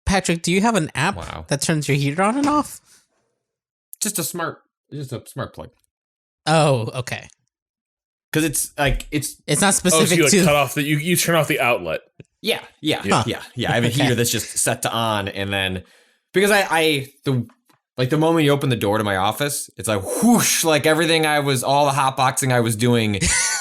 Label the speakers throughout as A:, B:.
A: Patrick, do you have an app that turns your heater on and off?
B: Just a smart plug.
A: Oh, okay.
B: Because it's
A: not specific
C: so
A: to
C: cut off you turn off the outlet.
B: Yeah. I have a heater that's just set to on, and then because the moment you open the door to my office, it's like whoosh, like everything all the hotboxing I was doing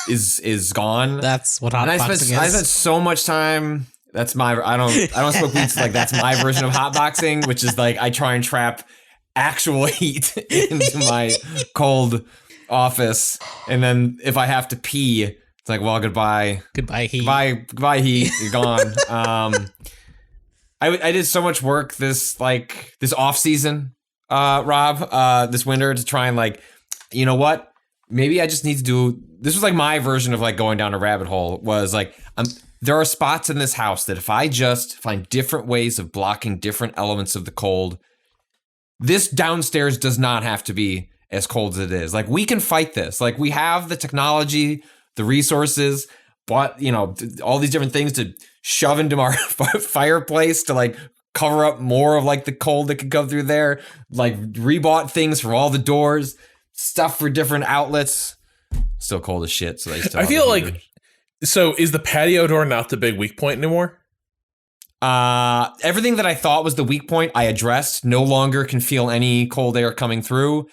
B: is gone.
A: That's what hotboxing is.
B: I spent so much time. That's I don't smoke weed. So like that's my version of hotboxing, which is like I try and trap actual heat into my cold office, and then if I have to pee, it's like, well, goodbye heat, goodbye heat, you're gone. I did so much work this off season, Rob, this winter to try and like, you know what? Maybe I just need to do. This was like my version of like going down a rabbit hole. Was like, there are spots in this house that if I just find different ways of blocking different elements of the cold, this downstairs does not have to be as cold as it is. Like, we can fight this. Like, we have the technology, the resources, but, you know, all these different things to shove into our fireplace to, like, cover up more of, like, the cold that could come through there. Like, rebought things for all the doors, stuff for different outlets. Still cold as shit, so they still.
C: I feel like. So, is the patio door not the big weak point anymore?
B: Everything that I thought was the weak point, I addressed. No longer can feel any cold air coming through.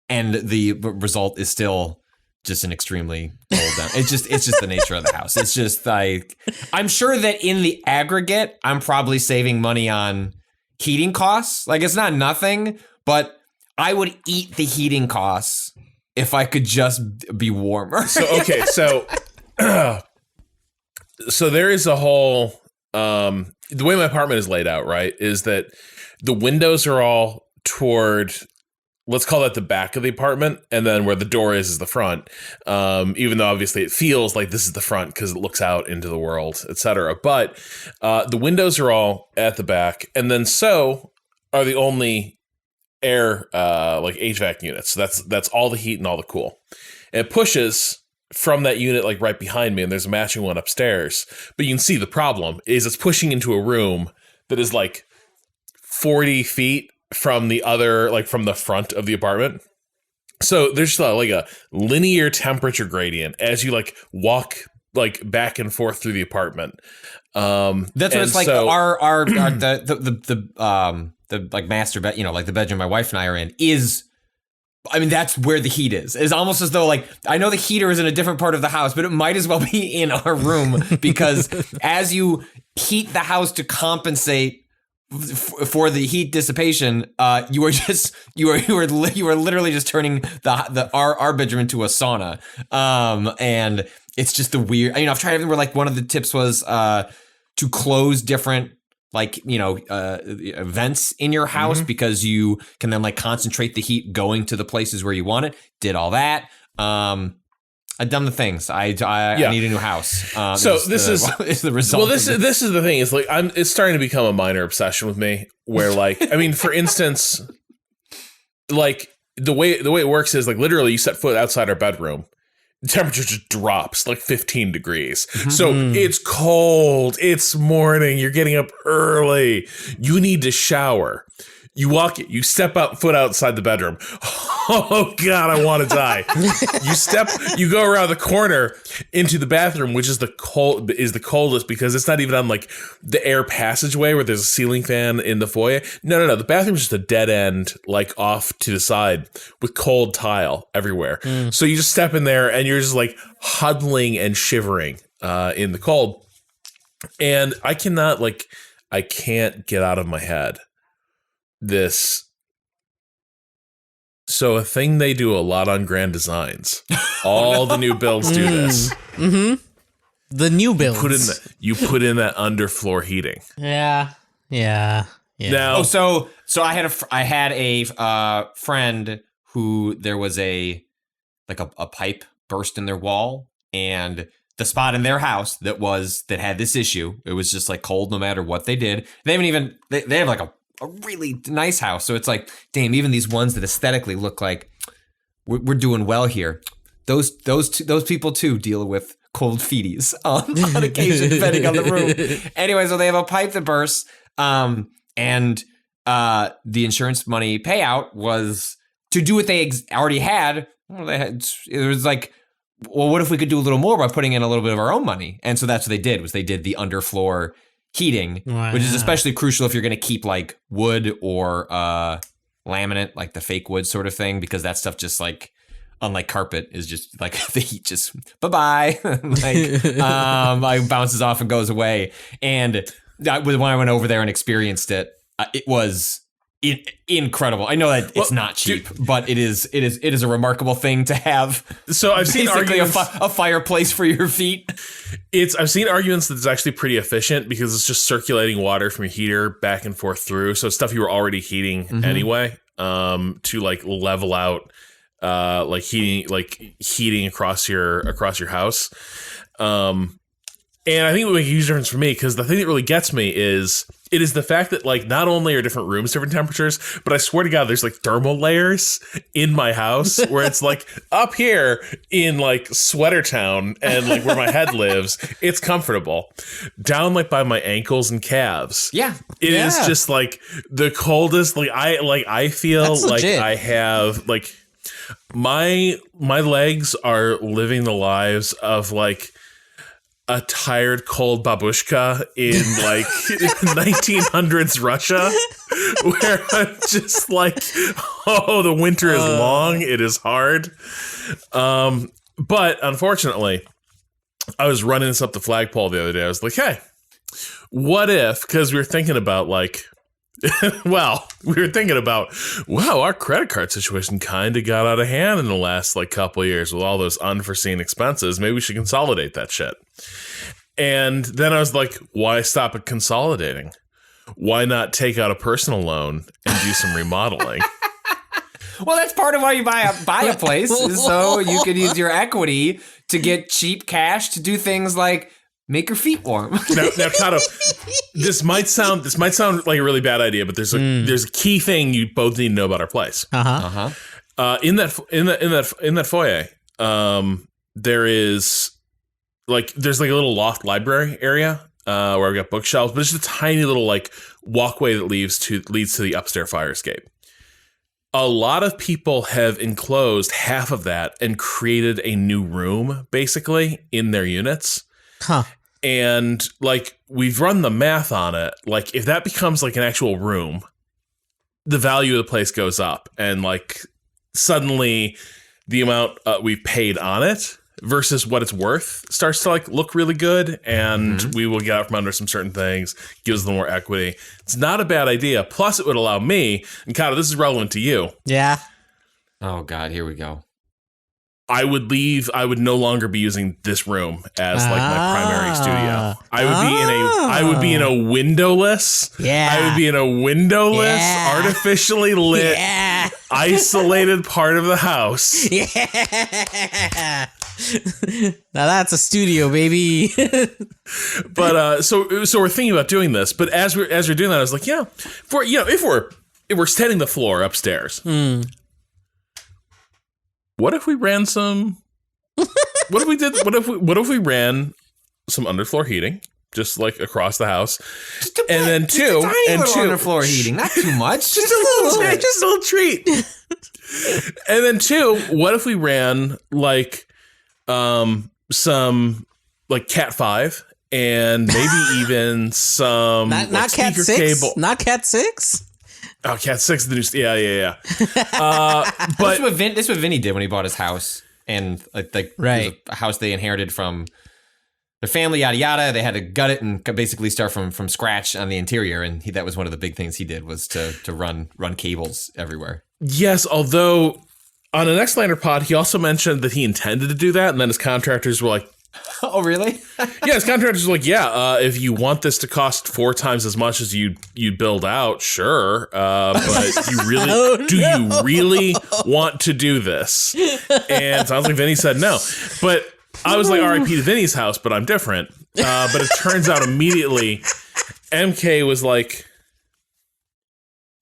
B: And the result is still just an extremely cold down. It's just the nature of the house. It's just like, I'm sure that in the aggregate, I'm probably saving money on heating costs. Like, it's not nothing, but I would eat the heating costs if I could just be warmer.
C: So, okay. So there is a whole, the way my apartment is laid out, right, is that the windows are all toward, let's call that the back of the apartment, and then where the door is the front. Even though obviously it feels like this is the front because it looks out into the world, etc. But the windows are all at the back, and then so are the only air like HVAC units. So that's all the heat and all the cool. And it pushes from that unit like right behind me, and there's a matching one upstairs. But you can see the problem is it's pushing into a room that is like 40 feet from the other, like from the front of the apartment. So there's like a linear temperature gradient as you like walk like back and forth through the apartment.
B: That's what it's like. So, the like master bed, you know, like the bedroom my wife and I are in is. I mean, that's where the heat is. It's almost as though, like, I know the heater is in a different part of the house, but it might as well be in our room because as you heat the house to compensate for the heat dissipation, you are literally just turning our bedroom into a sauna. And it's just the weird. You know, I've tried everything where like one of the tips was to close different, like, you know, vents in your house because you can then like concentrate the heat going to the places where you want it. Did all that. I've done the things. I need a new house.
C: So this is
B: the result.
C: Well, this is the thing. It's like it's starting to become a minor obsession with me. Where like, I mean, for instance, like the way it works is like literally you set foot outside our bedroom. The temperature just drops like 15 degrees. So it's cold. It's morning. You're getting up early. You need to shower. You step foot outside the bedroom. Oh God, I want to die. You go around the corner into the bathroom, which is the coldest because it's not even on like the air passageway where there's a ceiling fan in the foyer. No. The bathroom's just a dead end, like off to the side with cold tile everywhere. So you just step in there and you're just like huddling and shivering in the cold. And I can't get out of my head this. So a thing they do a lot on Grand Designs. All the new builds do this.
A: The new builds.
C: You put in that underfloor heating.
A: Yeah.
C: Now,
B: so I had a friend who there was a pipe burst in their wall, and the spot in their house that had this issue. It was just like cold no matter what they did. They have like a really nice house. So it's like, damn, even these ones that aesthetically look like we're doing well here. Those people too deal with cold feeties on occasion, depending on the room. Anyway, so they have a pipe that bursts. And the insurance money payout was to do what they already had. Well, it was like, well, what if we could do a little more by putting in a little bit of our own money? And so that's what they did, was they did the underfloor heating, which is especially crucial if you're going to keep like wood or laminate, like the fake wood sort of thing, because that stuff just like, unlike carpet, is just like the heat just bye-bye, like bounces off and goes away. And when I went over there and experienced it, it was incredible. I know that it's not cheap, but it is a remarkable thing to have. So I've seen arguments, a fireplace for your feet.
C: I've seen arguments that it's actually pretty efficient because it's just circulating water from your heater back and forth through. So stuff you were already heating anyway, to like level out, like heating across your house. And I think it would make a huge difference for me, because the thing that really gets me is the fact that like not only are different rooms different temperatures, but I swear to God, there's like thermal layers in my house where it's like up here in like Sweater Town and like where my head lives, it's comfortable. Down like by my ankles and calves, it is just like the coldest. Like I feel like I have like my legs are living the lives of like a tired, cold babushka in like 1900s Russia, where I'm just like, oh, the winter is long, it is hard. But unfortunately, I was running this up the flagpole the other day. I was like, hey, what if, because we were thinking about like, wow, our credit card situation kind of got out of hand in the last like couple of years with all those unforeseen expenses. Maybe we should consolidate that shit. And then I was like, why stop at consolidating? Why not take out a personal loan and do some remodeling?
B: Well, that's part of why you buy a place, is so you can use your equity to get cheap cash to do things like make your feet warm.
C: Now, Cado, this might sound like a really bad idea, but there's a key thing you both need to know about our place. In that foyer, there's like a little loft library area where I've got bookshelves, but it's just a tiny little like walkway that leads to the upstairs fire escape. A lot of people have enclosed half of that and created a new room, basically, in their units. And like we've run the math on it. Like if that becomes like an actual room, the value of the place goes up, and like suddenly the amount we've paid on it versus what it's worth starts to like look really good, and we will get out from under some certain things, gives them more equity. It's not a bad idea. Plus it would allow me, and Cado, this is relevant to you.
A: Yeah.
B: Oh God, here we go.
C: I would no longer be using this room as like my primary studio. I would be in a windowless. Yeah. I would be in a windowless, artificially lit, isolated part of the house.
A: Yeah. Now that's a studio, baby.
C: But so we're thinking about doing this. But as we're doing that, I was like, if we're setting the floor upstairs. What if we ran some? What if we ran some underfloor heating, just like across the house, and then two
B: underfloor heating, not too much,
C: just a little treat. And then two, what if we ran like some like Cat 5 and maybe even some
A: not Cat 6, cable. Not Cat 6.
C: Oh, Cat 6 is the new... Yeah.
B: But this is what Vinny did when he bought his house. And like a house they inherited from their family, yada, yada. They had to gut it and basically start from scratch on the interior. And that was one of the big things he did, was to run cables everywhere.
C: Yes, although on an X-Lander pod, he also mentioned that he intended to do that. And then his contractors were like,
B: oh, really?
C: Yeah, his contractors were like, if you want this to cost 4 times as much as you build out, sure. But you really you really want to do this? And it sounds like Vinny said no. But I was like, RIP to Vinny's house, but I'm different. But it turns out immediately, MK was like,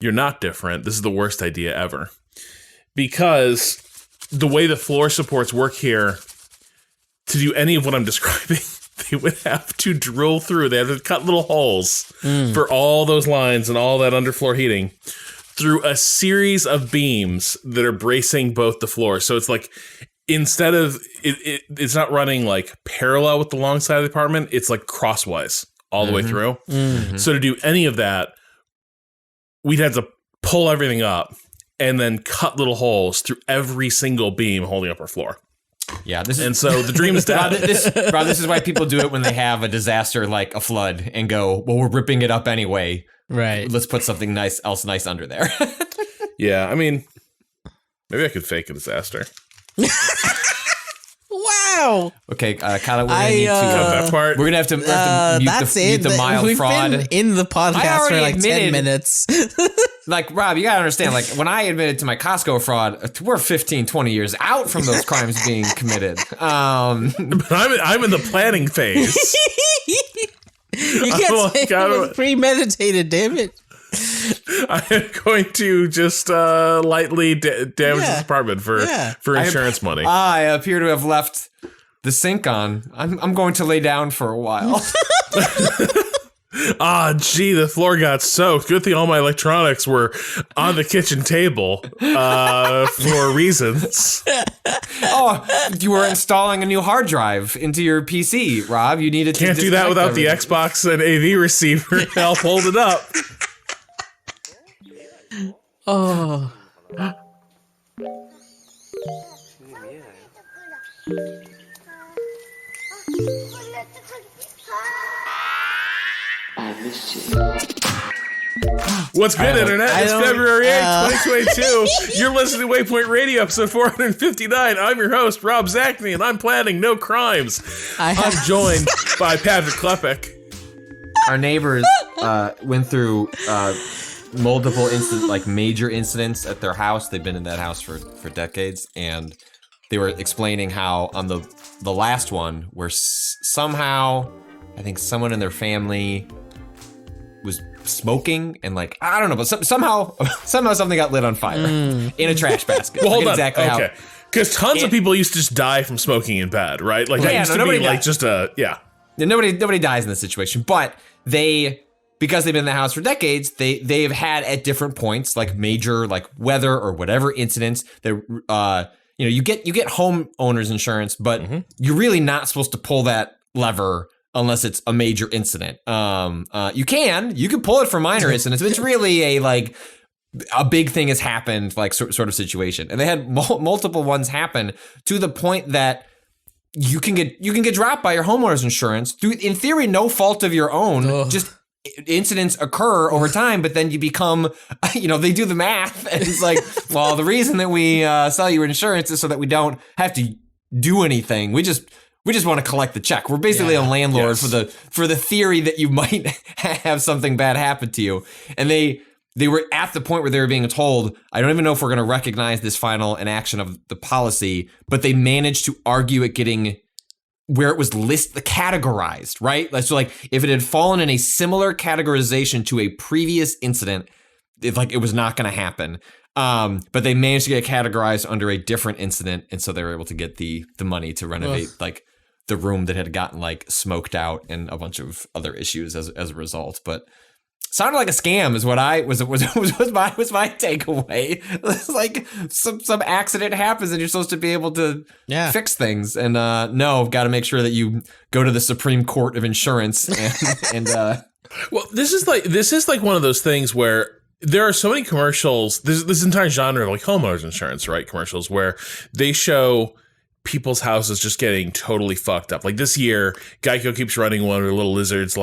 C: you're not different. This is the worst idea ever. Because the way the floor supports work here, to do any of what I'm describing, they would have to drill through. They have to cut little holes for all those lines and all that underfloor heating through a series of beams that are bracing both the floors. So it's like, instead of it's not running like parallel with the long side of the apartment, it's like crosswise all the way through. So to do any of that, we'd have to pull everything up and then cut little holes through every single beam holding up our floor.
B: Yeah,
C: so the dream is dead.
B: This is why people do it when they have a disaster like a flood and go, well, we're ripping it up anyway.
A: Right.
B: Let's put something nice under there.
C: Yeah, I mean, maybe I could fake a disaster.
A: Wow.
B: Okay, Cado, we're gonna need to
C: cut that part.
B: We're gonna have to mute the mild
A: We've
B: fraud.
A: been in the podcast for like 10 minutes.
B: Like, Rob, you gotta understand, like, when I admitted to my Costco fraud, we're 15, 20 years out from those crimes being committed.
C: But I'm in the planning phase.
A: You can't say it was premeditated, damn it.
C: I am going to just lightly damage this apartment for insurance money.
B: I appear to have left the sink on. I'm going to lay down for a while.
C: Gee, the floor got soaked. Good thing all my electronics were on the kitchen table for reasons.
B: Oh, you were installing a new hard drive into your PC, Rob. You needed to
C: Can't do that without the Xbox and AV receiver to help hold it up.
A: Oh.
C: What's good, Internet? It's February 8th, 2022. You're listening to Waypoint Radio, episode 459. I'm your host, Rob Zachney, and I'm planning no crimes. I'm joined by Patrick Klepek.
B: Our neighbors went through multiple major incidents at their house. They've been in that house for decades, and they were explaining how on the last one, where somehow I think someone in their family was smoking and I don't know, but somehow something got lit on fire in a trash basket.
C: Well, hold on. Okay. Because tons of people used to just die from smoking in bed, right? Like that used to be like just a
B: Nobody dies in this situation, but because they've been in the house for decades, they've had at different points major weather or whatever incidents that you get homeowners insurance, but you're really not supposed to pull that lever unless it's a major incident. You can pull it for minor incidents, but it's really a big thing has happened, sort of situation. And they had multiple ones happen to the point that you can get dropped by your homeowner's insurance through, in theory, no fault of your own. Ugh. Just incidents occur over time, but then you become, they do the math, and it's well, the reason that we sell you insurance is so that we don't have to do anything. We just want to collect the check. We're basically a landlord for the theory that you might have something bad happen to you. And they were at the point where they were being told, I don't even know if we're going to recognize this final enaction of the policy, but they managed to argue it getting where it was categorized, right? So if it had fallen in a similar categorization to a previous incident, it was not going to happen. But they managed to get categorized under a different incident, and so they were able to get the money to renovate the room that had gotten smoked out and a bunch of other issues as a result. But sounded like a scam is what was my takeaway. It's some accident happens and you're supposed to be able to fix things. And got to make sure that you go to the Supreme Court of Insurance and
C: well, this is one of those things where there are so many commercials. There's this entire genre of homeowners insurance, right? Commercials where they show people's houses just getting totally fucked up. This year, Geico keeps running one of their little lizards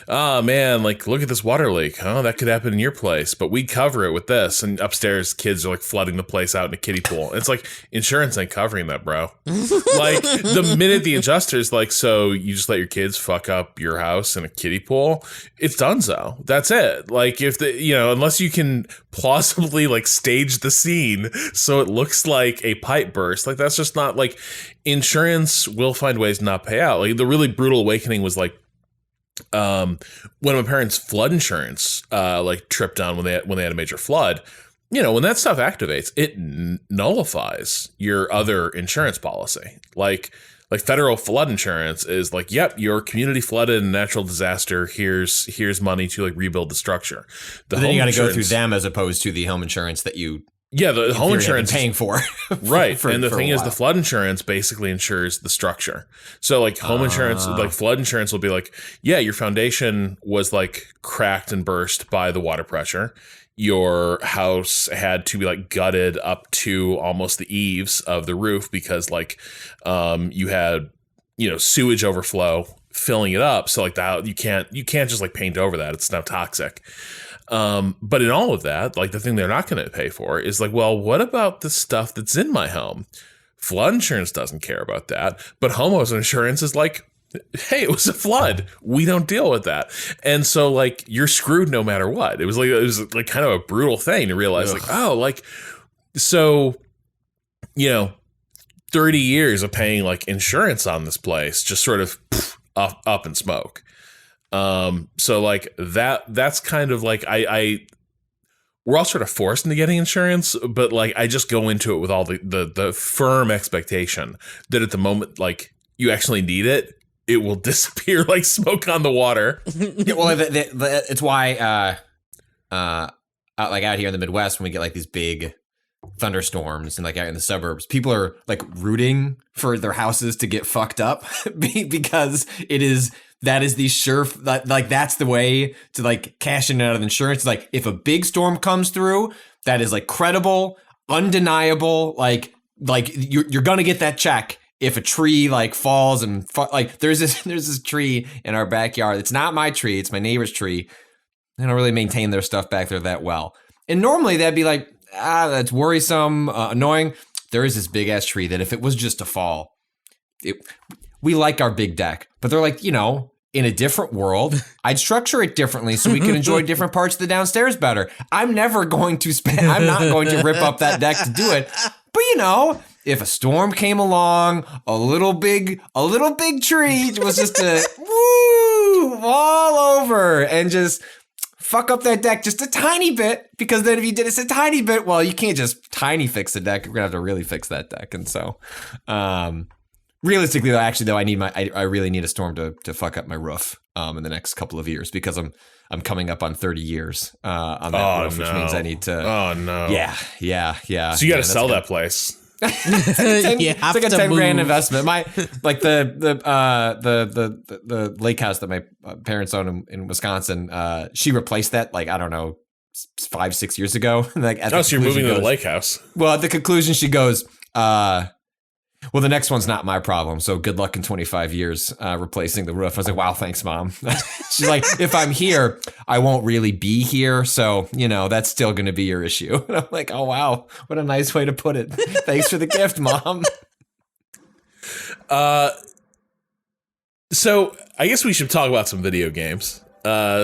C: oh man, look at this water leak. Oh, that could happen in your place, but we cover it with this. And upstairs, kids are flooding the place out in a kiddie pool. It's insurance ain't covering that, bro. The minute the adjuster's so you just let your kids fuck up your house in a kiddie pool, it's donezo. That's it. If unless you can plausibly stage the scene so it looks like a pipe burst, that's just not insurance will find ways to not pay out. The really brutal awakening was when my parents' flood insurance tripped down when they had a major flood. When that stuff activates, it nullifies your other insurance policy. Like federal flood insurance is like, yep, your community flooded in natural disaster. Here's money to like rebuild the structure.
B: But then you got to go through them as opposed to the home insurance that you.
C: Yeah, the home insurance
B: paying for.
C: Right. And the thing is, the flood insurance basically insures the structure. So like home insurance, like flood insurance will be like, yeah, your foundation was like cracked and burst by the water pressure. Your house had to be like gutted up to almost the eaves of the roof because like you had, sewage overflow filling it up. So like you can't just like paint over that. It's now toxic. But in all of that, like the thing they're not going to pay for is like, well, what about the stuff that's in my home? Flood insurance doesn't care about that, but homeowners insurance is like, hey, it was a flood. We don't deal with that. And so like you're screwed no matter what. It was like kind of a brutal thing to realize like, oh, like, so, 30 years of paying like insurance on this place just sort of up in smoke. So like that's kind of like we're all sort of forced into getting insurance, but like I just go into it with all the firm expectation that at the moment like you actually need it, it will disappear like smoke on the water.
B: Yeah, well, it's why like out here in the Midwest when we get like these big thunderstorms and like out in the suburbs, people are like rooting for their houses to get fucked up because that is the that's the way to like cash in and out of insurance. Like if a big storm comes through, that is like credible, undeniable, like you're gonna get that check. If a tree like falls and like there's this tree in our backyard. It's not my tree, it's my neighbor's tree. They don't really maintain their stuff back there that well. And normally that'd be like, that's worrisome, annoying. There is this big ass tree that if it was just to fall, we like our big deck, but they're like, in a different world, I'd structure it differently so we can enjoy different parts of the downstairs better. I'm not going to rip up that deck to do it. But if a storm came along, a little big tree was just to all over and just fuck up that deck just a tiny bit, because then if you did it a tiny bit, well, you can't just tiny fix the deck. We're gonna have to really fix that deck. And so, realistically, though, I really need a storm to fuck up my roof in the next couple of years, because I'm coming up on 30 years on that roof, which means I need to.
C: Oh no!
B: Yeah.
C: So you got to sell that place.
B: It's like a 10 grand investment. My like the lake house that my parents own in Wisconsin. She replaced that like, I don't know, 5-6 years ago. Like
C: so you're moving to the lake house.
B: Well, at the conclusion, she goes, well, the next one's not my problem. So good luck in 25 years replacing the roof. I was like, wow, thanks, Mom. She's like, if I'm here, I won't really be here. So, that's still going to be your issue. And I'm like, oh, wow. What a nice way to put it. Thanks for the gift, Mom.
C: So I guess we should talk about some video games.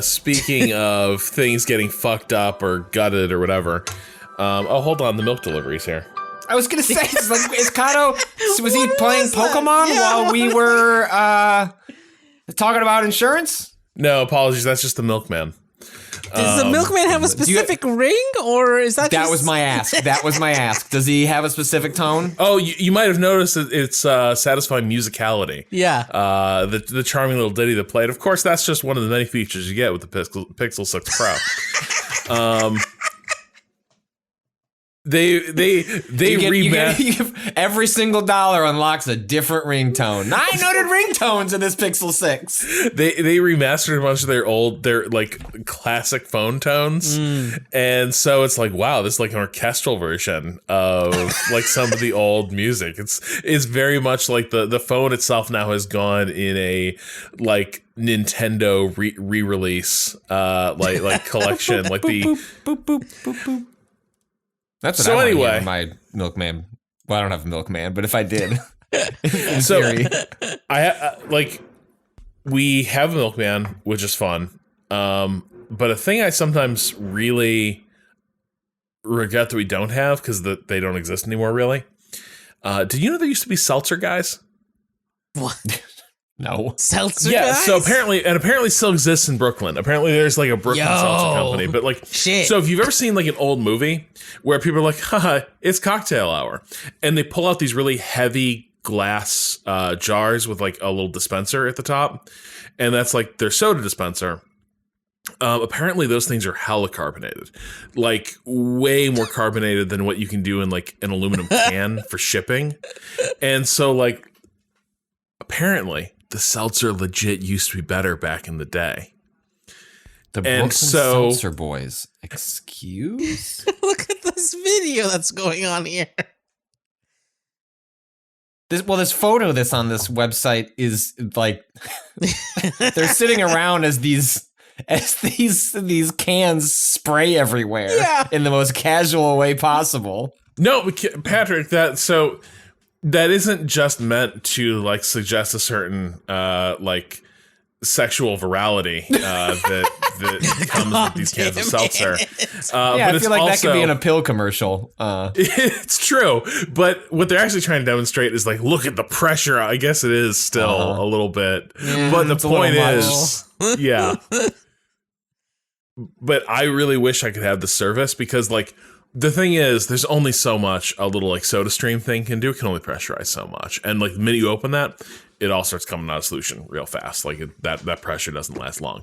C: Speaking of things getting fucked up or gutted or whatever. Hold on. The milk delivery's here.
B: I was going to say, is Cado, was he playing Pokemon while we were talking about insurance?
C: No, apologies. That's just the milkman.
A: Does the milkman have a specific ring, or is that
B: That was my ask. Does he have a specific tone?
C: Oh, you might have noticed that it's satisfying musicality.
A: Yeah.
C: The charming little ditty that played. Of course, that's just one of the many features you get with the Pixel 6 Pro. They
B: every single dollar unlocks a different ringtone. 900 ringtones in this Pixel 6.
C: They remastered a bunch of their like classic phone tones, and so it's like, wow, this is like an orchestral version of like some of the old music. It's very much like the phone itself now has gone in a like Nintendo re-release like collection, like the
B: boop, boop, boop, boop, boop. That's what
C: so
B: I
C: anyway,
B: my milkman. Well, I don't have a milkman, but if I did, in
C: so
B: theory.
C: We have a milkman, which is fun. But a thing I sometimes really regret that we don't have, because they don't exist anymore, really. Did you know there used to be seltzer guys?
A: What?
B: No.
A: Seltzer
C: yeah,
A: guys?
C: so apparently still exists in Brooklyn. Apparently there's like a Brooklyn seltzer company. But like,
A: shit.
C: So if you've ever seen like an old movie where people are like, haha, it's cocktail hour, and they pull out these really heavy glass jars with like a little dispenser at the top, and that's like their soda dispenser. Apparently those things are hella carbonated, like way more carbonated than what you can do in like an aluminum can for shipping. And so like apparently the seltzer legit used to be better back in the day.
B: The Brooklyn Seltzer Boys. Excuse?
A: Look at this video that's going on here.
B: This photo that's on this website is like they're sitting around as these cans spray everywhere in the most casual way possible.
C: No, Patrick, that isn't just meant to like suggest a certain like sexual virality that comes with these cans of seltzer.
B: But I feel like that could be in a pill commercial.
C: It's true, but what they're actually trying to demonstrate is like, look at the pressure. I guess it is still a little bit, but the point is, yeah. But I really wish I could have the service because, like, the thing is, there's only so much a little, like, soda stream thing can do. It can only pressurize so much. And, like, the minute you open that, it all starts coming out of solution real fast. Like, that pressure doesn't last long.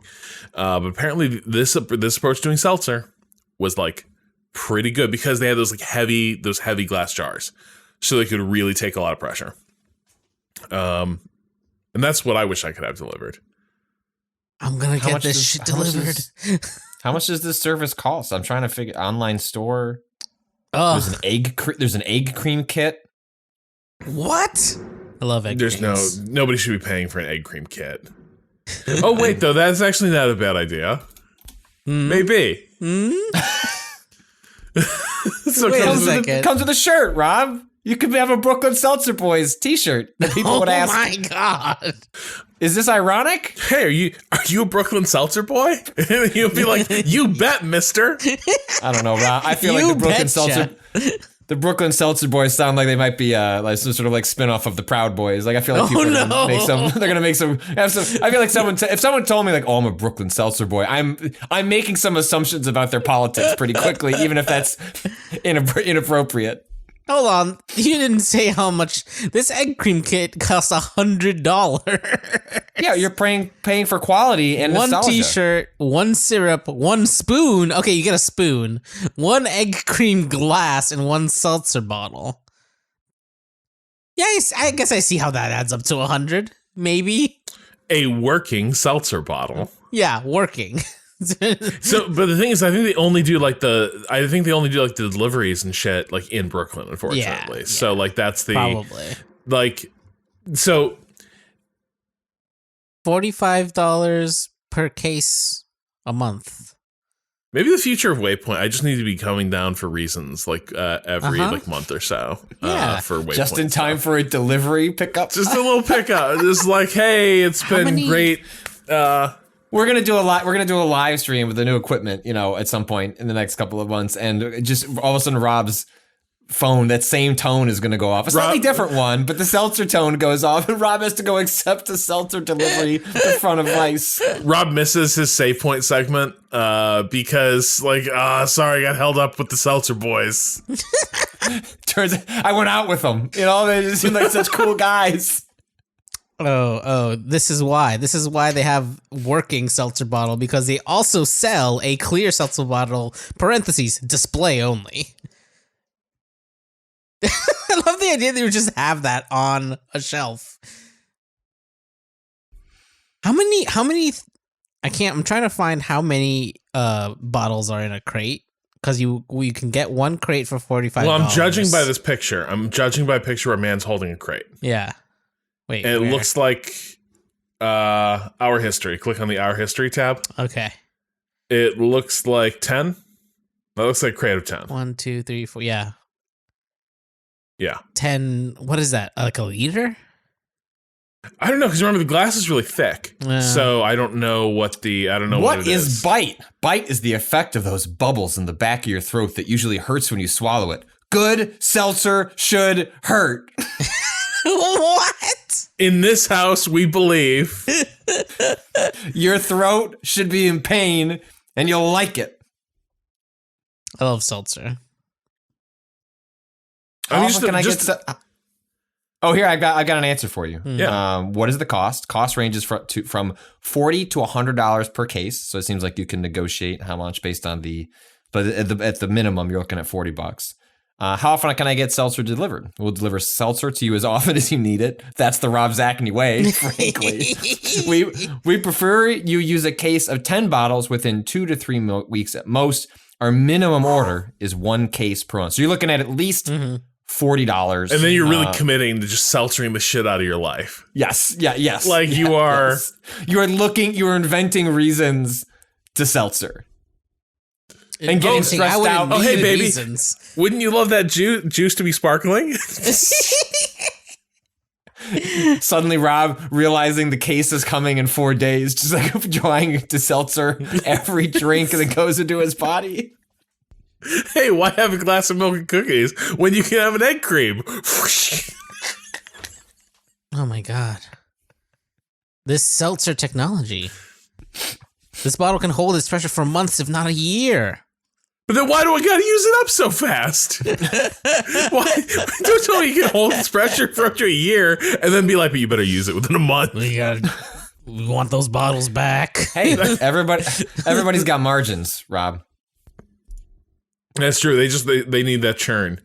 C: But apparently, this approach doing seltzer was, like, pretty good because they had those heavy glass jars. So they could really take a lot of pressure. And that's what I wish I could have delivered.
A: I'm gonna get this shit delivered.
B: How much does this service cost? I'm trying to figure. Online store.
A: Oh,
B: there's an egg cream kit.
A: What? I love egg creams.
C: Nobody should be paying for an egg cream kit. Oh wait, though that's actually not a bad idea. Maybe.
B: So wait a second. Comes with a shirt, Rob. You could have a Brooklyn Seltzer Boys t-shirt that people would ask.
A: Oh my god.
B: Is this ironic?
C: Hey, are you a Brooklyn Seltzer boy? And you'll be like, you bet, mister.
B: I don't know, Rob. I feel like the Brooklyn Seltzer Boys sound like they might be like some sort of like spin-off of the Proud Boys. Like I feel like people are gonna make some. They're gonna make some. I feel like if someone told me like, oh, I'm a Brooklyn Seltzer Boy, I'm making some assumptions about their politics pretty quickly, even if that's inappropriate.
A: Hold on, you didn't say how much this egg cream kit costs $100.
B: Yeah, you're paying for quality and
A: one
B: nostalgia.
A: T-shirt, one syrup, one spoon. Okay, you get a spoon, one egg cream glass, and one seltzer bottle. Yeah, I guess I see how that adds up to 100, maybe.
C: A working seltzer bottle.
A: Yeah, working.
C: So, but the thing is, I think they only do like the deliveries and shit like in Brooklyn, unfortunately. Yeah. So like that's the
A: probably
C: like so
A: $45 per case a month.
C: Maybe the future of Waypoint. I just need to be coming down for reasons like every like month or so. For Waypoint.
B: Just in time for a delivery pickup.
C: Just a little pickup. Just like, hey, it's been great.
B: We're gonna do a live stream with the new equipment, at some point in the next couple of months, and just all of a sudden Rob's phone, that same tone is gonna go off. A slightly different one, but the seltzer tone goes off, and Rob has to go accept a seltzer delivery in front of Vice.
C: Rob misses his save point segment because sorry, I got held up with the Seltzer Boys.
B: Turns out I went out with them. They just seem like such cool guys.
A: Oh, this is why. This is why they have working seltzer bottle, because they also sell a clear seltzer bottle, parentheses, display only. I love the idea that you just have that on a shelf. How many I'm trying to find how many bottles are in a crate, because you can get one crate for $45.
C: Well, I'm judging by this picture. I'm judging by a picture where a man's holding a crate.
A: Yeah. Wait,
C: and it looks like Our History. Click on the Our History tab.
A: Okay.
C: It looks like 10. That looks like crate of 10.
A: 1, 2, 3, 4. Yeah.
C: Yeah.
A: 10. What is that? Like a liter?
C: I don't know, because remember the glass is really thick. So I don't know what it is.
B: What is bite? Bite is the effect of those bubbles in the back of your throat that usually hurts when you swallow it. Good seltzer should hurt.
A: What?
C: In this house, we believe.
B: Your throat should be in pain, and you'll like it.
A: I love seltzer.
C: I
B: Oh, here I got an answer for you.
C: Yeah.
B: What is the cost? Cost ranges from $40 to $100 per case. So it seems like you can negotiate how much based on but at the minimum you're looking at $40. How often can I get seltzer delivered? We'll deliver seltzer to you as often as you need it. That's the Rob Zacny way, frankly. we prefer you use a case of 10 bottles within 2 to 3 weeks at most. Our minimum order is 1 case per month. So you're looking at least $40.
C: And then you're really committing to just seltzering the shit out of your life.
B: Yes. Yeah. Yes.
C: Like you are.
B: Yes. You are inventing reasons to seltzer. And getting stressed out.
C: Oh, hey, baby.
A: Reasons.
C: Wouldn't you love that juice to be sparkling?
B: Suddenly, Rob realizing the case is coming in 4 days, just like trying to seltzer every drink that goes into his body.
C: Hey, why have a glass of milk and cookies when you can have an egg cream?
A: Oh my god. This seltzer technology. This bottle can hold its pressure for months, if not a year.
C: But then why do I gotta use it up so fast? Why? Don't tell me you can hold its pressure for up to a year and then be like, but you better use it within a month.
A: We want those bottles back.
B: Hey, everybody's got margins, Rob.
C: That's true. They need that churn.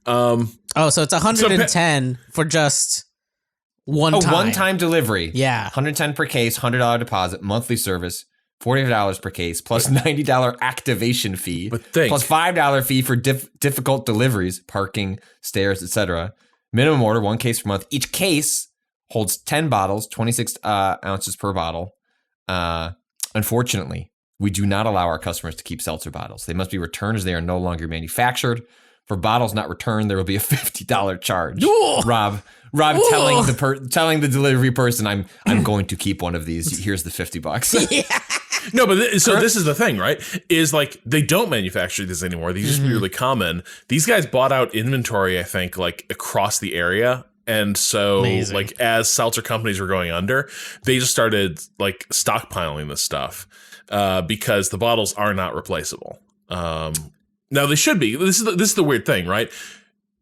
A: So it's 110 for just one time.
B: One-time delivery.
A: Yeah.
B: 110 per case, $100 deposit, monthly service, $40 per case, plus $90 activation fee,
C: But think.
B: plus $5 fee for difficult deliveries, parking, stairs, etc. Minimum order, 1 case per month. Each case holds 10 bottles, 26 ounces per bottle. Unfortunately, we do not allow our customers to keep seltzer bottles. They must be returned as they are no longer manufactured. For bottles not returned, there will be a $50 charge.
A: Ooh.
B: Rob telling the delivery person, I'm going to keep one of these. Here's the $50.
A: Yeah.
C: No, but this is the thing, right? Is like they don't manufacture these anymore. These used to be really common. These guys bought out inventory, I think, like across the area. And so,
A: Amazing.
C: like, as seltzer companies were going under, they just started like stockpiling this stuff because the bottles are not replaceable. Now they should be. This is the weird thing, right?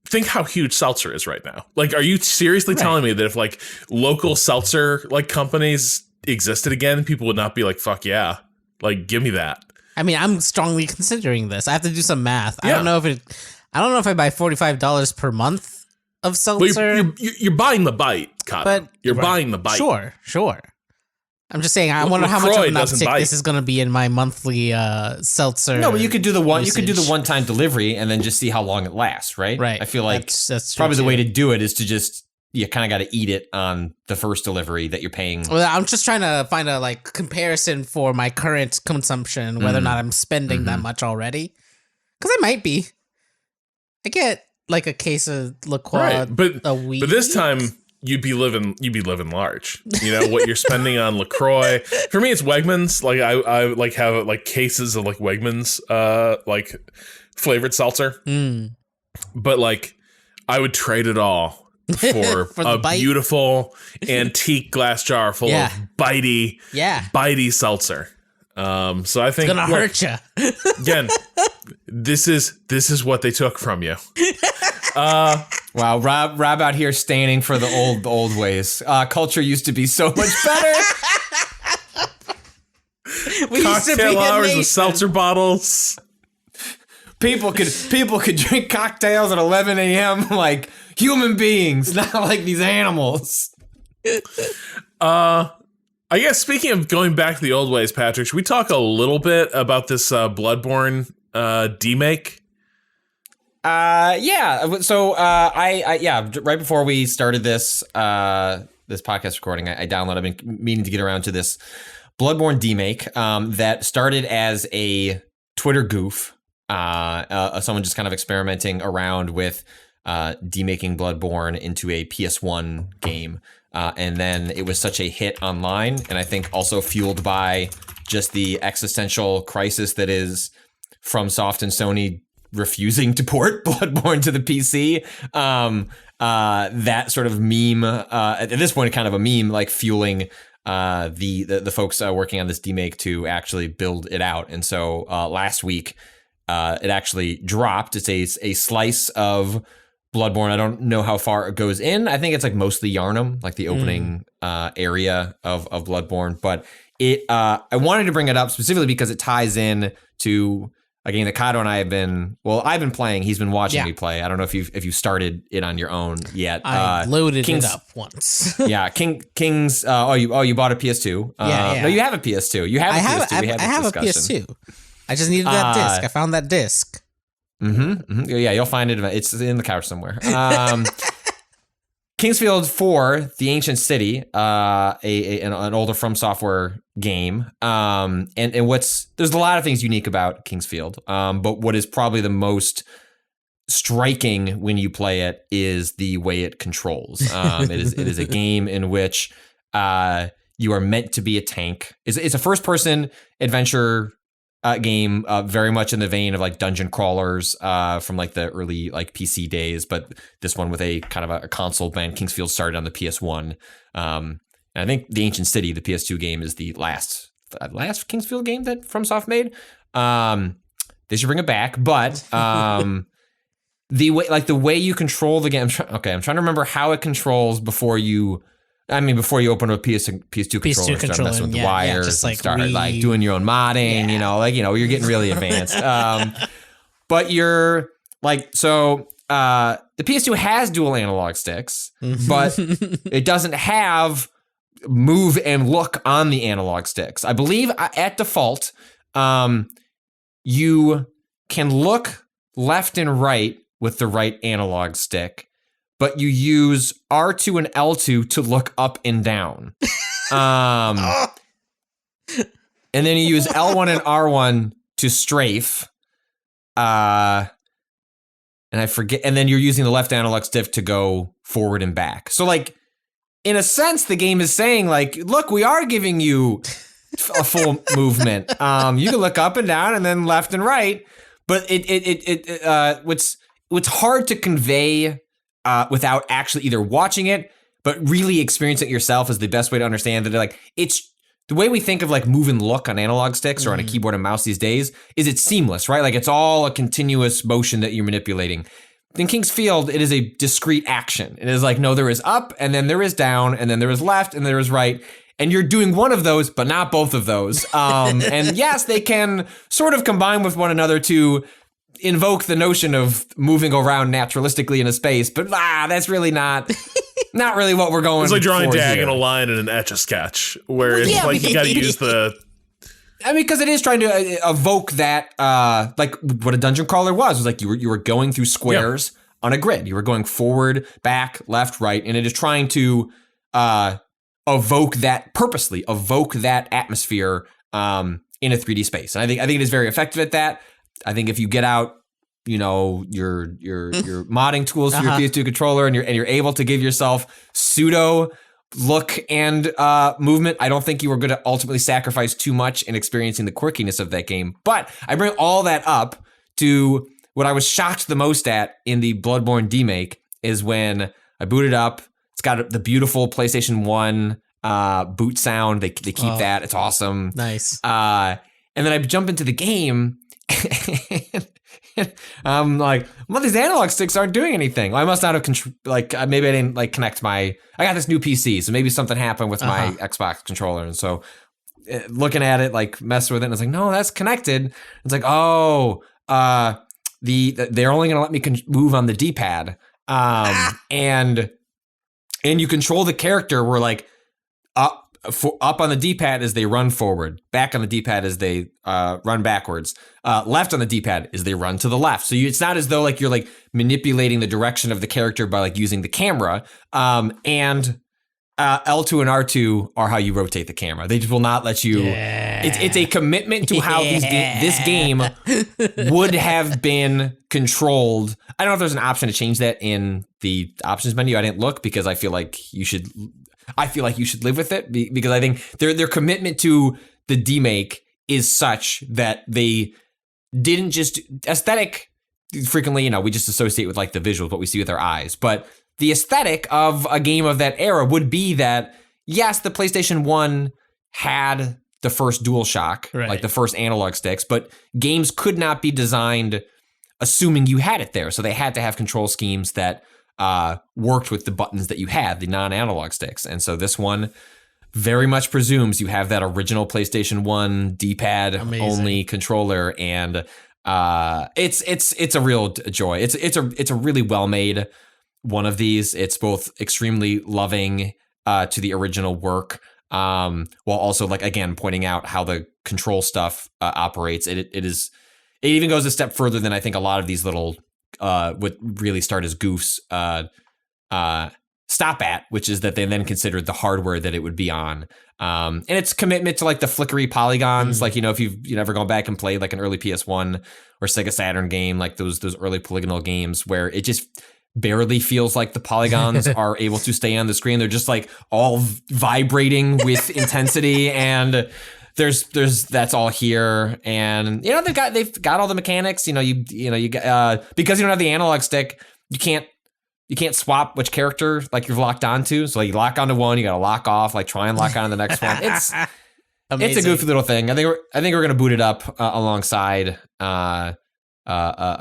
C: Think how huge seltzer is right now. Like, are you seriously telling me that if like local seltzer like companies existed again, people would not be like, fuck yeah, like give me that?
A: I mean, I'm strongly considering this. I have to do some math.
C: Yeah.
A: I don't know if I buy $45 per month of seltzer.
C: Well, you're buying the bite, Cado.
A: But
C: you're buying the bite.
A: Sure. I'm just saying, I wonder how much of an
C: doesn't
A: uptick
C: bite.
A: this is going to be in my monthly seltzer.
B: No, but you could do the
A: usage.
B: one-time delivery and then just see how long it lasts, right?
A: Right.
B: I feel like
A: that's true
B: probably the
A: too.
B: way to do it is to just you kind of got to eat it on the first delivery that you're paying.
A: Well, I'm just trying to find a like comparison for my current consumption, whether or not I'm spending that much already. Because I might be. I get like a case of LaCroix a week.
C: But this time you'd be living large. You know what you're spending on LaCroix. For me, it's Wegmans. Like I like have like cases of like Wegmans like flavored seltzer. But like I would trade it all for a
A: bite?
C: beautiful antique glass jar full of bitey seltzer. So I think
A: It's gonna hurt you.
C: again, this is what they took from you.
B: Wow, Rob out here standing for the old ways. Culture used to be so much better.
A: We used to be
C: Cocktail
A: a
C: hours
A: nation.
C: with seltzer bottles.
B: People could drink cocktails at 11 a.m. like human beings, not like these animals.
C: I guess speaking of going back to the old ways, Patrick, should we talk a little bit about this Bloodborne Demake?
B: Yeah. So right before we started this this podcast recording, I downloaded. I've been meaning to get around to this Bloodborne Demake that started as a Twitter goof. Someone just kind of experimenting around with demaking Bloodborne into a PS1 game. And then it was such a hit online, and I think also fueled by just the existential crisis that is FromSoft and Sony refusing to port Bloodborne to the PC. That sort of meme, at this point, kind of a meme, like fueling the folks working on this demake to actually build it out. And so last week, it actually dropped. It's a slice of Bloodborne. I don't know how far it goes in. I think it's like mostly Yharnam, like the opening area of Bloodborne. But I wanted to bring it up specifically because it ties in to a game that Cado and I have been. Well, I've been playing. He's been watching me play. I don't know if you've started it on your own yet.
A: I loaded it up once.
B: Yeah, King's. You bought a PS2. No, you have a PS2. You have a PS2.
A: I have a PS2. I just needed that disc. I found that disc.
B: Yeah, you'll find it. It's in the couch somewhere. Kingsfield 4, The Ancient City, an older From Software game. And there's a lot of things unique about Kingsfield. But what is probably the most striking when you play it is the way it controls. It is a game in which you are meant to be a tank. It's a first person adventure game, very much in the vein of like dungeon crawlers from like the early like PC days, but this one with a kind of a console band. Kingsfield started on the PS1. And I think The Ancient City, the PS2 game, is the last Kingsfield game that FromSoft made. They should bring it back, but the way you control the game. I'm trying to remember how it controls before you open up a PS2 controller, start messing with the wires, just like start like doing your own modding, you're getting really advanced. But you're like, so the PS2 has dual analog sticks, but it doesn't have move and look on the analog sticks. I believe at default, you can look left and right with the right analog stick, but you use R2 and L2 to look up and down. And then you use L1 and R1 to strafe. And I forget. And then you're using the left analog stick to go forward and back. So like, in a sense, the game is saying like, look, we are giving you a full movement. You can look up and down and then left and right. But what's hard to convey without actually either watching it, but really experiencing it yourself is the best way to understand that. Like, it's the way we think of like move and look on analog sticks or on a keyboard and mouse these days is it's seamless, right? Like it's all a continuous motion that you're manipulating. In Kingsfield, it is a discrete action. It is like, no, there is up and then there is down and then there is left and there is right. And you're doing one of those, but not both of those. And yes, they can sort of combine with one another to invoke the notion of moving around naturalistically in a space, but that's really not really what we're going.
C: It's like drawing a diagonal
B: here.
C: Line in an Etch-a-Sketch, where it's like you got to use the.
B: I mean, because it is trying to evoke that, like what a dungeon crawler was like you were going through squares on a grid. You were going forward, back, left, right, and it is trying to evoke that atmosphere in a 3D space. And I think it is very effective at that. I think if you get out, your modding tools for your PS2 controller and you're able to give yourself pseudo look and movement, I don't think you are going to ultimately sacrifice too much in experiencing the quirkiness of that game. But I bring all that up to what I was shocked the most at in the Bloodborne Demake is when I booted up. It's got the beautiful PlayStation 1 boot sound. They keep that. It's awesome.
A: Nice.
B: And then I jump into the game. I'm like, well, these analog sticks aren't doing anything. Well, I must not have maybe I didn't connect I got this new PC, so maybe something happened with my Xbox controller, and so looking at it, mess with it, and it's like, no, that's connected. It's like, they're only gonna let me move on the D-pad, and you control the character where up on the D-pad as they run forward, back on the D-pad as they run backwards, left on the D-pad as they run to the left. So it's not as though you're manipulating the direction of the character by using the camera. And L2 and R2 are how you rotate the camera. They just will not let you. Yeah. It's a commitment to how this game would have been controlled. I don't know if there's an option to change that in the options menu. I didn't look because I feel like you should live with it because I think their commitment to the demake is such that they didn't just aesthetic. Frequently, we just associate with the visuals, what we see with our eyes. But the aesthetic of a game of that era would be that, yes, the PlayStation 1 had the first DualShock, right, the first analog sticks, but games could not be designed assuming you had it there. So they had to have control schemes that worked with the buttons that you had, the non-analog sticks. And so this one very much presumes you have that original PlayStation 1 D-pad only controller, and it's a real joy. It's a really well made one of these. It's both extremely loving to the original work, while also like again pointing out how the control stuff operates. It even goes a step further than I think a lot of these little what really start as goofs stop at, which is that they then considered the hardware that it would be on. And its commitment to like the flickery polygons, like, you know, if you've ever gone back and played like an early PS1 or Sega Saturn game, like those early polygonal games where it just barely feels like the polygons are able to stay on the screen. They're just like all vibrating with intensity, and there's that's all here. And you know, they've got all the mechanics. You know, you because you don't have the analog stick, you can't swap which character like you're locked onto. So like you lock onto one, you got to lock off, like try and lock on to the next one. It's It's a goofy little thing. I think we're gonna boot it up alongside a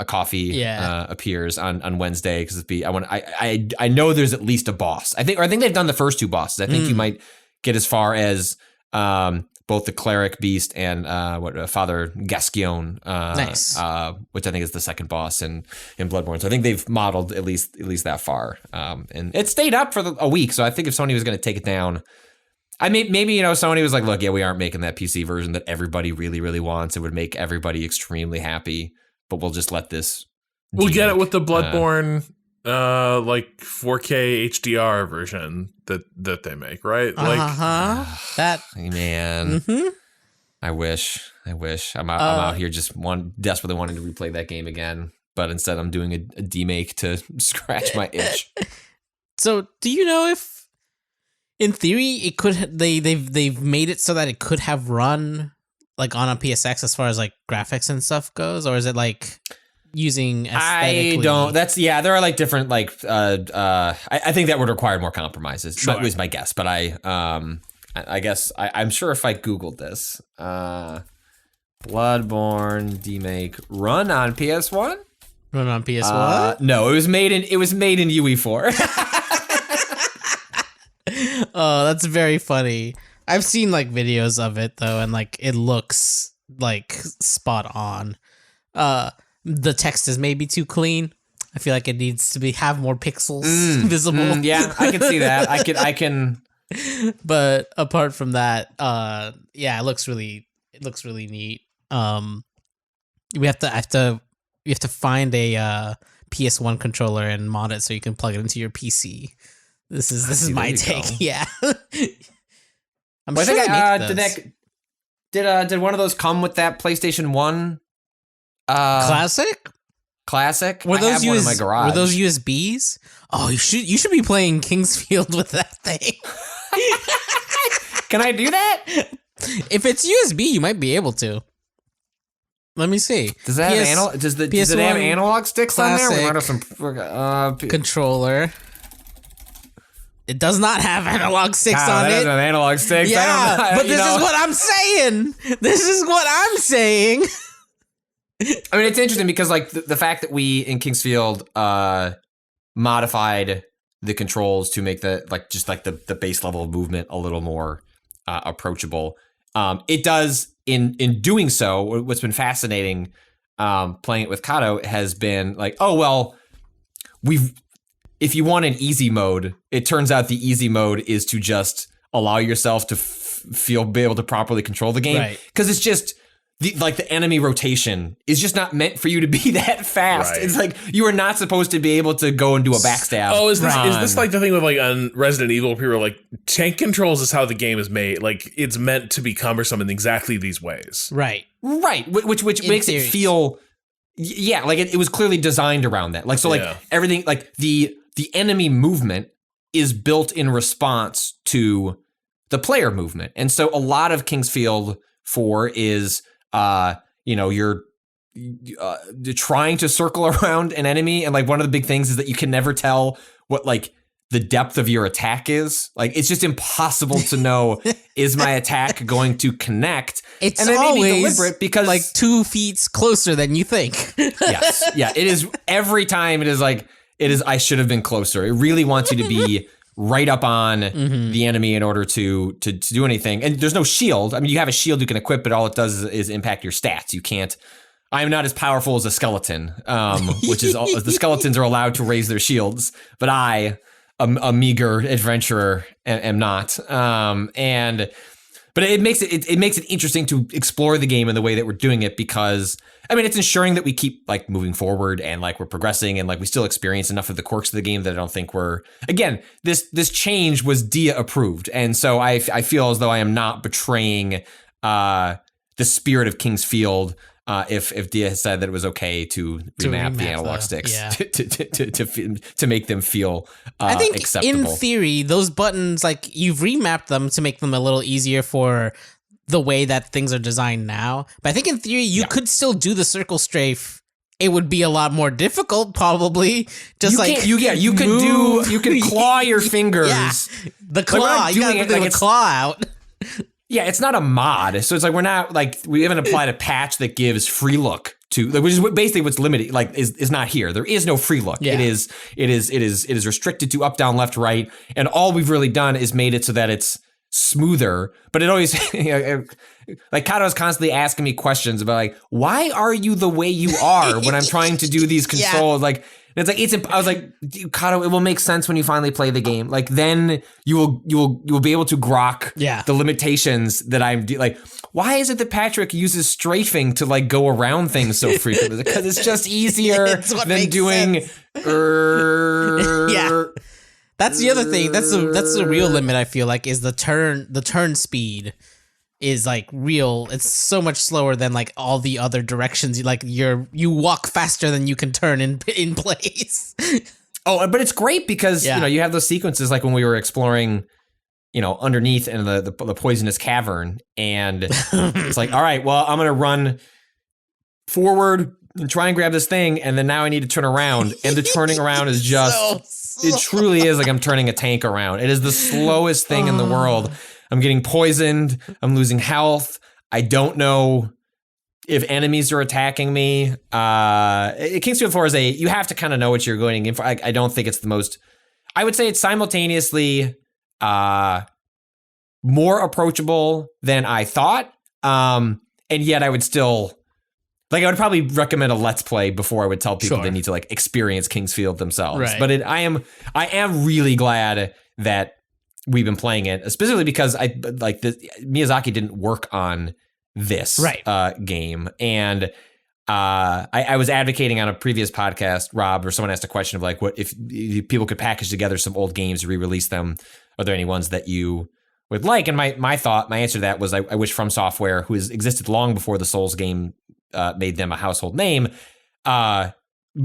B: coffee appears on Wednesday, because I know there's at least a boss. I think they've done the first two bosses. I think you might get as far as both the cleric beast and Father Gascoigne,
A: nice.
B: Which I think is the second boss in Bloodborne. So I think they've modeled at least that far, and it stayed up for a week. So I think if Sony was going to take it down, maybe Sony was like, look, yeah, we aren't making that PC version that everybody really, really wants. It would make everybody extremely happy, but we'll just let this.
C: We'll get it with the Bloodborne like 4K HDR version that they make, right? Like
A: that
B: man.
A: Mm-hmm.
B: I wish. I'm out here just desperately wanting to replay that game again, but instead I'm doing a demake to scratch my itch.
A: So, do you know if, in theory, it could they've made it so that it could have run like on a PSX as far as like graphics and stuff goes, or is it like using aesthetically?
B: I don't. There are like different like I think that would require more compromises.
C: Sure.
B: That was my guess, but I guess I'm sure if I Googled this, Bloodborne Demake run on PS1.
A: Run on PS1?
B: No, it was made in UE4.
A: Oh, that's very funny. I've seen like videos of it though, and like it looks like spot on. The text is maybe too clean. I feel like it needs to have more pixels visible.
B: Yeah, I can see that. I can.
A: But apart from that, it looks really neat. We have to find a PS1 controller and mod it so you can plug it into your PC. This is my take. Go. Yeah. I'm sure
B: did one of those come with that PlayStation 1
A: Classic?
B: Were those I have one in my garage.
A: Were those USBs? Oh, you should be playing Kingsfield with that thing.
B: Can I do that?
A: If it's USB, you might be able to. Let me see.
B: Does that have does it have analog sticks on there? We might have some
A: controller. It does not have analog sticks on it.
B: Have analog sticks.
A: Yeah, but this is what I'm saying. This is what I'm saying.
B: I mean, it's interesting because like the fact that we in Kingsfield modified the controls to make the base level of movement a little more approachable. It does in doing so. What's been fascinating playing it with Cado has been like, oh well, if you want an easy mode, it turns out the easy mode is to just allow yourself to be able to properly control the game, because it's just. The enemy rotation is just not meant for you to be that fast. Right. It's like you are not supposed to be able to go and do a backstab.
C: Oh, is this like the thing with like on Resident Evil? People are like, tank controls is how the game is made. Like it's meant to be cumbersome in exactly these ways.
A: Right.
B: Which makes it feel, like it was clearly designed around that. Like so, like everything, like the enemy movement is built in response to the player movement, and so a lot of Kingsfield 4 is. You're trying to circle around an enemy, and like one of the big things is that you can never tell what like the depth of your attack is. Like it's just impossible to know, is my attack going to connect?
A: It's
B: and
A: always
B: deliberate because
A: like 2 feet closer than you think.
B: Yes, yeah, it is every time. It is like I should have been closer. It really wants you to be right up on the enemy in order to do anything. And there's no shield. I mean, you have a shield you can equip, but all it does is impact your stats. You can't. I am not as powerful as a skeleton, which is the skeletons are allowed to raise their shields, but I, a meager adventurer, am not. But it makes it interesting to explore the game in the way that we're doing it, because I mean, it's ensuring that we keep like moving forward and like we're progressing and like we still experience enough of the quirks of the game that I don't think again, this change was Dia approved. And so I feel as though I am not betraying the spirit of King's Field if Dia has said that it was okay to remap the analog sticks to make them feel
A: I think
B: acceptable.
A: In theory, those buttons, like you've remapped them to make them a little easier for the way that things are designed now. But I think in theory, you could still do the circle strafe. It would be a lot more difficult, probably. You can claw your fingers. Yeah, the claw.
B: Like,
A: you gotta do the claw out.
B: Yeah, it's not a mod, so it's like we haven't applied a patch that gives free look to, which is basically what's limited. Like is not here. There is no free look. Yeah. It is restricted to up, down, left, right, and all we've really done is made it so that it's smoother. But it always like Cado's constantly asking me questions about like, why are you the way you are when I'm trying to do these controls? Like. It's like I was like, Cado, it will make sense when you finally play the game. Like then you will be able to grok the limitations that I'm like. Why is it that Patrick uses strafing to like go around things so frequently? Because it's just easier than doing.
A: Yeah, that's the other thing. That's the real limit. I feel like is the turn speed. Is like real. It's so much slower than like all the other directions. You walk faster than you can turn in place.
B: Oh, but it's great because you have those sequences like when we were exploring, underneath in the poisonous cavern, and it's like, all right, well, I'm gonna run forward and try and grab this thing, and then now I need to turn around, and the turning around is just it truly is like I'm turning a tank around. It is the slowest thing in the world. I'm getting poisoned. I'm losing health. I don't know if enemies are attacking me. King's Field 4 you have to kind of know what you're going in for. I don't think it's the most, I would say it's simultaneously more approachable than I thought. And yet I would still, I would probably recommend a Let's Play before I would tell people they need to like experience King's Field themselves. Right. But I am really glad that we've been playing it, specifically because Miyazaki didn't work on this game. And I was advocating on a previous podcast, Rob, or someone asked a question of like, what if people could package together some old games, re-release them? Are there any ones that you would like? And my answer to that was I wish From Software, who has existed long before the Souls game made them a household name,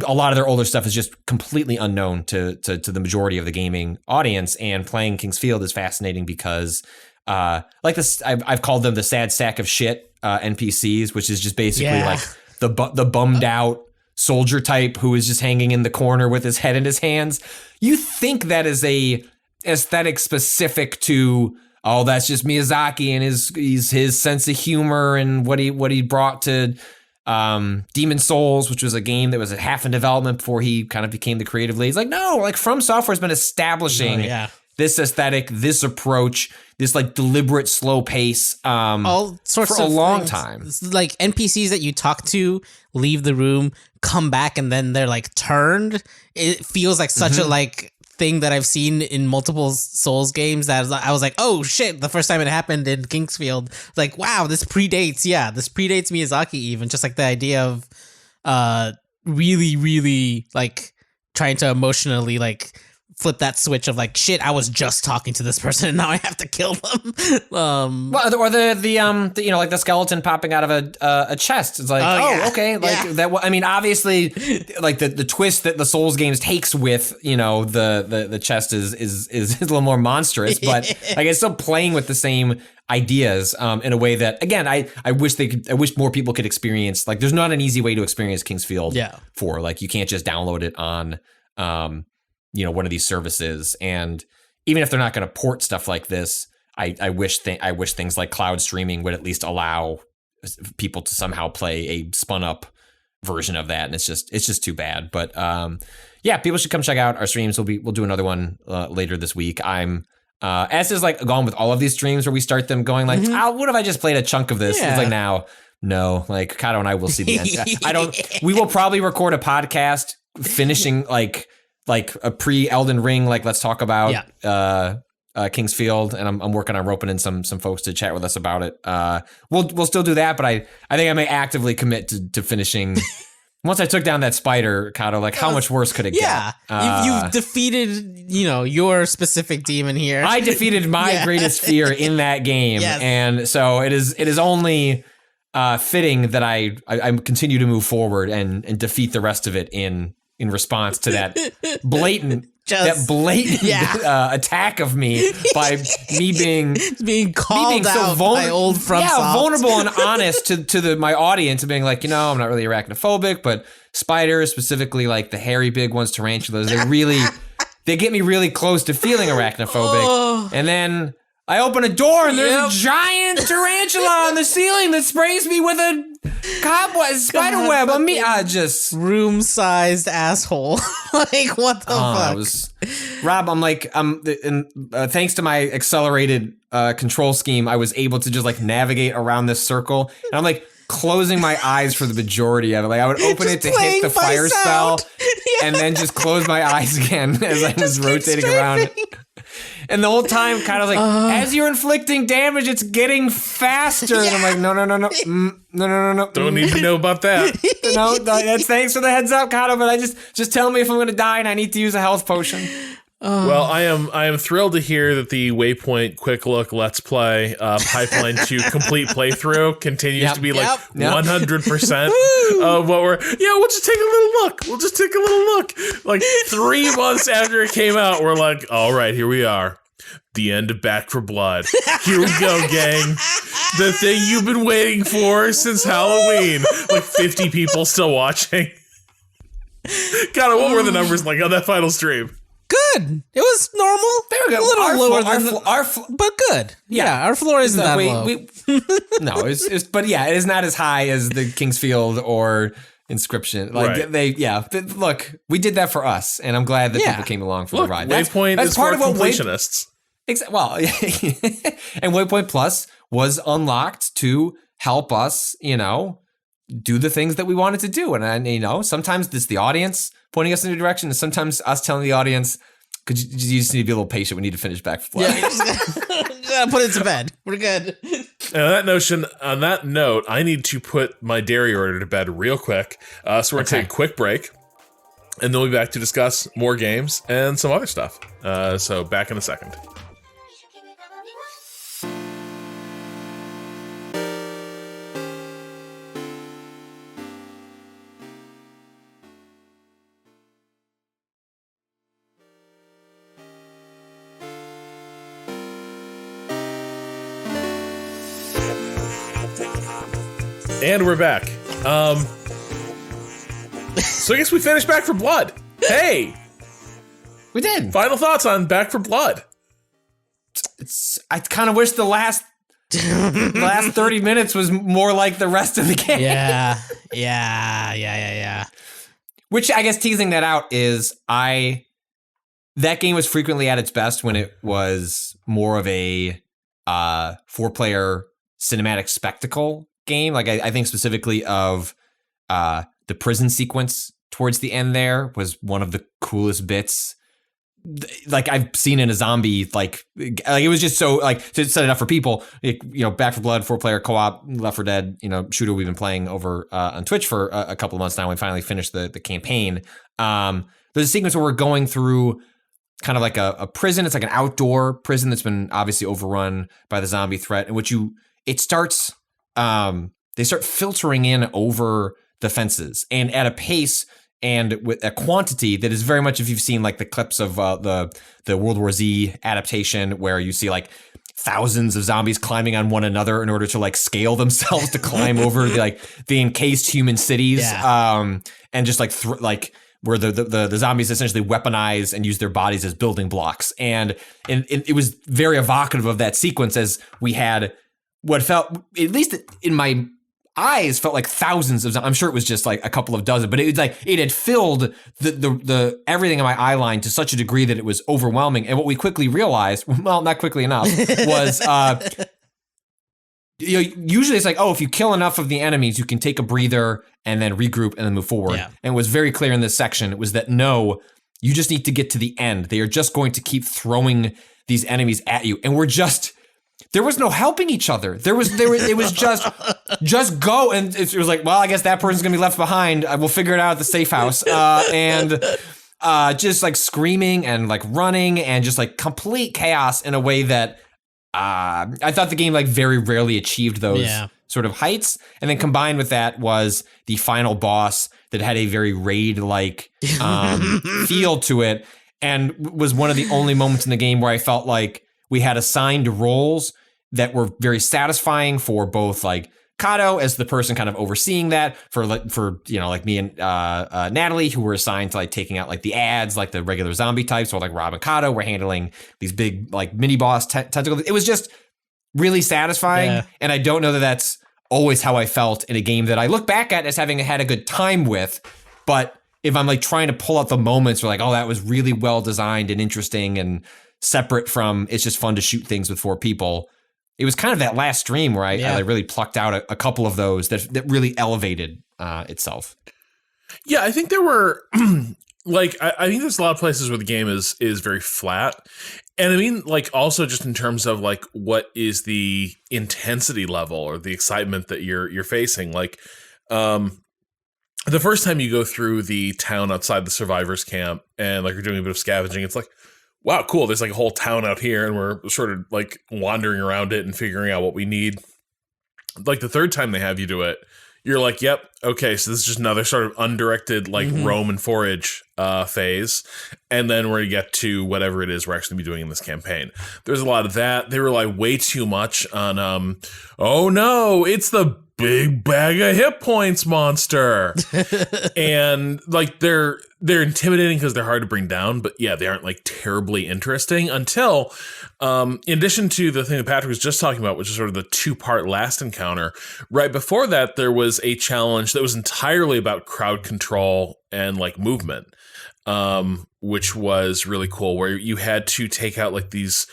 B: a lot of their older stuff is just completely unknown to the majority of the gaming audience, and playing King's Field is fascinating because like this, I've called them the sad sack of shit NPCs, which is just basically like the bummed out soldier type who is just hanging in the corner with his head in his hands. You think that is a aesthetic specific to, oh, that's just Miyazaki and his sense of humor and what he brought to Demon Souls, which was a game that was at half in development before he kind of became the creative lead. He's like, no, like From Software's been establishing this aesthetic, this approach, this like deliberate slow pace
A: all sorts for
B: a
A: of
B: long
A: things.
B: time.
A: It's like NPCs that you talk to leave the room, come back, and then they're like turned. It feels like such a like thing that I've seen in multiple Souls games that I was like, oh shit, the first time it happened in King's Field, like, wow, this predates Miyazaki even, just like the idea of really, really like trying to emotionally like flip that switch of like, shit, I was just talking to this person and now I have to kill them.
B: Well, or the like the skeleton popping out of a chest. It's like, okay, like that. I mean, obviously, like the twist that the Souls games takes with the chest is a little more monstrous, but like it's still playing with the same ideas in a way that, again, I wish more people could experience. Like, there's not an easy way to experience King's Field 4. Like, you can't just download it on one of these services. And even if they're not going to port stuff like this, I wish things like cloud streaming would at least allow people to somehow play a spun up version of that, and it's just too bad. But yeah, people should come check out our streams. We'll do another one later this week. I'm as is like gone with all of these streams where we start them going like, what if I just played a chunk of this?
A: Yeah.
B: It's like now, no, like Cado and I will see the end. We will probably record a podcast finishing like a pre-Elden Ring, like let's talk about King's Field, and I'm working on roping in some folks to chat with us about it. We'll still do that, but I think I may actively commit to finishing. Once I took down that spider, Cado, like how much worse could it get?
A: You've defeated, your specific demon here.
B: I defeated my greatest fear in that game, and so it is only fitting that I continue to move forward and defeat the rest of it in response to that blatant attack of me by me being
A: called out by old FromSoft.
B: Vulnerable and honest to my audience and being like, I'm not really arachnophobic, but spiders, specifically like the hairy big ones, tarantulas, they get me really close to feeling arachnophobic. And then I open a door and there's a giant tarantula on the ceiling that sprays me with a spider web. Just
A: room-sized asshole. Like what the fuck?
B: Rob, thanks to my accelerated control scheme, I was able to just like navigate around this circle, and I'm like closing my eyes for the majority of it. Like I would open it to hit the fire spell, and then just close my eyes again as I was rotating around. And the whole time, kind of like, as you're inflicting damage, it's getting faster. And I'm like, no.
C: Don't need to know about that.
B: No, that's thanks for the heads up, Cado. But just tell me if I'm going to die and I need to use a health potion.
C: Well, I am thrilled to hear that the Waypoint Quick Look Let's Play pipeline to complete playthrough continues to be 100% of what we're. We'll just take a little look. We'll just take a little look. Like 3 months after it came out, we're like, all right, here we are. The end of Back for Blood. Here we go, gang. The thing you've been waiting for since Halloween. Like 50 people still watching. God, what were the numbers like on that final stream?
A: Good. It was normal.
B: They were good.
A: A little lower than
B: our
A: but good. Yeah, our floor isn't that low.
B: No, but yeah, it is not as high as the King's Field or Inscription. Like but look, we did that for us, and I'm glad that people came along for the ride.
C: Waypoint is part of completionists.
B: Well, and Waypoint Plus was unlocked to help us, do the things that we wanted to do. And sometimes it's the audience pointing us in a direction, and sometimes us telling the audience, you just need to be a little patient. We need to finish Back for Blood.
A: Yeah, just gotta put it to bed. We're good.
C: And on that note, I need to put my dairy order to bed real quick. So we're going to take a quick break, and then we'll be back to discuss more games and some other stuff. So back in a second. And we're back. So I guess we finished Back for Blood. Hey!
B: We did.
C: Final thoughts on Back for Blood.
B: I kind of wish the last 30 minutes was more like the rest of the game.
A: Yeah.
B: Which I guess teasing that out is that game was frequently at its best when it was more of a 4-player cinematic spectacle game. Like I think specifically of the prison sequence towards the end there was one of the coolest bits like I've seen in a zombie, like it was just so, like, to set it up for people, Back for Blood, 4-player co-op, Left 4 Dead, shooter we've been playing over on Twitch for a couple of months now. We finally finished the campaign. There's a sequence where we're going through kind of like a prison. It's like an outdoor prison that's been obviously overrun by the zombie threat, in which it starts, they start filtering in over the fences and at a pace and with a quantity that is very much, if you've seen like the clips of the World War Z adaptation, where you see like thousands of zombies climbing on one another in order to like scale themselves to climb over the encased human cities, and just like where the zombies essentially weaponize and use their bodies as building blocks, and it was very evocative of that sequence, as we had what felt, at least in my eyes felt like thousands of. I'm sure it was just like a couple of dozen, but it was like it had filled the everything in my eye line to such a degree that it was overwhelming. And what we quickly realized, well, not quickly enough, was usually it's like, oh, if you kill enough of the enemies, you can take a breather and then regroup and then move forward.
A: Yeah.
B: And it was very clear in this section. It was that no, you just need to get to the end. They are just going to keep throwing these enemies at you, and there was no helping each other. It was just go, and it was like, well, I guess that person's gonna be left behind. We'll figure it out at the safe house, and just like screaming and like running and just like complete chaos in a way that I thought the game like very rarely achieved those sort of heights. And then combined with that was the final boss that had a very raid-like feel to it, and was one of the only moments in the game where I felt like we had assigned roles that were very satisfying for both like Cado as the person kind of overseeing that, for like me and Natalie, who were assigned to like taking out like the ads, like the regular zombie types, or like Rob and Cado were handling these big like mini boss tentacles. It was just really satisfying, and I don't know that that's always how I felt in a game that I look back at as having had a good time with. But if I'm like trying to pull out the moments where like, oh, that was really well designed and interesting and separate from it's just fun to shoot things with 4 people, it was kind of that last stream where I really plucked out a couple of those that really elevated itself.
C: Yeah, I think there were like I think there's a lot of places where the game is very flat. And I mean, like, also just in terms of like what is the intensity level or the excitement that you're facing. Like the first time you go through the town outside the survivors camp and like you're doing a bit of scavenging, it's like, wow, cool. There's like a whole town out here and we're sort of like wandering around it and figuring out what we need. Like the third time they have you do it, you're like, yep, okay, so this is just another sort of undirected like roam and forage phase. And then we're going to get to whatever it is we're actually going to be doing in this campaign. There's a lot of that. They rely way too much on, oh no, it's the big bag of hit points monster. And like they're intimidating because they're hard to bring down, but yeah, they aren't like terribly interesting until in addition to the thing that Patrick was just talking about, which is sort of the 2-part last encounter. Right before that, there was a challenge that was entirely about crowd control and like movement, which was really cool, where you had to take out like these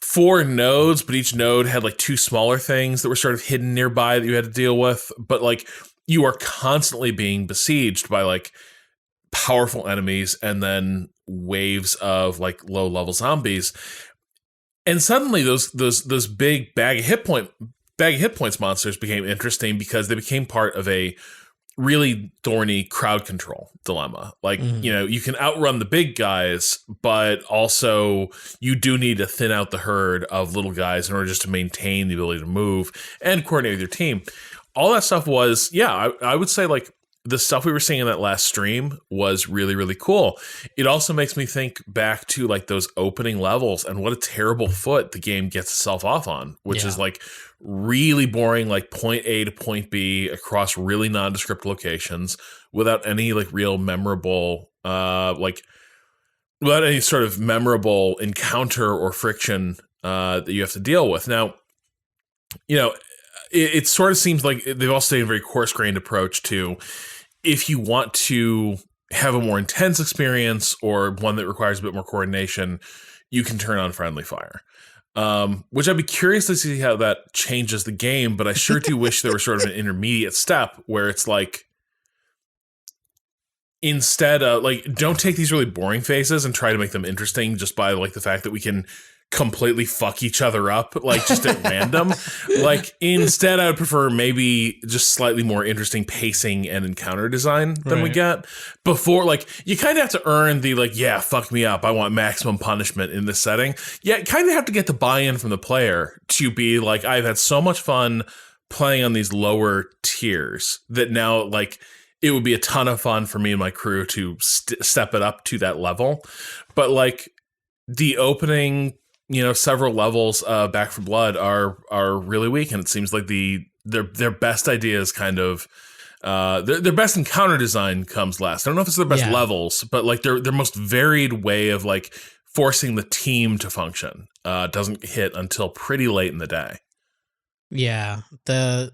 C: 4 nodes, but each node had like 2 smaller things that were sort of hidden nearby that you had to deal with. But like you are constantly being besieged by like powerful enemies and then waves of like low level zombies. And suddenly those big bag of hit points monsters became interesting because they became part of a really thorny crowd control dilemma. Like, you know, you can outrun the big guys, but also you do need to thin out the herd of little guys in order just to maintain the ability to move and coordinate with your team. All that stuff was, I would say like the stuff we were seeing in that last stream was really, really cool. It also makes me think back to like those opening levels and what a terrible foot the game gets itself off on, which is like really boring, like point A to point B across really nondescript locations without any like real memorable, without any sort of memorable encounter or friction that you have to deal with. Now, you know, it sort of seems like they've also taken a very coarse-grained approach to, if you want to have a more intense experience or one that requires a bit more coordination, you can turn on friendly fire. Which I'd be curious to see how that changes the game, but I sure do wish there were sort of an intermediate step where it's like, instead of like, don't take these really boring phases and try to make them interesting just by like the fact that we can completely fuck each other up, like just at random. Like instead I would prefer maybe just slightly more interesting pacing and encounter design than we get before. Like you kind of have to earn the like, yeah, fuck me up, I want maximum punishment in this setting. Yeah, kind of have to get the buy-in from the player to be like, I've had so much fun playing on these lower tiers that now like it would be a ton of fun for me and my crew to step it up to that level. But like the opening, you know, several levels Back 4 Blood are really weak, and it seems like their best ideas kind of their best encounter design comes last. I don't know if it's their best levels, but like their most varied way of like forcing the team to function doesn't hit until pretty late in the day.
A: Yeah, the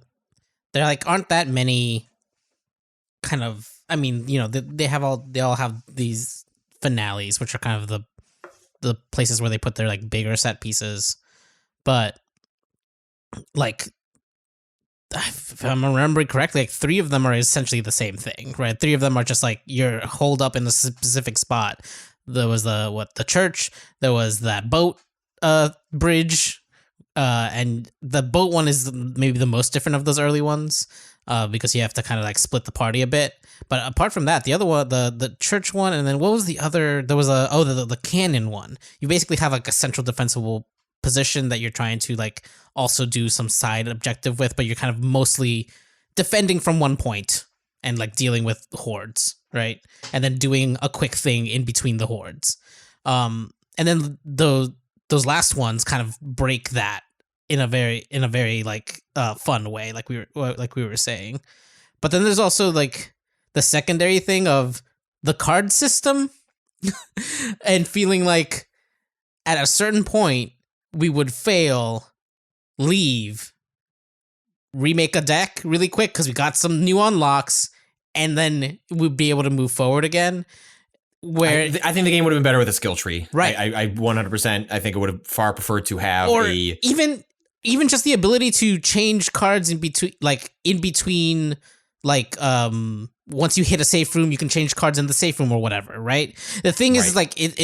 A: there like aren't that many kind of, I mean, you know, they all have these finales, which are kind of the places where they put their like bigger set pieces. But like, if I'm remembering correctly, like 3 of them are essentially the same thing, right? 3 of them are just like you're holed up in a specific spot. There was the church, there was that boat bridge, and the boat one is maybe the most different of those early ones, because you have to kind of like split the party a bit. But apart from that, the other one, the church one, and then what was the other? There was the cannon one. You basically have like a central defensible position that you're trying to like also do some side objective with, but you're kind of mostly defending from one point and like dealing with hordes, right? And then doing a quick thing in between the hordes. And then those last ones kind of break that in a very like fun way, like we were saying. But then there's also like the secondary thing of the card system and feeling like at a certain point we would fail, leave, remake a deck really quick because we got some new unlocks, and then we'd be able to move forward again. Where
B: I think the game would have been better with a skill tree.
A: Right.
B: I 100%. I think it would have far preferred to have
A: even just the ability to change cards in between once you hit a safe room, you can change cards in the safe room or whatever, right? The thing is like it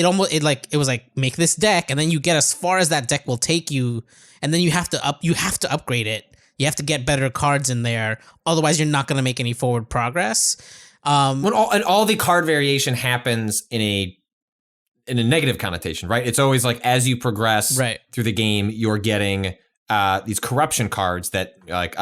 A: was like make this deck, and then you get as far as that deck will take you, and then you have to upgrade it. You have to get better cards in there, otherwise you're not going to make any forward progress.
B: When all the card variation happens in a negative connotation, right? It's always like as you progress through the game, you're getting these corruption cards that like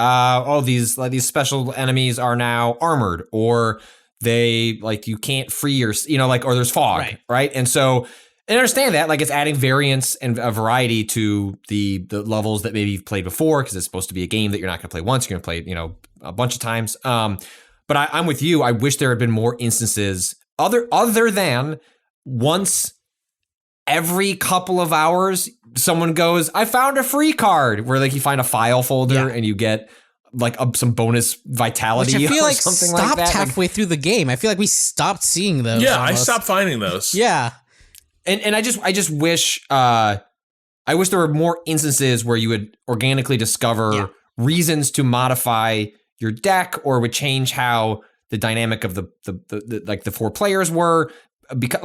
B: these special enemies are now armored, or they like you can't free your or there's fog, right? And so I understand that like it's adding variance and a variety to the levels that maybe you've played before, because it's supposed to be a game that you're not going to play once, you're going to play a bunch of times. But I'm with you. I wish there had been more instances other than once every couple of hours someone goes, I found a free card, where like you find a file folder and you get like some bonus vitality.
A: Which I feel
B: or
A: like
B: something
A: stopped
B: like that.
A: halfway through the game. I feel like we stopped seeing those.
C: Yeah,
A: almost.
C: I stopped finding those.
A: Yeah.
B: And I just wish I wish there were more instances where you would organically discover reasons to modify your deck, or would change how the dynamic of the like the 4 players were, because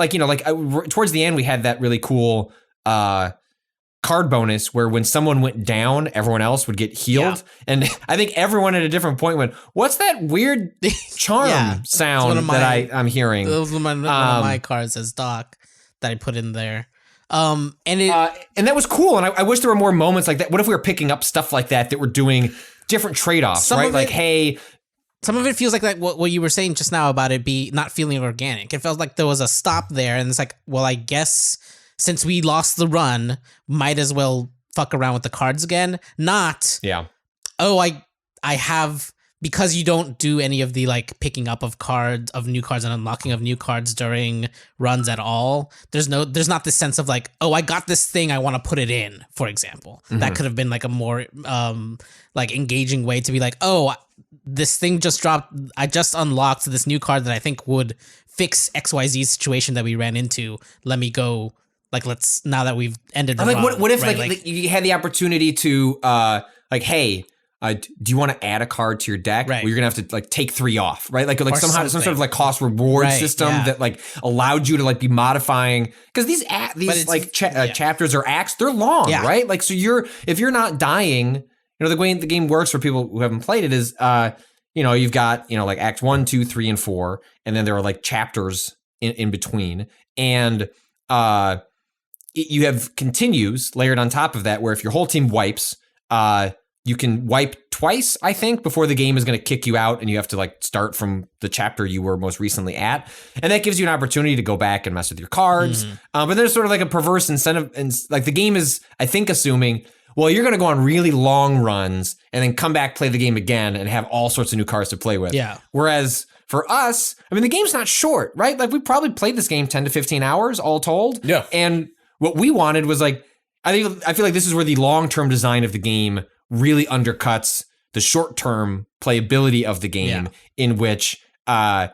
B: towards the end we had that really cool card bonus where when someone went down, everyone else would get healed, and I think everyone at a different point went, "What's that weird charm sound that I'm hearing?"
A: That was one of my cards as Doc that I put in there. And
B: that was cool, and I wish there were more moments like that. What if we were picking up stuff like that were doing different trade-offs, right? Like, hey,
A: some of it feels like that what you were saying just now about it be not feeling organic. It felt like there was a stop there, and it's like, well, I guess since we lost the run, might as well fuck around with the cards again. Not, I have, because you don't do any of the like picking up of new cards and unlocking of new cards during runs at all. There's not this sense of like, oh, I got this thing, I want to put it in, for example. Mm-hmm. That could have been like a more like engaging way to be like, oh, this thing just dropped, I just unlocked this new card that I think would fix XYZ situation that we ran into. Let me go, like, let's, now that we've ended the run.
B: What if like you had the opportunity to hey, do you want to add a card to your deck? Right. Well, you're gonna have to like take 3 off, right? Like somehow some sort of like cost reward system that like allowed you to like be modifying, because these chapters or acts, they're long, right? Like, so if you're not dying, the way the game works for people who haven't played it is, you've got like acts 1, 2, 3, and 4, and then there are like chapters in between, and you have continues layered on top of that, where if your whole team wipes, you can wipe twice, I think, before the game is going to kick you out, and you have to like start from the chapter you were most recently at, and that gives you an opportunity to go back and mess with your cards. But there's sort of like a perverse incentive, and like the game is, I think, assuming, well, you're going to go on really long runs and then come back, play the game again, and have all sorts of new cards to play with. Yeah. Whereas for us, I mean, the game's not short, right? Like, we probably played this game 10 to 15 hours all told. Yeah. And what we wanted was like, I feel like this is where the long-term design of the game really undercuts the short-term playability of the game, in which the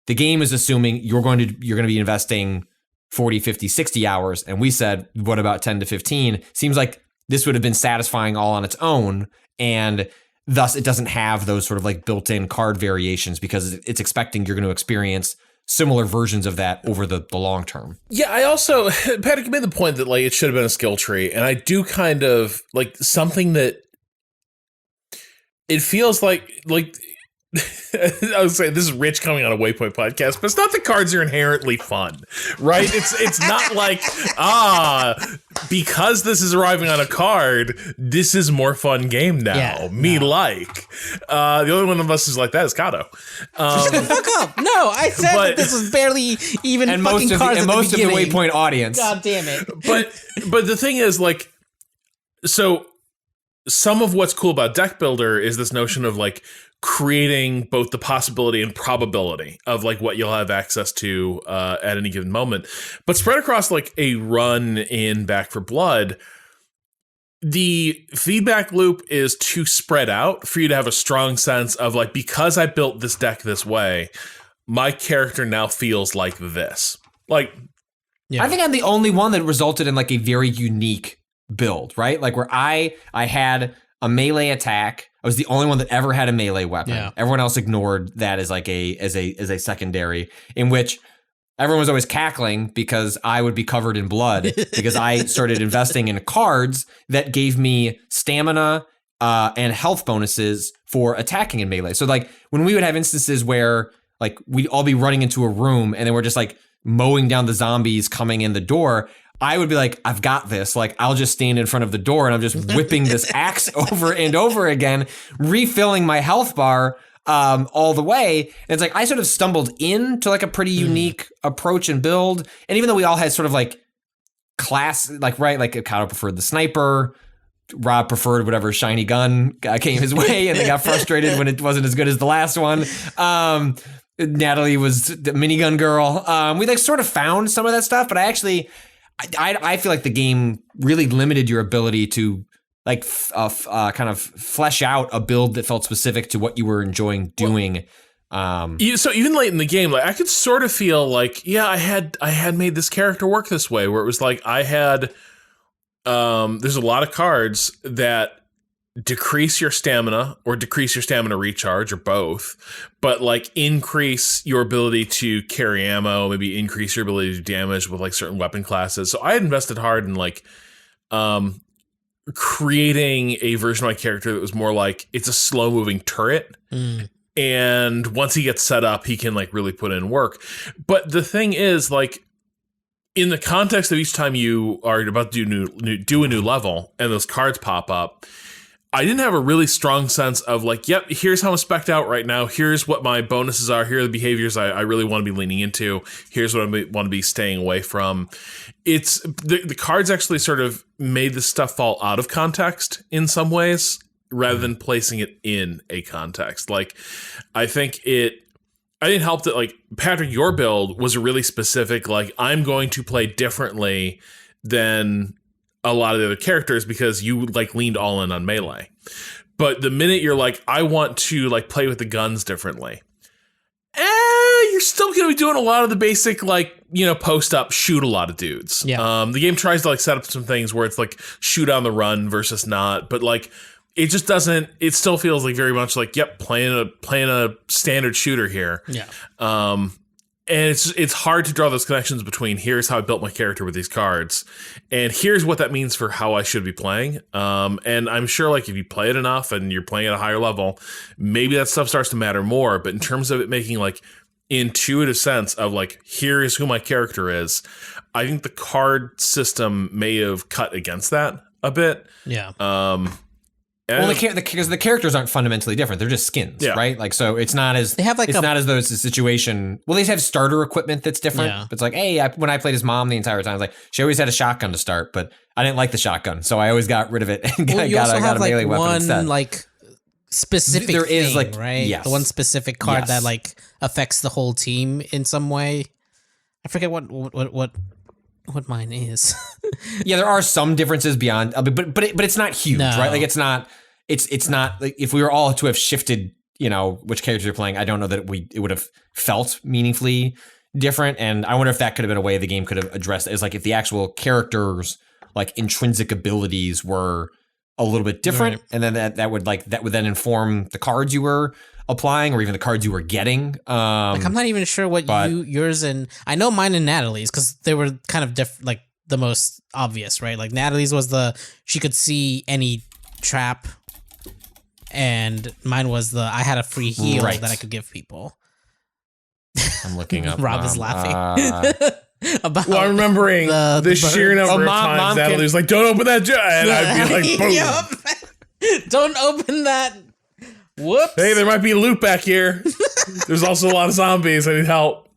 B: game is assuming you're going to be investing 40, 50, 60 hours. And we said, what about 10 to 15? Seems like this would have been satisfying all on its own. And thus it doesn't have those sort of like built-in card variations because it's expecting you're going to experience similar versions of that over the long term.
C: Yeah, I also, Patrick, you made the point that like it should have been a skill tree. And I do kind of like something that it feels like I would say this is Rich coming on a Waypoint podcast, but it's not the cards are inherently fun, right? It's not like, because this is arriving on a card, this is more fun game now. The only one of us is like that is Cado.
A: Shut the fuck up. No, I said that this was barely even
B: and
A: fucking cards at the
B: most of the Waypoint audience.
A: God damn it.
C: But the thing is, like, so some of what's cool about Deck Builder is this notion of like creating both the possibility and probability of like what you'll have access to at any given moment, but spread across like a run in Back 4 Blood, the feedback loop is too spread out for you to have a strong sense of like, because I built this deck this way, my character now feels like this. Like,
B: I think I'm the only one that resulted in like a very unique build, right? Like where I had a melee attack. I was the only one that ever had a melee weapon. Yeah. Everyone else ignored that as like as a secondary, in which everyone was always cackling because I would be covered in blood because I started investing in cards that gave me stamina and health bonuses for attacking in melee. So like when we would have instances where like we'd all be running into a room and then we're just like mowing down the zombies coming in the door, I would be like, I've got this. Like, I'll just stand in front of the door and I'm just whipping this axe over and over again, refilling my health bar all the way. And it's like, I sort of stumbled into like a pretty unique approach and build. And even though we all had sort of like class, like, right, like Cado preferred the sniper, Rob preferred whatever shiny gun came his way and they got frustrated when it wasn't as good as the last one. Natalie was the minigun girl. We like sort of found some of that stuff, but I feel like the game really limited your ability to like kind of flesh out a build that felt specific to what you were enjoying doing.
C: So even late in the game, like I could sort of feel like, yeah, I had made this character work this way, where it was like I had there's a lot of cards that decrease your stamina or decrease your stamina recharge or both, but like increase your ability to carry ammo, maybe increase your ability to do damage with like certain weapon classes. So I had invested hard in like creating a version of my character that was more like it's a slow moving turret. And once he gets set up, he can like really put in work. But the thing is, like, in the context of each time you are about to do a new level and those cards pop up, I didn't have a really strong sense of like, yep, here's how I'm spec'd out right now. Here's what my bonuses are. Here are the behaviors I really want to be leaning into. Here's what I want to be staying away from. It's the cards actually sort of made this stuff fall out of context in some ways rather than placing it in a context. Like, I think I didn't help that, like, Patrick, your build was a really specific, like, I'm going to play differently than a lot of the other characters because you like leaned all in on melee. But the minute you're like, I want to like play with the guns differently, you're still going to be doing a lot of the basic, like, you know, post up, shoot a lot of dudes. Yeah. The game tries to like set up some things where it's like shoot on the run versus not, but like it just doesn't. It still feels like very much like, yep, playing a standard shooter here. Yeah. And it's hard to draw those connections between here's how I built my character with these cards and here's what that means for how I should be playing. And I'm sure like if you play it enough and you're playing at a higher level, maybe that stuff starts to matter more. But in terms of it making like intuitive sense of like, here is who my character is, I think the card system may have cut against that a bit. Yeah.
B: Well, because the characters aren't fundamentally different; they're just skins, right? Like, so it's not as
A: they have like
B: not as though it's a situation. Well, they have starter equipment that's different. Yeah. It's like, hey, when I played as mom the entire time, I was like, she always had a shotgun to start, but I didn't like the shotgun, so I always got rid of it and got a melee weapon instead.
A: Like specific,
B: there
A: thing,
B: is like
A: right,
B: yes.
A: the one specific card that like affects the whole team in some way. I forget what mine is.
B: Yeah, there are some differences beyond, but it's not huge, right? Like it's not like if we were all to have shifted which characters you're playing, I don't know that it would have felt meaningfully different. And I wonder if that could have been a way the game could have addressed it. Is like if the actual characters like intrinsic abilities were a little bit different, and then that would then inform the cards you were applying or even the cards you were getting.
A: I'm not even sure what yours and I know mine and Natalie's because they were kind of like the most obvious, right? Like Natalie's was she could see any trap, and mine was I had a free heal that I could give people.
B: I'm looking up.
A: Rob is laughing.
C: I'm remembering the sheer number of times Natalie was like, "Don't open that jar," and I'd be like, "Boom!
A: Don't open that." Whoops.
C: Hey, there might be a loot back here. There's also a lot of zombies. I need help.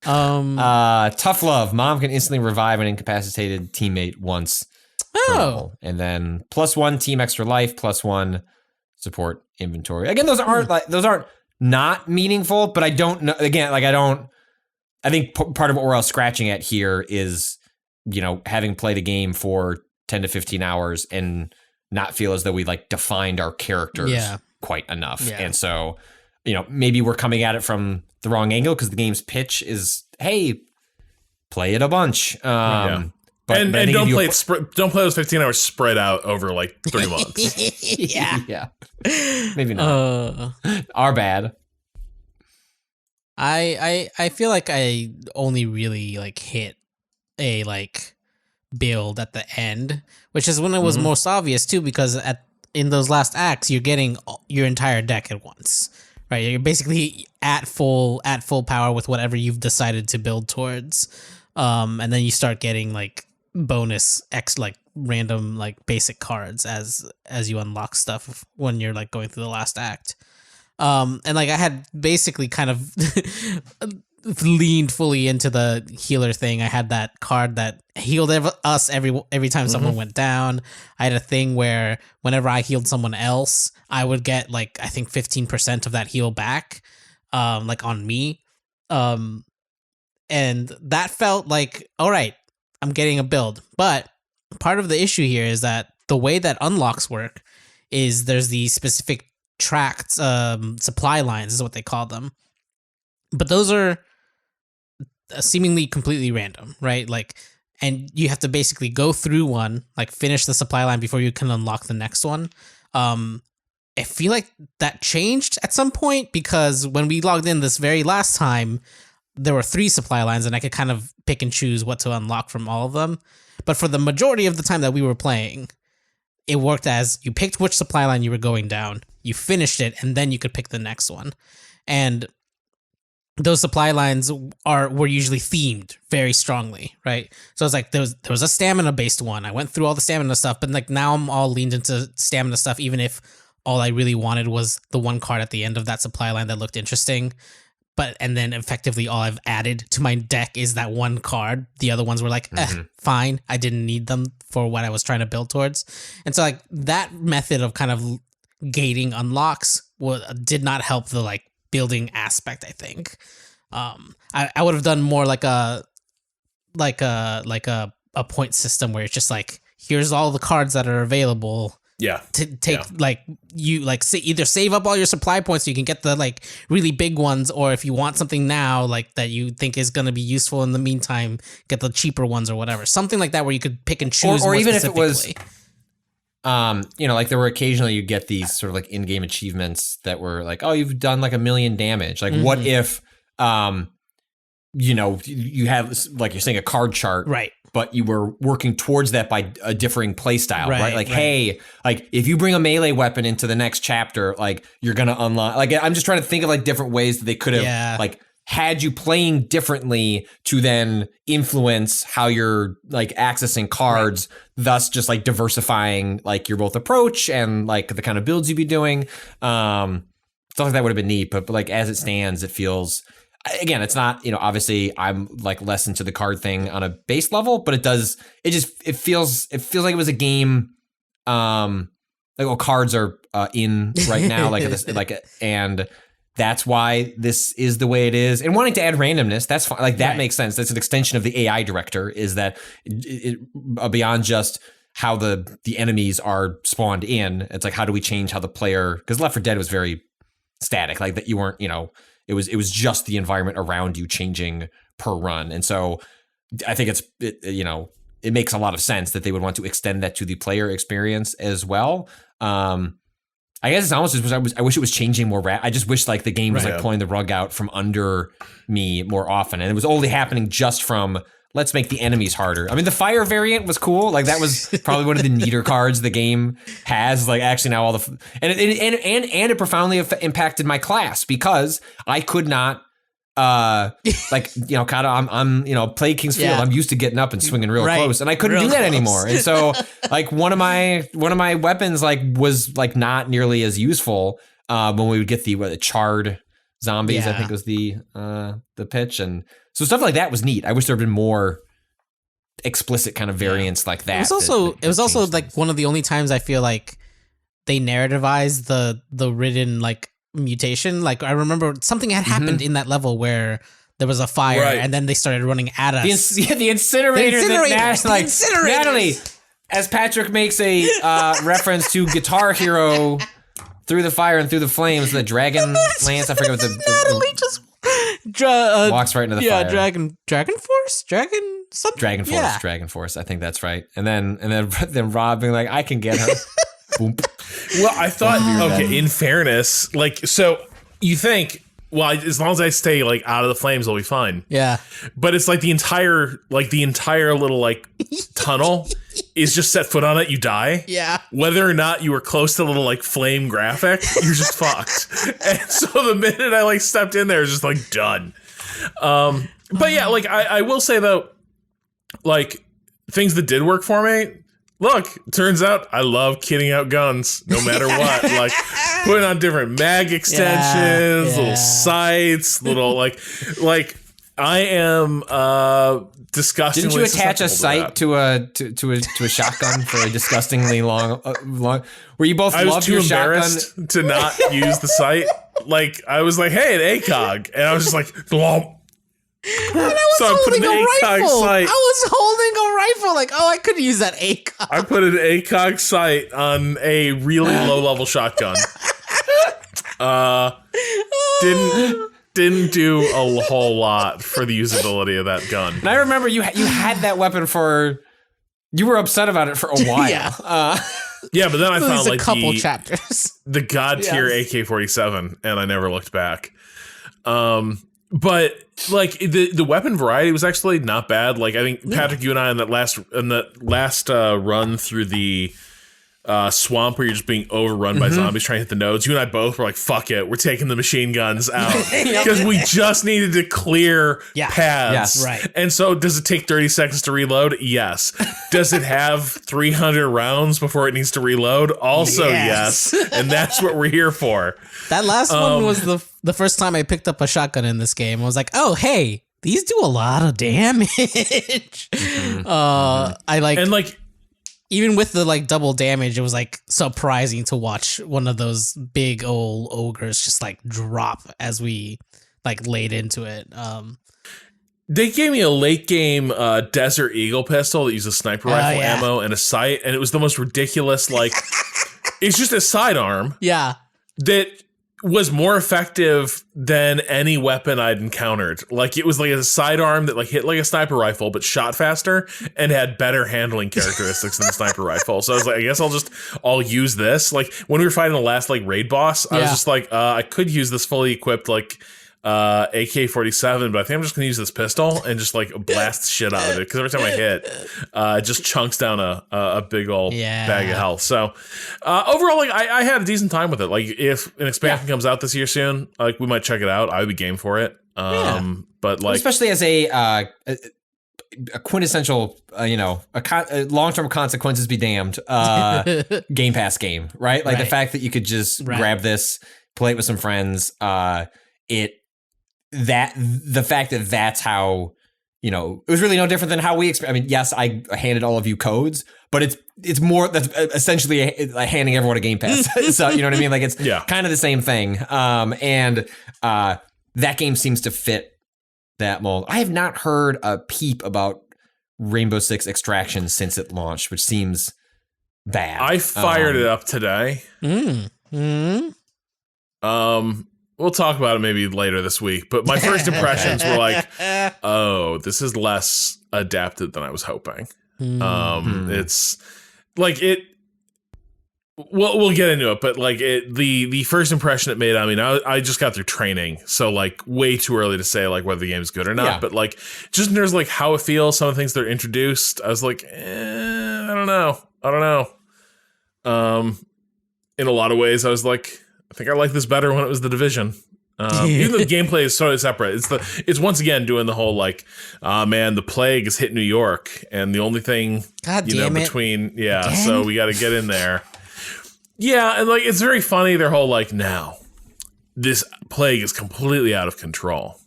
B: Tough love. Mom can instantly revive an incapacitated teammate once.
A: Oh.
B: And then +1 team extra life, +1 support inventory. Again, those aren't not meaningful, but I don't know. Again, I think part of what we're all scratching at here is, having played a game for 10 to 15 hours and not feel as though we defined our characters quite enough. Yeah. And so, maybe we're coming at it from the wrong angle because the game's pitch is, hey, play it a bunch. But
C: don't play don't play those 15 hours spread out over 3 months.
A: Yeah.
B: Maybe not. Our bad.
A: I feel like I only really hit a build at the end, which is when it was most obvious too, because in those last acts you're getting your entire deck at once, right? You're basically at full power with whatever you've decided to build towards, and then you start getting bonus random basic cards as you unlock stuff when you're going through the last act. And I had basically kind of leaned fully into the healer thing. I had that card that healed us every time someone went down. I had a thing where whenever I healed someone else, I would get I think 15% of that heal back, on me. And that felt all right, I'm getting a build. But part of the issue here is that the way that unlocks work is there's these specific tracked supply lines is what they call them, but those are seemingly completely random, right? And you have to basically go through one, finish the supply line before you can unlock the next one. I feel like that changed at some point because when we logged in this very last time, there were 3 supply lines and I could kind of pick and choose what to unlock from all of them. But for the majority of the time that we were playing, it worked as you picked which supply line you were going down, you finished it, and then you could pick the next one. And those supply lines were usually themed very strongly, right? So it's there was a stamina based one. I went through all the stamina stuff, but now I'm all leaned into stamina stuff, even if all I really wanted was the one card at the end of that supply line that looked interesting. And then effectively all I've added to my deck is that one card. The other ones were fine. I didn't need them for what I was trying to build towards. And so that method of kind of gating unlocks did not help the building aspect, I think. I would have done more a point system where it's just here's all the cards that are available.
C: Yeah.
A: To take either save up all your supply points so you can get the really big ones, or if you want something now that you think is going to be useful in the meantime, get the cheaper ones or whatever. Something like that where you could pick and choose.
B: Or even if it was, there were occasionally you get these sort of in-game achievements that were oh, you've done 1 million damage. What if, you have you're saying a card chart,
A: right?
B: But you were working towards that by a differing play style, right? Hey, if you bring a melee weapon into the next chapter, you're gonna unlock. I'm just trying to think of different ways that they could have had you playing differently to then influence how you're accessing cards, thus just diversifying your both approach and the kind of builds you'd be doing. Stuff like that would have been neat, but as it stands, it feels. Again, it's not, obviously I'm less into the card thing on a base level, but it feels like it was a game, cards are in right now, and that's why this is the way it is. And wanting to add randomness, that's fine. That makes sense. That's an extension of the AI director, is that beyond just how the enemies are spawned in, it's how do we change how the player, because Left 4 Dead was very static, like that you weren't, it was just the environment around you changing per run. And so I think it makes a lot of sense that they would want to extend that to the player experience as well. I guess it's almost just I wish it was changing more. I just wish like the game was like pulling the rug out from under me more often, and it was only happening just from let's make the enemies harder. I mean, the fire variant was cool. Like that was probably one of the neater cards the game has. Like actually now and it profoundly impacted my class because I could not. Cado, I'm play King's Field. I'm used to getting up and swinging real close, and I couldn't do that anymore. And so, like one of my weapons like was like not nearly as useful when we would get the charred zombies. I think was the pitch, and so stuff like that was neat. I wish there had been more explicit kind of variants like that.
A: It was also like one of the only times I feel like they narrativized the ridden like mutation. Like I remember something had happened in that level where there was a fire and then they started running at us.
B: The incinerator. Natalie, as Patrick makes a reference to Guitar Hero, Through the Fire and Through the Flames, the dragon lance. I forget what
A: Natalie just
B: walks right into the fire.
A: Dragon Force?
B: Dragon Force. I think that's right. And then Rob being like, I can get her. Boom.
C: Well, I thought, in fairness, like, so you think, well, as long as I stay like out of the flames, I'll be fine.
A: Yeah.
C: But it's like the entire little like tunnel is just set foot on it, you die.
A: Yeah.
C: Whether or not you were close to the little like flame graphic, you're just fucked. And so the minute I like stepped in there, it's just like done. But yeah, like I will say though, like things that did work for me. Look, turns out I love kitting out guns no matter what. Like putting on different mag extensions, little sights, little like I am disgustingly.
B: Didn't you attach a sight to a shotgun for a disgustingly long? Were you both?
C: I was too embarrassed to not use the sight. Like I was like, hey, an ACOG, and I was just like, glomp.
A: And I was holding a rifle. I was holding a rifle. Like, I could use that ACOG.
C: I put an ACOG sight on a really low level shotgun. Didn't do a whole lot for the usability of that gun.
B: And I remember you had that weapon you were upset about it for a while.
C: Yeah, but then I found like
A: a couple chapters.
C: The god tier AK-47, and I never looked back. But like the weapon variety was actually not bad. Like I think Patrick, you and I in that last run through the swamp where you're just being overrun by zombies trying to hit the nodes. You and I both were like, "Fuck it, we're taking the machine guns out because we just needed to clear paths."
B: Yes,
A: right.
C: And so, does it take 30 seconds to reload? Yes. Does it have 300 rounds before it needs to reload? Also, yes. And that's what we're here for.
A: That last one was the first time I picked up a shotgun in this game. I was like, oh, hey, these do a lot of damage. Even with the like double damage, it was like surprising to watch one of those big old ogres just like drop as we like laid into it.
C: They gave me a late game Desert Eagle pistol that uses sniper rifle ammo and a sight, and it was the most ridiculous. Like, it's just a sidearm.
A: Yeah,
C: that was more effective than any weapon I'd encountered. Like it was like a sidearm that like hit like a sniper rifle, but shot faster and had better handling characteristics than a sniper rifle. So I was like, I guess I'll use this. Like when we were fighting the last like raid boss, I was just like, I could use this fully equipped like AK-47, but I think I'm just gonna use this pistol and just like blast the shit out of it, because every time I hit, it just chunks down a big old bag of health. So overall, like I had a decent time with it. Like if an expansion comes out this year soon, like we might check it out. I would be game for it. But like,
B: especially as a quintessential, a long-term consequences be damned Game Pass game, right? Like the fact that you could just grab this, play it with some friends, the fact that that's how, it was really no different than how we I mean, yes, I handed all of you codes, but it's more, that's essentially handing everyone a Game Pass. So, you know what I mean? Like it's kind of the same thing. And that game seems to fit that mold. I have not heard a peep about Rainbow Six Extraction since it launched, which seems bad.
C: I fired it up today. We'll talk about it maybe later this week. But my first impressions were like, oh, this is less adapted than I was hoping. It's like it. We'll get into it, but like the first impression it made on me. I just got through training, so like way too early to say like whether the game's good or not.
B: Yeah.
C: But like just in terms of like how it feels, some of the things that are introduced, I was like, I don't know. In a lot of ways, I was like, I think I liked this better when it was The Division. Even though the gameplay is totally separate, it's once again doing the whole like, man, the plague has hit New York, and the only thing between so we got to get in there. Yeah, and like it's very funny. Their whole like, now this plague is completely out of control,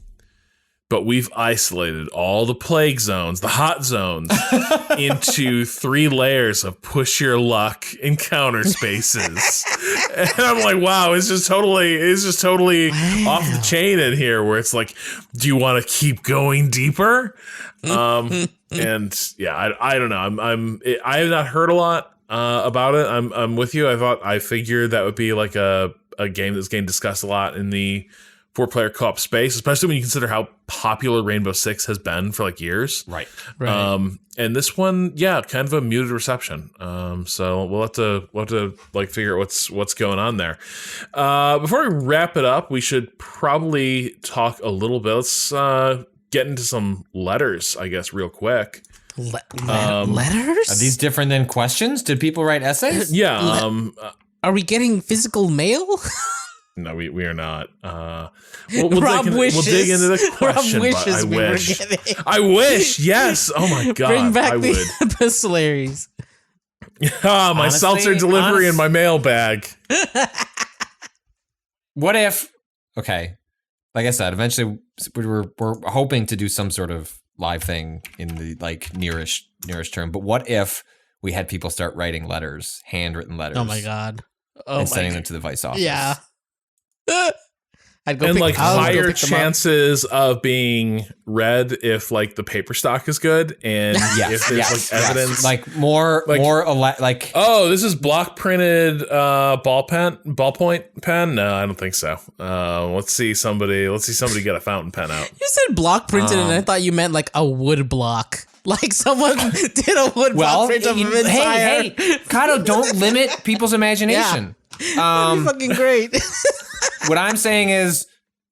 C: but we've isolated all the plague zones, the hot zones, into 3 layers of push your luck encounter spaces. And I'm like, wow, it's just totally off the chain in here. Where it's like, do you want to keep going deeper? And yeah, I don't know. I have not heard a lot about it. I'm with you. I figured that would be like a game that's getting discussed a lot in the 4-player co-op space, especially when you consider how popular Rainbow Six has been for like years.
B: Right.
C: And this one, yeah, kind of a muted reception. So we'll have to like figure out what's going on there. Before we wrap it up, we should probably talk a little bit. Let's get into some letters, I guess, real quick.
A: Letters?
B: Are these different than questions? Did people write essays?
C: Yeah.
A: Are we getting physical mail?
C: No, we are not. We'll
A: Rob wishes.
C: We'll dig into the question.
A: Rob wishes
C: but
A: we were getting.
C: I wish. Yes. Oh my god.
A: Bring back
C: I
A: the
C: would.
A: epislaries.
C: My
B: Honestly,
C: seltzer delivery in my mailbag.
B: What if? Okay, like I said, eventually we're hoping to do some sort of live thing in the like nearest term. But what if we had people start writing letters, handwritten letters?
A: Oh my god.
B: And sending them to the Vice office.
A: Yeah. I'd go
C: And like higher
A: pick them up.
C: chances of being read if like the paper stock is good and if there's like evidence,
B: like more like
C: oh, this is block printed ballpoint pen. No, I don't think so. Let's see somebody get a fountain pen out.
A: You said block printed, and I thought you meant like a wood block. Like someone did a wood block print of an entire.
B: Hey, Cado, don't limit people's imagination.
A: That'd be fucking great.
B: What I'm saying is,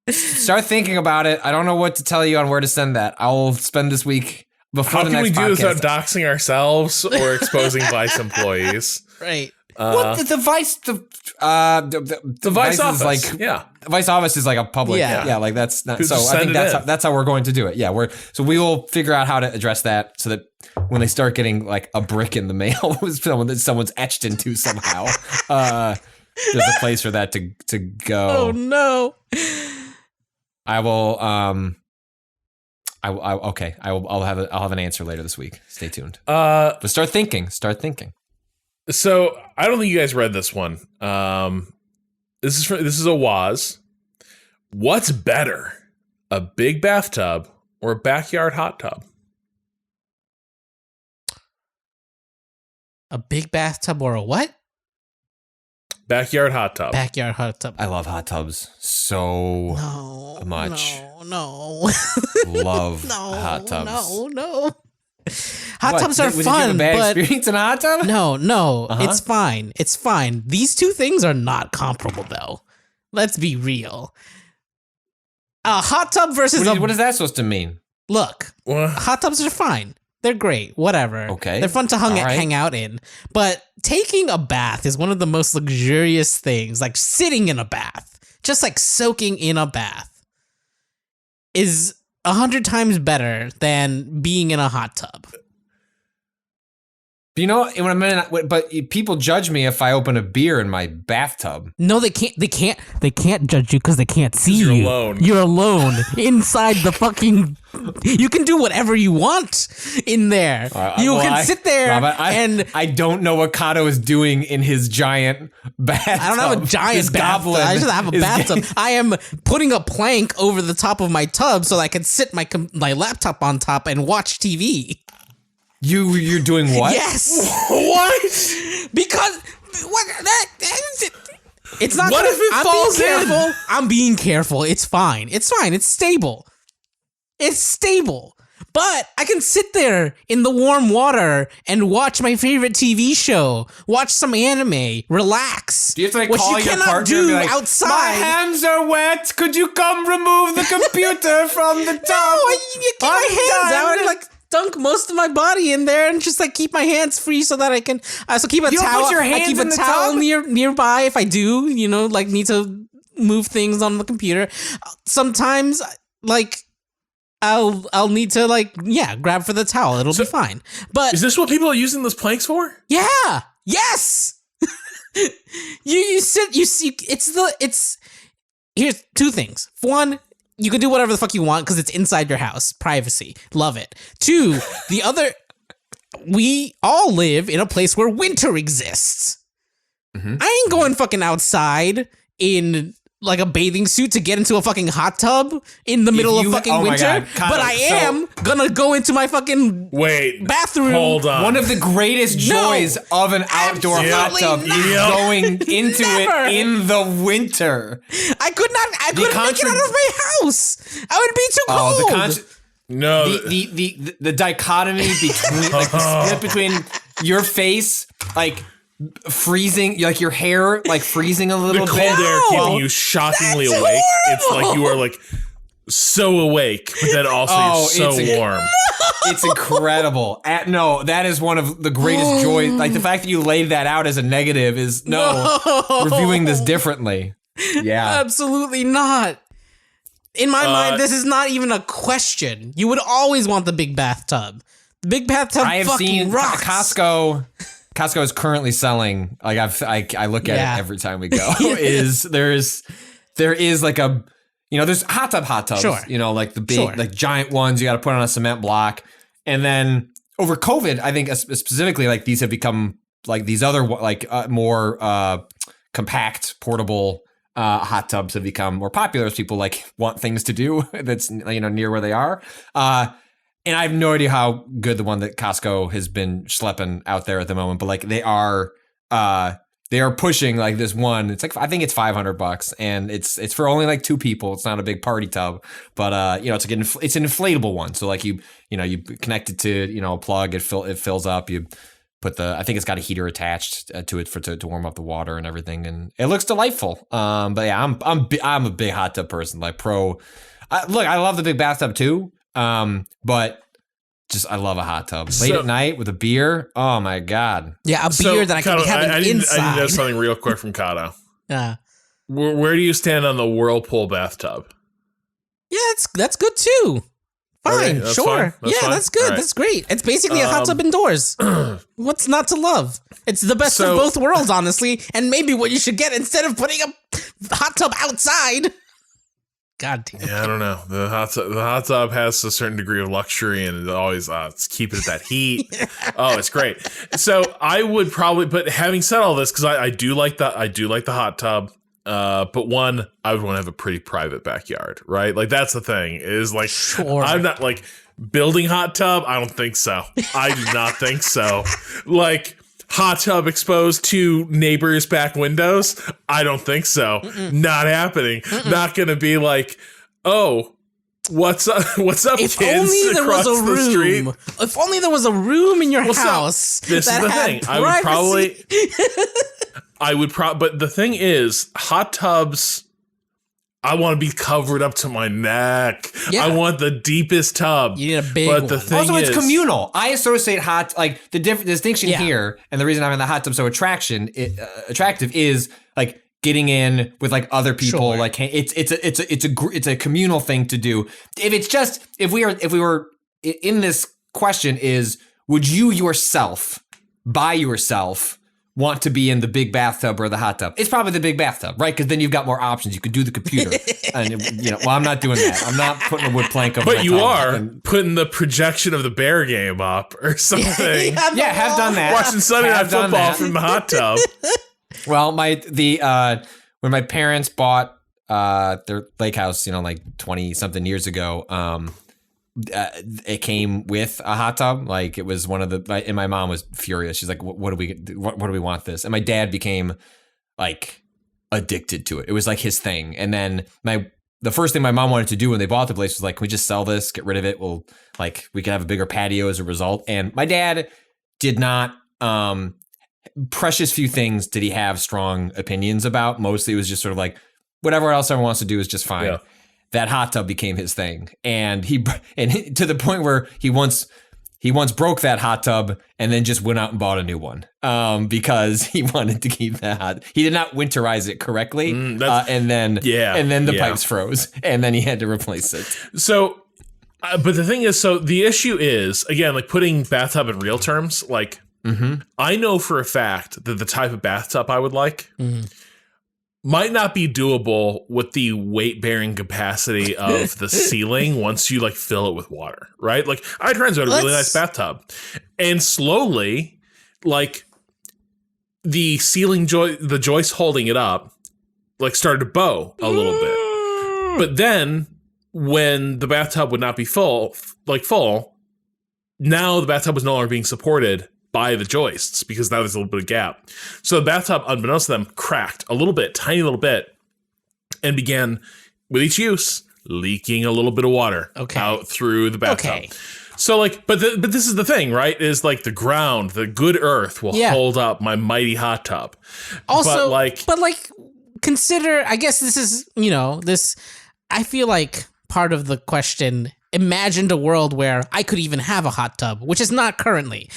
B: start thinking about it. I don't know what to tell you on where to send that. I'll spend this week before the next podcast.
C: How can we do this without doxing ourselves or exposing Vice employees?
A: Right.
B: What the Vice the
C: Vice office
B: is like
C: the
B: Vice office is like a public like that's not so I think that's how we're going to do it. Yeah, we will figure out how to address that so that when they start getting like a brick in the mail someone's etched into somehow, there's a place for that to go.
A: Oh no.
B: I will I'll have an answer later this week. Stay tuned. But start thinking.
C: So I don't think you guys read this one. This is a Waz. What's better, a big bathtub or a backyard hot tub?
A: A big bathtub or a what?
C: Backyard hot tub.
A: Backyard hot tub.
B: I love hot tubs so much.
A: No.
B: Love hot tubs.
A: No. Hot tubs are fun,
B: bad
A: but
B: experience in a hot tub?
A: No, it's fine. It's fine. These two things are not comparable, though. Let's be real. A hot tub versus
B: what is that supposed to mean?
A: Look, hot tubs are fine. They're great. Whatever.
B: Okay.
A: They're fun to hang out in. But taking a bath is one of the most luxurious things. Like sitting in a bath, just like soaking in a bath, is 100 times better than being in a hot tub.
B: You know, but people judge me if I open a beer in my bathtub.
A: No, they can't. They can't judge you because they can't see you.
C: You're alone.
A: You're alone inside the fucking. You can do whatever you want in there. You can sit there and
B: I don't know what Cado is doing in his giant bathtub.
A: I don't have a giant bathtub. I just have a bathtub. I am putting a plank over the top of my tub so I can sit my laptop on top and watch TV.
B: You're doing what?
A: Yes.
C: What?
A: Because It's not.
C: What if it falls
A: being
C: in?
A: careful. I'm being careful. It's fine. It's fine. It's stable. It's stable. But I can sit there in the warm water and watch my favorite TV show, watch some anime, relax.
B: Do you have to like
A: which
B: call
A: you
B: your
A: cannot
B: partner
A: do
B: and be like,
A: outside.
B: my hands are wet. Could you come remove the computer from the tub?
A: No, I keep my hands out and like dunk most of my body in there and just like keep my hands free so that I can. So keep a
B: You don't
A: towel.
B: put your
A: I
B: hands
A: keep
B: in
A: a
B: the
A: towel
B: tub?
A: nearby if I do. Like need to move things on the computer. Sometimes like. I'll need to grab for the towel. It'll be fine. But
C: Is this what people are using those planks for?
A: yeah, yes. you see. Here's two things. One, you can do whatever the fuck you want because it's inside your house. Privacy, love it. Two, the other, we all live in a place where winter exists.
B: Mm-hmm.
A: I ain't going fucking outside in like a bathing suit to get into a fucking hot tub in the middle of fucking winter.
B: God,
A: but I am gonna go into my fucking bathroom.
C: Hold on.
B: One of the greatest joys of an outdoor hot tub
A: absolutely
B: is
A: not.
B: going into
A: Never.
B: it in the winter.
A: I couldn't make it out of my house. I would be too cold.
C: No.
B: The dichotomy between like the split between your face like freezing, like your hair like freezing a little
C: the
B: bit.
C: cold air keeping you shockingly
A: That's
C: awake. It's
A: horrible.
C: like you are like so awake, but then also you're so warm.
B: It's incredible. No, that is one of the greatest joys. Like the fact that you laid that out as a negative is reviewing this differently. Yeah.
A: Absolutely not. In my mind, this is not even a question. You would always want the big bathtub. The big bathtub
B: I have
A: fucking
B: seen
A: rocks.
B: Costco is currently selling. Like I look at it every time we go. There is like a there's hot tubs.
A: Sure.
B: Like the big like giant ones you got to put on a cement block, and then over COVID, I think specifically like these have become like these other like more compact portable hot tubs have become more popular as people like want things to do that's near where they are. And I have no idea how good the one that Costco has been schlepping out there at the moment, but like they are pushing like this one. It's like I think it's $500, and it's for only like 2 people. It's not a big party tub, but it's like it's an inflatable one. So like you connect it to a plug, it fills up. You put I think it's got a heater attached to it to warm up the water and everything, and it looks delightful. But yeah, I'm a big hot tub person. Like I love the big bathtub too. But just I love a hot tub late at night with a beer. Oh my god!
A: Yeah, a beer that I can be having inside.
C: I need to know something real quick from Cado.
A: Yeah.
C: Where do you stand on the whirlpool bathtub?
A: Yeah, that's good too. Fine,
C: Okay,
A: sure.
C: fine. Fine.
A: That's good.
C: All right.
A: That's great. It's basically a hot tub indoors. What's not to love? It's the best of both worlds, honestly, and maybe what you should get instead of putting a hot tub outside. God damn.
C: Yeah, I don't know. The hot tub has a certain degree of luxury, and it always it's keeping it that heat. Oh, it's great. So I would probably, but having said all this, because I do like the hot tub. But one, I would want to have a pretty private backyard, right? Like that's the thing is like,
A: Sure.
C: I'm not like building hot tub. I don't think so. I do not think so. Like hot tub exposed to neighbors' back windows. I don't think so. Not happening. Not going to be like, oh, what's up? What's up,
A: If
C: kids?
A: only there was a
C: across the street?
A: room. If only there was a room in your house.
C: This is
A: that
C: the
A: had
C: thing. I would
A: privacy.
C: but the thing is, hot tubs, I want to be covered up to my neck.
A: Yeah.
C: I want the deepest tub.
A: You need a big
C: But the
A: one.
C: thing
B: Also,
C: is,
B: it's communal. I associate the distinction
A: Yeah.
B: here, and the reason I'm in the hot tub so attractive is like getting in with like other people.
A: Sure.
B: Like it's a communal thing to do. If we were in this question is, would you yourself by yourself want to be in the big bathtub or the hot tub? It's probably the big bathtub, right? Because then you've got more options. You could do the computer, and well, I'm not doing that. I'm not putting a wood plank over.
C: but you are putting the projection of the Bear game up or something.
B: Yeah, have done that.
C: Watching Sunday Night Football from the hot tub.
B: Well, when my parents bought their lake house, like 20 something years ago, it came with a hot tub. Like it was one of and my mom was furious. She's like, what do we want this? And my dad became like addicted to it. It was like his thing. And then the first thing my mom wanted to do when they bought the place was like, can we just sell this, get rid of it? We can have a bigger patio as a result. And my dad did not, precious few things did he have strong opinions about. Mostly it was just sort of like, whatever else everyone wants to do is just fine. Yeah. That hot tub became his thing. And to the point where he once broke that hot tub and then just went out and bought a new one because he wanted to keep that hot. He did not winterize it correctly, and then the pipes froze, and then he had to replace it.
C: So, but the thing is, so the issue is, again, like putting bathtub in real terms, like I know for a fact that the type of bathtub I would like might not be doable with the weight-bearing capacity of the ceiling once you like fill it with water, right? Like I had friends who had a really nice bathtub, and slowly, like the ceiling the joist holding it up, like started to bow a little bit. But then when the bathtub would not be full, now the bathtub was no longer being supported by the joists because now there's a little bit of gap. So the bathtub, unbeknownst to them, cracked a little bit, tiny little bit, and began, with each use, leaking a little bit of water out through the bathtub. Okay. So like, but this is the thing, right? Is like the ground, the good earth will hold up my mighty hot tub.
A: Also, but consider, I guess this is, I feel like part of the question imagined a world where I could even have a hot tub, which is not currently.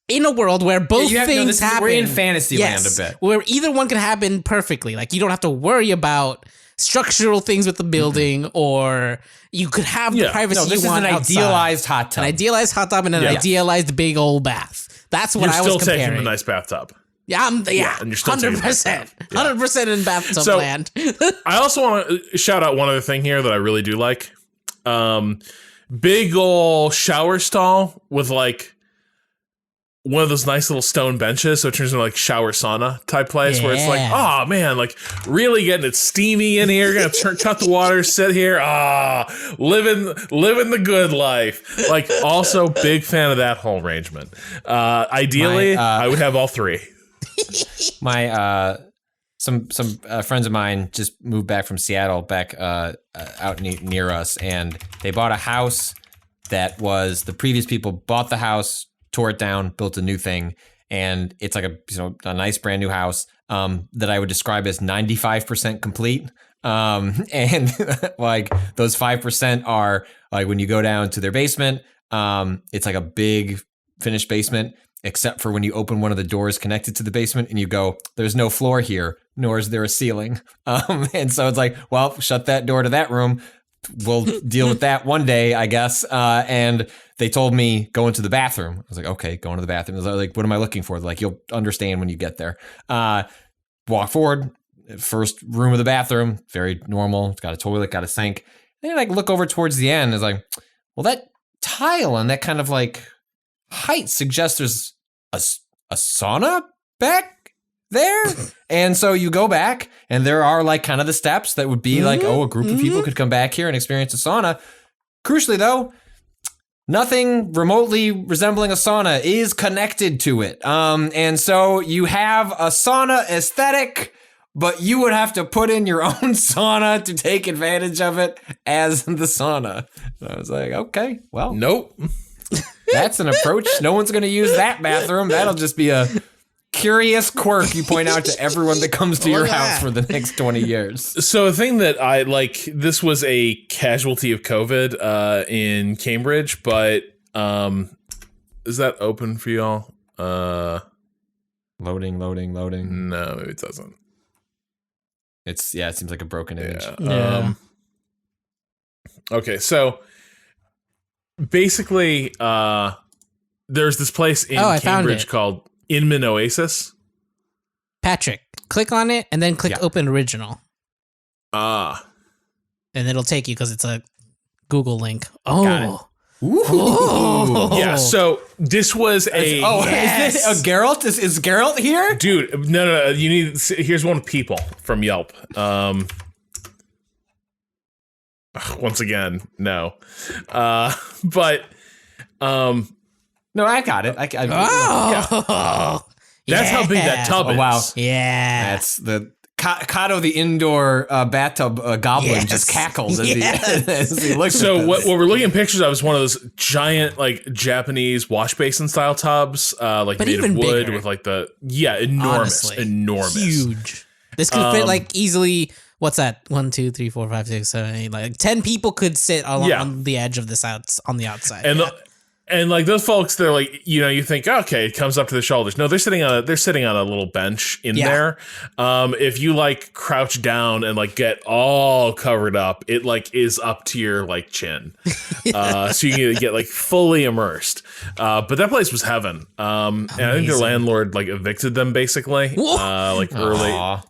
A: In a world where both things happen.
B: We're in fantasy land a bit.
A: Where either one can happen perfectly. Like, you don't have to worry about structural things with the building, or you could have the privacy you want outside.
B: This is an idealized hot tub.
A: An idealized hot tub and an idealized big old bath. That's what I was comparing.
C: You're still taking a nice bathtub.
A: Yeah, and you're still 100%. 100% in bathtub land.
C: I also want to shout out one other thing here that I really do like. Big ol' shower stall with like one of those nice little stone benches, so it turns into like shower sauna type place where it's like, oh man, like really getting it steamy in here. Gonna cut the water, sit here, living the good life. Like, also big fan of that whole arrangement. Ideally, I would have all three.
B: My some friends of mine just moved back from Seattle, back out near us, and they bought a house that was, the previous people bought the house, tore it down, built a new thing, and it's like a nice brand new house that I would describe as 95% complete. And like those 5% are like when you go down to their basement, it's like a big finished basement, except for when you open one of the doors connected to the basement and you go, there's no floor here, nor is there a ceiling. And so it's like, well, shut that door to that room. We'll deal with that one day, I guess. And they told me go into the bathroom. I was like, okay, go into the bathroom. I was like, what am I looking for? They're like, you'll understand when you get there. Walk forward, first room of the bathroom, very normal. It's got a toilet, got a sink. Then like look over towards the end. It's like, well, that tile and that kind of like height suggests there's a sauna back there. And so you go back and there are like kind of the steps that would be like, a group of people could come back here and experience a sauna. Crucially though, nothing remotely resembling a sauna is connected to it. And so you have a sauna aesthetic, but you would have to put in your own sauna to take advantage of it as the sauna. So I was like, okay, well.
C: Nope.
B: That's an approach. No one's going to use that bathroom. That'll just be a curious quirk you point out to everyone that comes to your house for the next 20 years.
C: So a thing that I like, this was a casualty of COVID in Cambridge, but is that open for y'all?
B: Loading.
C: No, maybe it doesn't.
B: It seems like a broken image.
A: Yeah.
C: Okay, so basically there's this place in Cambridge called Inman Oasis.
A: Patrick, click on it and then click open original. And it'll take you because it's a Google link. Oh.
C: Ooh. Yeah, so this was
B: Is this a Geralt? Is Geralt here?
C: Dude, no. You need, here's one with people from Yelp. Once again, no. But
B: no, I got it. That's
C: how big that tub is.
B: Wow.
A: Yeah.
B: That's the Cado, the indoor bathtub goblin, just cackles as he looks.
C: So
B: at
C: what
B: this.
C: we're looking at pictures of is one of those giant like Japanese wash basin style tubs, like
A: But
C: made of
A: even
C: wood
A: bigger.
C: with like enormous,
A: Honestly,
C: enormous.
A: huge. This could fit like easily. What's that? 1, 2, 3, 4, 5, 6, 7, 8. Like 10 people could sit on the edge of this on the outside.
C: And and like those folks, they're like, you think, okay, it comes up to the shoulders. No, they're sitting on a little bench in there. If you like crouch down and like get all covered up, it like is up to your like chin. So you get like fully immersed. But that place was heaven. And I think their landlord like evicted them basically. Like early.
B: Aw.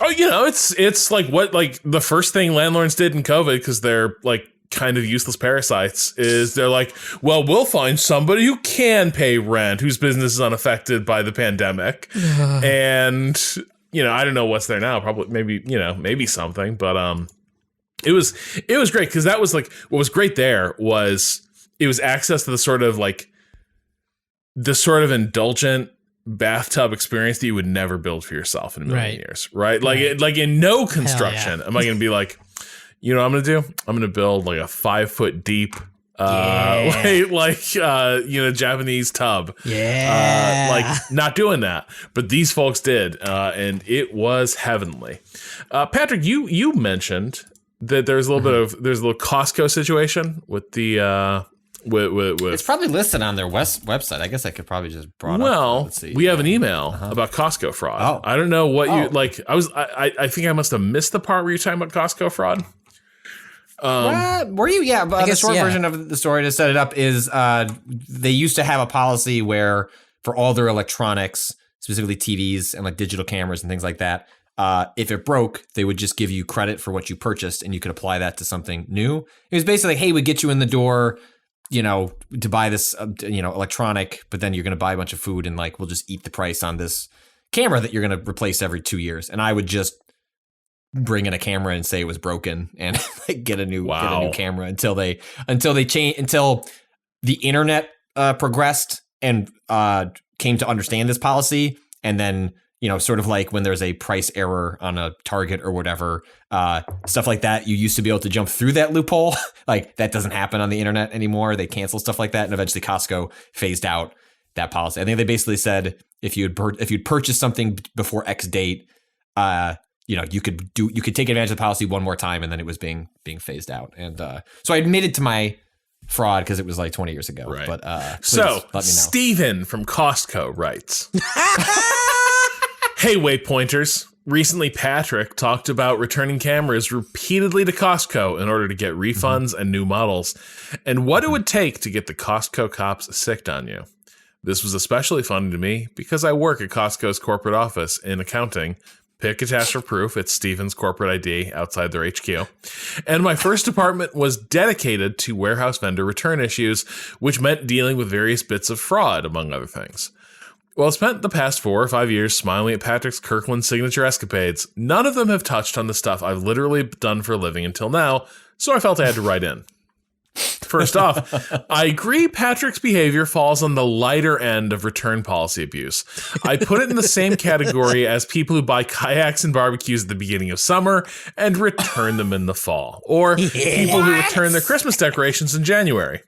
C: Oh, it's like what like the first thing landlords did in COVID, because they're like kind of useless parasites, is they're like, well, we'll find somebody who can pay rent, whose business is unaffected by the pandemic. And I don't know what's there now. Probably maybe something, but it was great, because that was like what was great there was it was access to the sort of indulgent bathtub experience that you would never build for yourself in a million years, right? Like in no construction am I going to be like, you know what I'm going to do? I'm going to build like a 5 foot deep, Japanese tub.
A: Yeah.
C: Like not doing that, but these folks did, and it was heavenly. Patrick, you mentioned that there's a little there's a little Costco situation with the with
B: It's probably listed on their website. I guess I could probably just brought up.
C: Well,
B: Let's see.
C: we have an email about Costco fraud.
B: Oh.
C: I don't know what you like. I think I must have missed the part where you're talking about Costco fraud.
B: Were you? Yeah, but the
A: guess,
B: short version of the story to set it up is they used to have a policy where for all their electronics, specifically TVs and like digital cameras and things like that, if it broke, they would just give you credit for what you purchased, and you could apply that to something new. It was basically like, hey, we get you in the door, to buy this, electronic, but then you're going to buy a bunch of food, and like we'll just eat the price on this camera that you're going to replace every 2 years. And I would just bring in a camera and say it was broken and like get a new camera until the internet progressed and came to understand this policy. And then, sort of like when there's a price error on a Target or whatever, stuff like that, you used to be able to jump through that loophole. Like that doesn't happen on the internet anymore. They cancel stuff like that. And eventually Costco phased out that policy. I think they basically said if you'd purchased something before X date, you could take advantage of the policy one more time, and then it was being phased out. And so I admitted to my fraud because it was like 20 years ago.
C: Right.
B: But
C: so
B: let me know.
C: Steven from Costco writes, hey, waypointers. Recently, Patrick talked about returning cameras repeatedly to Costco in order to get refunds and new models, and what it would take to get the Costco cops sicked on you. This was especially funny to me because I work at Costco's corporate office in accounting. Pick a task for proof. It's Steven's corporate ID outside their HQ. And my first department was dedicated to warehouse vendor return issues, which meant dealing with various bits of fraud, among other things. Well, I spent the past 4 or 5 years smiling at Patrick's Kirkland signature escapades. None of them have touched on the stuff I've literally done for a living until now, so I felt I had to write in. First off, I agree Patrick's behavior falls on the lighter end of return policy abuse. I put it in the same category as people who buy kayaks and barbecues at the beginning of summer and return them in the fall, or people who return their Christmas decorations in January.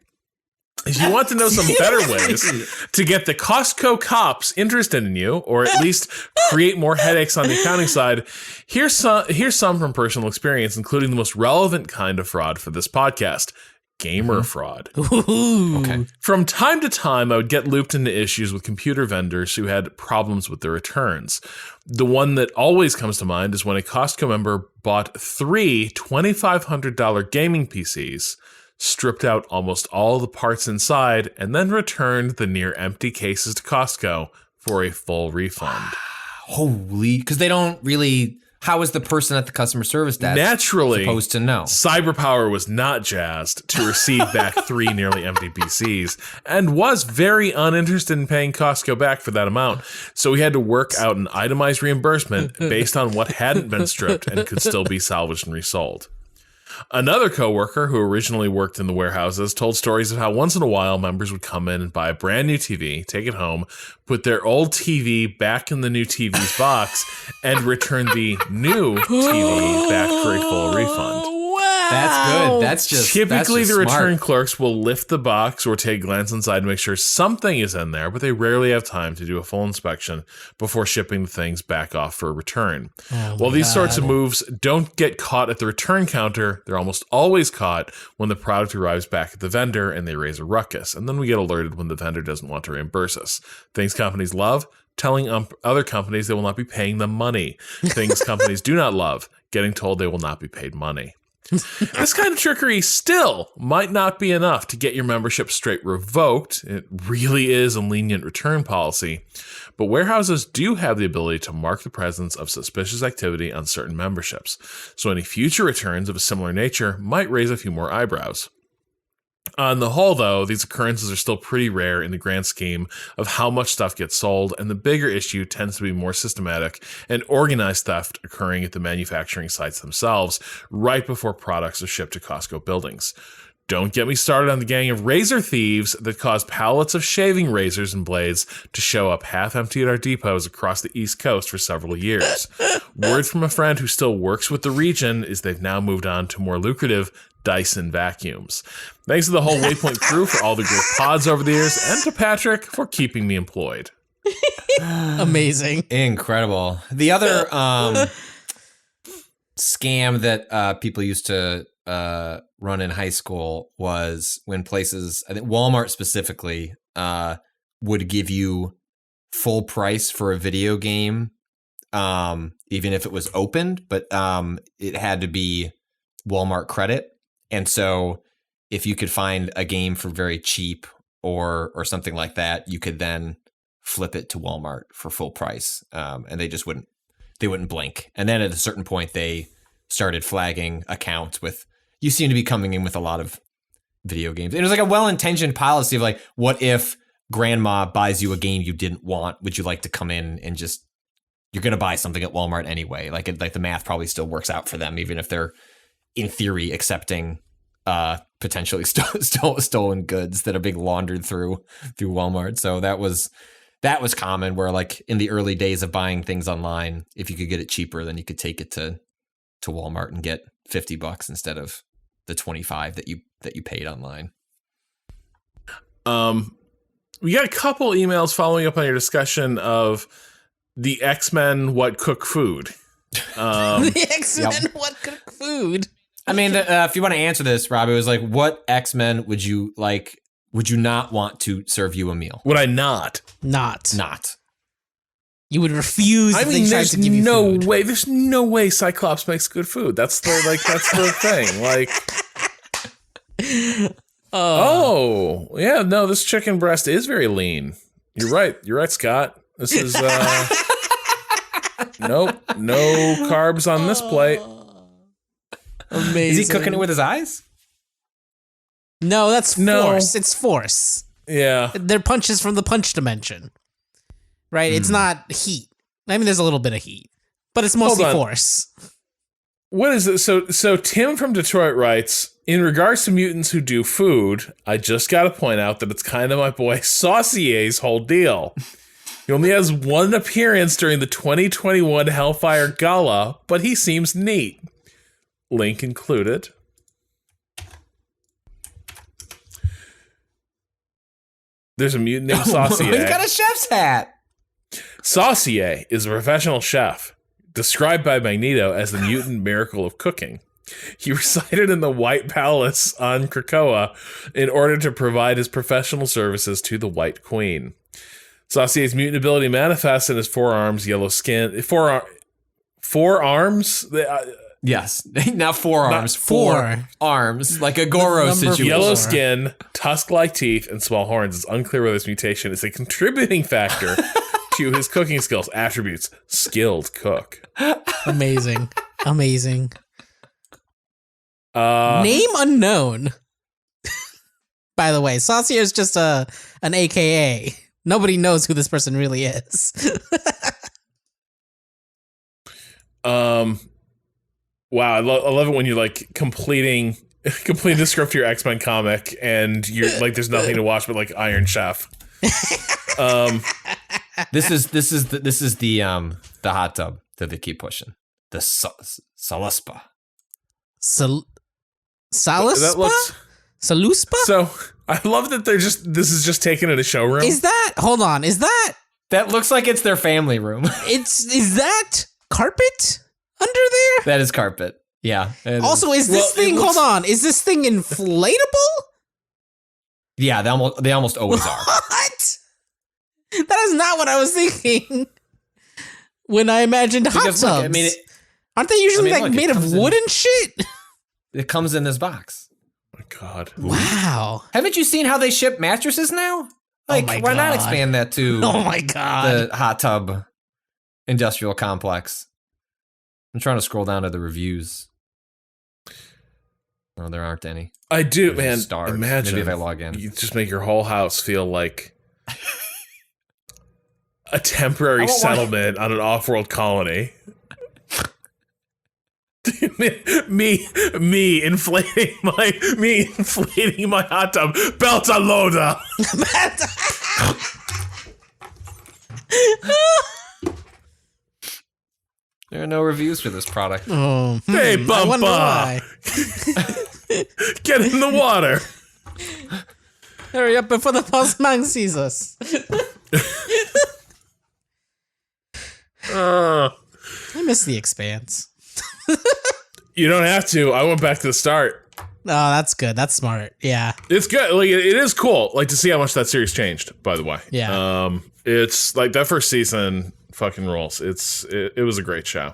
C: If you want to know some better ways to get the Costco cops interested in you, or at least create more headaches on the accounting side, here's some from personal experience, including the most relevant kind of fraud for this podcast. Gamer fraud.
B: Okay.
C: From time to time, I would get looped into issues with computer vendors who had problems with their returns. The one that always comes to mind is when a Costco member bought 3 $2,500 gaming PCs, stripped out almost all the parts inside, and then returned the near empty cases to Costco for a full refund.
B: Holy, because they don't really. How is the person at the customer service desk
C: naturally
B: supposed to know?
C: Cyberpower was not jazzed to receive back 3 nearly empty PCs and was very uninterested in paying Costco back for that amount. So we had to work out an itemized reimbursement based on what hadn't been stripped and could still be salvaged and resold. Another coworker who originally worked in the warehouses told stories of how once in a while members would come in and buy a brand new TV, take it home, put their old TV back in the new TV's box, and return the new TV back for a full refund.
B: That's good. That's just
C: typically
B: that's just
C: the return
B: smart.
C: clerks will lift the box or take a glance inside to make sure something is in there, but they rarely have time to do a full inspection before shipping the things back off for a return. While these sorts of moves don't get caught at the return counter, they're almost always caught when the product arrives back at the vendor and they raise a ruckus, and then we get alerted when the vendor doesn't want to reimburse us. Things companies love: telling other companies they will not be paying them money. Things companies do not love: getting told they will not be paid money. This kind of trickery still might not be enough to get your membership straight revoked. It really is a lenient return policy. But warehouses do have the ability to mark the presence of suspicious activity on certain memberships. So any future returns of a similar nature might raise a few more eyebrows. On the whole, though, these occurrences are still pretty rare in the grand scheme of how much stuff gets sold, and the bigger issue tends to be more systematic and organized theft occurring at the manufacturing sites themselves right before products are shipped to Costco buildings. Don't get me started on the gang of razor thieves that cause pallets of shaving razors and blades to show up half-empty at our depots across the East Coast for several years. Word from a friend who still works with the region is they've now moved on to more lucrative Dyson vacuums. Thanks to the whole Waypoint crew for all the great pods over the years, and to Patrick for keeping me employed.
A: Amazing.
B: Incredible. The other scam that people used to run in high school was when places, I think Walmart specifically, would give you full price for a video game, even if it was opened, but it had to be Walmart credit. And so if you could find a game for very cheap or something like that, you could then flip it to Walmart for full price. And they just wouldn't blink. And then at a certain point, they started flagging accounts with, you seem to be coming in with a lot of video games. And it was like a well-intentioned policy of like, what if grandma buys you a game you didn't want? Would you like to come in and just, you're going to buy something at Walmart anyway. Like the math probably still works out for them, even if they're in theory accepting potentially stolen goods that are being laundered through Walmart. So that was common, where like in the early days of buying things online, if you could get it cheaper, then you could take it to Walmart and get $50 instead of the $25 that you paid online.
C: We got a couple emails following up on your discussion of the X-Men what cook food.
A: The X-Men what cook food.
B: I mean, if you want to answer this, Rob, it was like, what X-Men would you not want to serve you a meal?
C: Would I not?
A: Not. You would refuse.
C: I mean, there's no way. There's no way Cyclops makes good food. That's the thing. Like, oh yeah, no, this chicken breast is very lean. You're right, Scott. This is nope, no carbs on this plate.
A: Amazing.
B: Is he cooking it with his eyes?
A: No, that's force. It's force.
C: Yeah,
A: they're punches from the punch dimension. Right? It's not heat. I mean, there's a little bit of heat, but it's mostly force.
C: What is it? So Tim from Detroit writes, in regards to mutants who do food, I just got to point out that it's kind of my boy Saucier's whole deal. He only has one appearance during the 2021 Hellfire Gala, but he seems neat. Link included. There's a mutant named Saucier.
B: He's got a chef's hat.
C: Saucier is a professional chef, described by Magneto as the mutant miracle of cooking. He resided in the White Palace on Krakoa in order to provide his professional services to the White Queen. Saucier's mutant ability manifests in his forearms, yellow skin, forearms.
B: Yes, not forearms. Four arms, like a Goro situation.
C: Yellow skin, tusk-like teeth, and small horns. It's unclear whether this mutation is a contributing factor to his cooking skills. Attributes: skilled cook.
A: Amazing. Name unknown. By the way, Saucier is just an AKA. Nobody knows who this person really is.
C: Wow, I love it when you're like completing the script to your X-Men comic and you're like there's nothing to watch but like Iron Chef.
B: This is the hot tub that they keep pushing. The Saluspa.
A: Saluspa? Saluspa?
C: So I love that this is just taken at a showroom.
A: Hold on, is that
B: looks like it's their family room.
A: is that carpet under there?
B: That is carpet. Yeah.
A: Also, is this thing, hold on, is this thing inflatable?
B: Yeah, they almost always are.
A: What? That is not what I was thinking when I imagined hot tubs.
B: Look, I mean,
A: aren't they usually made of wood and shit?
B: It comes in this box.
C: Oh my God.
A: Wow.
B: Haven't you seen how they ship mattresses now? Like, why not expand that to
A: oh my God.
B: the hot tub industrial complex? I'm trying to scroll down to the reviews. No, there aren't any.
C: I do,
B: There's
C: man.
B: stars.
C: Imagine
B: Maybe if I log in.
C: You just make your whole house feel like a temporary settlement on an off-world colony. me inflating my hot tub. Belta loader.
B: There are no reviews for this product.
A: Oh,
C: Hey, Bumpa! Get in the water.
A: Hurry up before the postman sees us. I miss The Expanse.
C: You don't have to. I went back to the start.
A: Oh, that's good. That's smart. Yeah.
C: It's good. Like it is cool. Like to see how much that series changed. By the way.
A: Yeah.
C: It's like that first season fucking rules. It was a great show.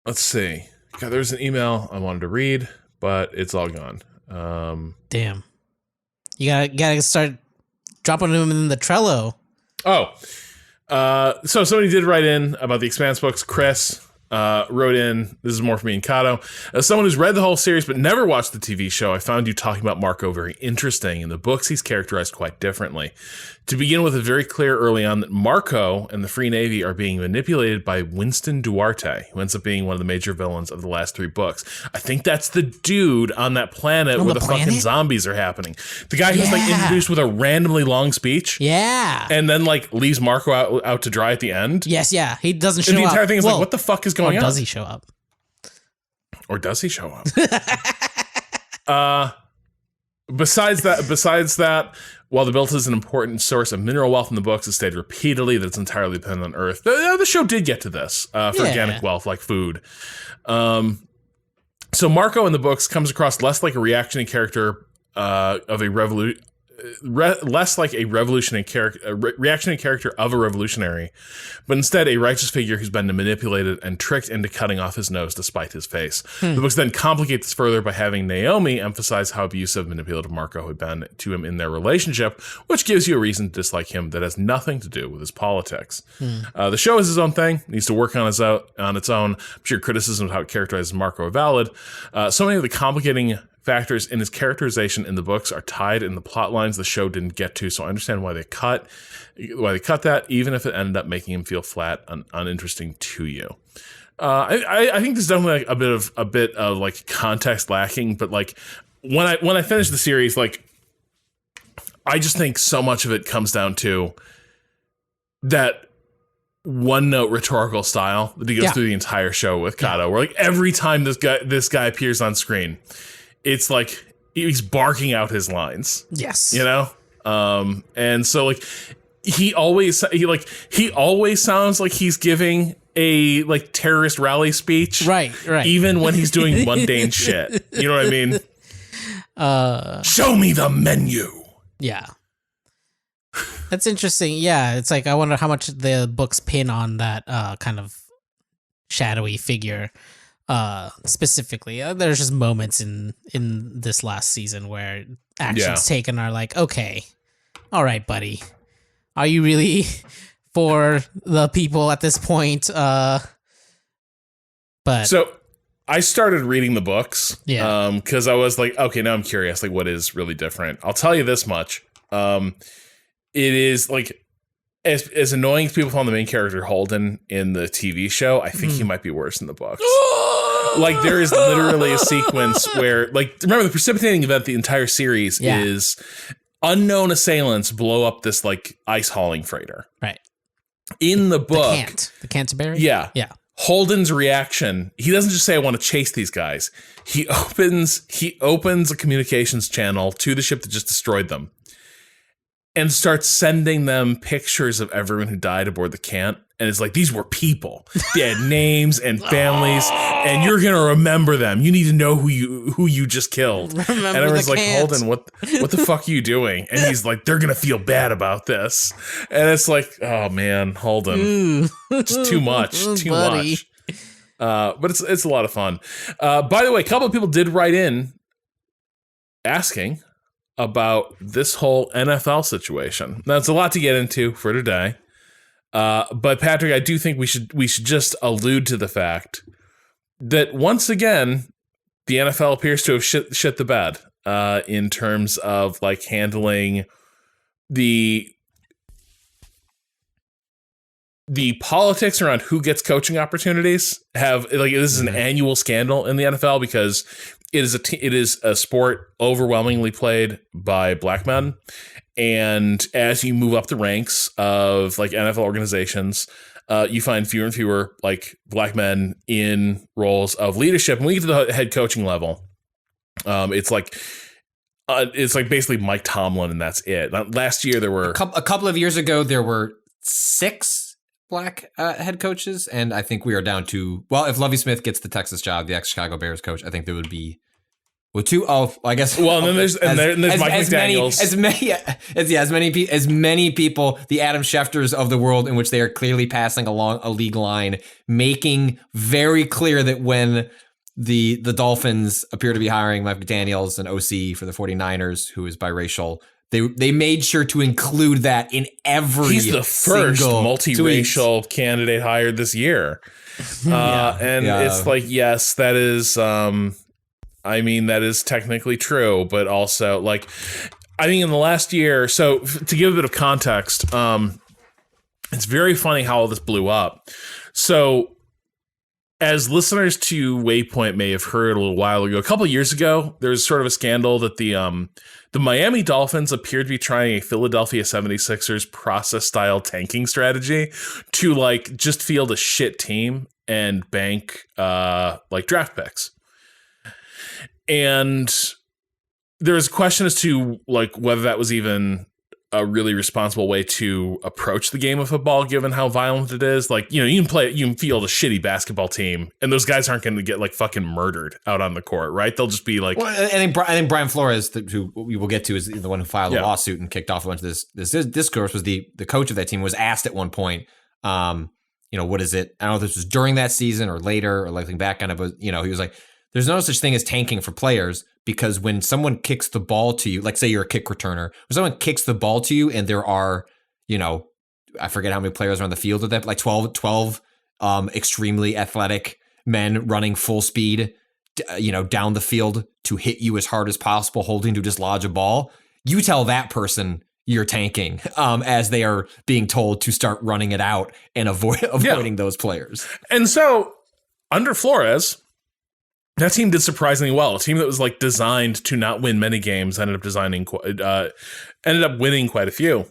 C: Let's see. God, there's an email I wanted to read, but it's all gone.
A: Damn. You gotta start dropping them in the Trello.
C: Oh. So somebody did write in about the Expanse books. Chris wrote in, this is more for me and Cado. As someone who's read the whole series but never watched the TV show, I found you talking about Marco very interesting. In the books, he's characterized quite differently. To begin with, it's very clear early on that Marco and the Free Navy are being manipulated by Winston Duarte, who ends up being one of the major villains of the last 3 books. I think that's the dude on that planet where the fucking zombies are happening. The guy who's like introduced with a randomly long speech.
A: Yeah.
C: And then like leaves Marco out to dry at the end.
A: Yes, yeah. He doesn't show up.
C: And the entire thing is like, what the fuck is going on?
A: Or does he show up?
C: Or does he show up? Besides that, while the belt is an important source of mineral wealth in the books, it's stated repeatedly that it's entirely dependent on Earth. The show did get to this for organic wealth, like food. So Marco in the books comes across less like a reactionary character of a less like a reactionary character of a revolutionary, but instead a righteous figure who's been manipulated and tricked into cutting off his nose despite his face. The books then complicate this further by having Naomi emphasize how abusive, manipulative Marco had been to him in their relationship, which gives you a reason to dislike him that has nothing to do with his politics. The show is his own thing, needs to work on its own. I'm sure criticisms of how it characterizes Marco are valid. So many of the complicating factors in his characterization in the books are tied in the plot lines the show didn't get to, so I understand why they cut that, even if it ended up making him feel flat and uninteresting to you. I think there's definitely like a bit of like context lacking, but like when I finish the series, like I just think so much of it comes down to that one note rhetorical style that he goes through the entire show with Cado, where like every time this guy appears on screen, it's like he's barking out his lines.
A: Yes.
C: You know? And so like he always sounds like he's giving a like terrorist rally speech.
A: Right.
C: Even when he's doing mundane shit. You know what I mean? Show me the menu.
A: Yeah. That's interesting. Yeah, it's like I wonder how much the books pin on that kind of shadowy figure. Specifically, there's just moments in this last season where actions taken are like, okay, all right, buddy, are you really for the people at this point? But
C: so I started reading the books, because I was like, okay, now I'm curious, like what is really different? I'll tell you this much, it is like as annoying as people found the main character Holden in the TV show, I think he might be worse in the books. Like, there is literally a sequence where, like, remember the precipitating event, the entire series is unknown assailants blow up this, like, ice hauling freighter.
A: Right.
C: In the book.
A: The Canterbury?
C: Yeah.
A: Yeah.
C: Holden's reaction, he doesn't just say, I want to chase these guys. He opens a communications channel to the ship that just destroyed them and starts sending them pictures of everyone who died aboard the Cant. And it's like, these were people. They had names and families, and you're going to remember them. You need to know who you just killed.
A: Remember
C: and everyone's like,
A: Cant.
C: Holden, what the fuck are you doing? And he's like, they're going to feel bad about this. And it's like, oh man, Holden, just too much, too
A: buddy.
C: much. But it's a lot of fun. By the way, a couple of people did write in asking about this whole NFL situation. Now, it's a lot to get into for today. But Patrick, I do think we should just allude to the fact that once again, the NFL appears to have shit the bed in terms of like handling the politics around who gets coaching opportunities. This is an annual scandal in the NFL because it is a sport overwhelmingly played by black men. And as you move up the ranks of like NFL organizations, you find fewer and fewer like black men in roles of leadership. And when we get to the head coaching level, it's like basically Mike Tomlin, and that's it. Last year there were
B: a couple of years ago there were 6 black head coaches, and I think we are down to, well, if Lovie Smith gets the Texas job, the ex-Chicago Bears coach, I think there would be 2. Oh, I guess.
C: Well, and then there's Mike McDaniels.
B: As many people, the Adam Schefters of the world, in which they are clearly passing along a league line, making very clear that when the Dolphins appear to be hiring Mike McDaniels, an OC for the 49ers, who is biracial, they made sure to include that in every. He's the
C: first multiracial candidate hired this year, it's like, yes, that is. That is technically true, but also, like, I think in the last year, so to give a bit of context, it's very funny how all this blew up. So, as listeners to Waypoint may have heard a little while ago, a couple of years ago, there was sort of a scandal that the Miami Dolphins appeared to be trying a Philadelphia 76ers process-style tanking strategy to, like, just field a shit team and bank, like, draft picks. And there was a question as to like whether that was even a really responsible way to approach the game of football, given how violent it is. Like, you can field a shitty basketball team, and those guys aren't going to get like fucking murdered out on the court, right? They'll just be like. Well,
B: I think Brian Flores, who we will get to, is the one who filed a lawsuit and kicked off a bunch of this discourse. Was the coach of that team, was asked at one point, what is it? I don't know if this was during that season or later or looking back on it, but he was like, there's no such thing as tanking for players, because when someone kicks the ball to you, like say you're a kick returner, when someone kicks the ball to you and there are, I forget how many players are on the field with that, like 12 extremely athletic men running full speed, down the field to hit you as hard as possible, holding to dislodge a ball. You tell that person you're tanking as they are being told to start running it out and avoiding those players.
C: And so under Flores, that team did surprisingly well. A team that was like designed to not win many games ended up winning quite a few.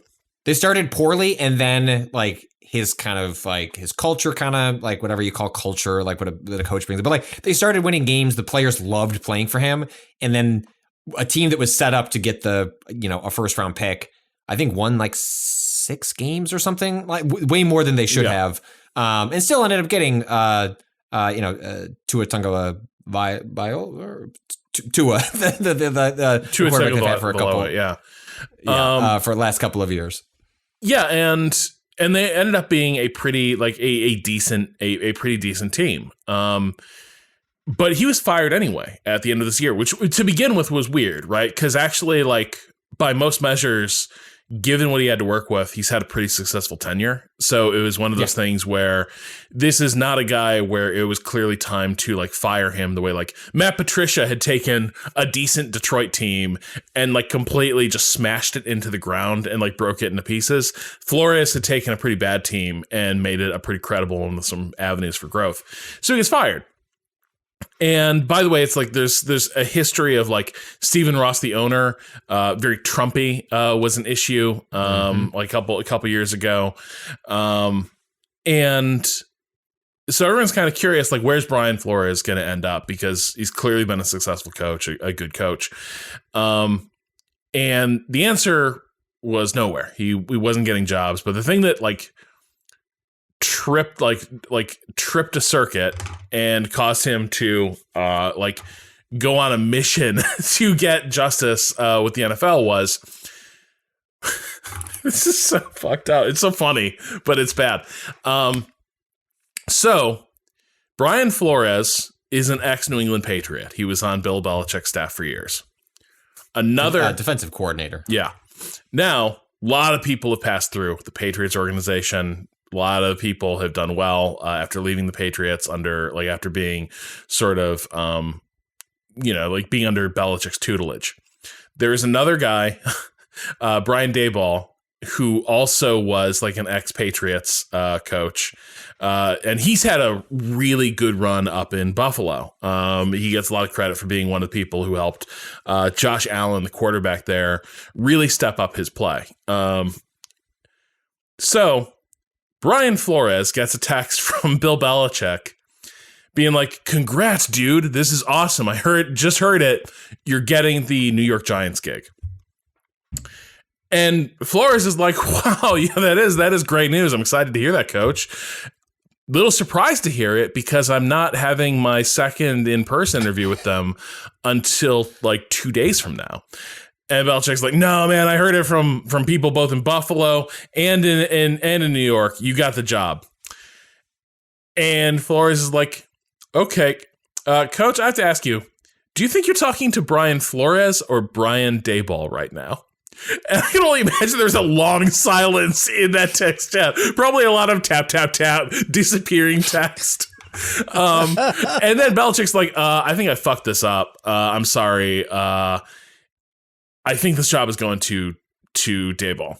B: They started poorly, and then like his culture, kind of like whatever you call culture, like what a coach brings. But like they started winning games. The players loved playing for him, and then a team that was set up to get a first round pick, I think won like 6 games or something, like way more than they should have, and still ended up getting Tua Tagovailoa. Tua, the quarterback they've had for a couple, for the last couple of years.
C: Yeah, and they ended up being a pretty like a pretty decent team. But he was fired anyway at the end of this year, which to begin with was weird, right? Because actually, like by most measures, given what he had to work with, he's had a pretty successful tenure. So it was one of those things where this is not a guy where it was clearly time to like fire him the way like Matt Patricia had taken a decent Detroit team and like completely just smashed it into the ground and like broke it into pieces. Flores had taken a pretty bad team and made it a pretty credible one with some avenues for growth. So he gets fired. And by the way, it's like there's a history of like Stephen Ross, the owner, very Trumpy was an issue like a couple years ago. And so everyone's kind of curious, like, where's Brian Flores going to end up? Because he's clearly been a successful coach, a good coach. And the answer was nowhere. He wasn't getting jobs. But the thing that like tripped a circuit and caused him to like go on a mission to get justice with the NFL was this is so fucked up. It's so funny, but it's bad. So Brian Flores is an ex-New England Patriot. He was on Bill Belichick's staff for years. Another
B: defensive coordinator.
C: Yeah. Now, a lot of people have passed through the Patriots organization. A lot of people have done well after leaving the Patriots after being sort of, like being under Belichick's tutelage. There's another guy, Brian Daboll, who also was like an ex-Patriots coach. And he's had a really good run up in Buffalo. He gets a lot of credit for being one of the people who helped Josh Allen, the quarterback there, really step up his play. So Brian Flores gets a text from Bill Belichick being like, congrats, dude. This is awesome. I just heard it. You're getting the New York Giants gig. And Flores is like, wow, yeah, that is great news. I'm excited to hear that, coach. Little surprised to hear it because I'm not having my second in-person interview with them until like 2 days from now. And Belichick's like, no, man, I heard it from people both in Buffalo and in New York. You got the job. And Flores is like, okay, coach, I have to ask you, do you think you're talking to Brian Flores or Brian Daboll right now? And I can only imagine there's a long silence in that text chat. Probably a lot of tap, tap, tap, disappearing text. And then Belichick's like, I think I fucked this up. I'm sorry. I think this job is going to Daboll,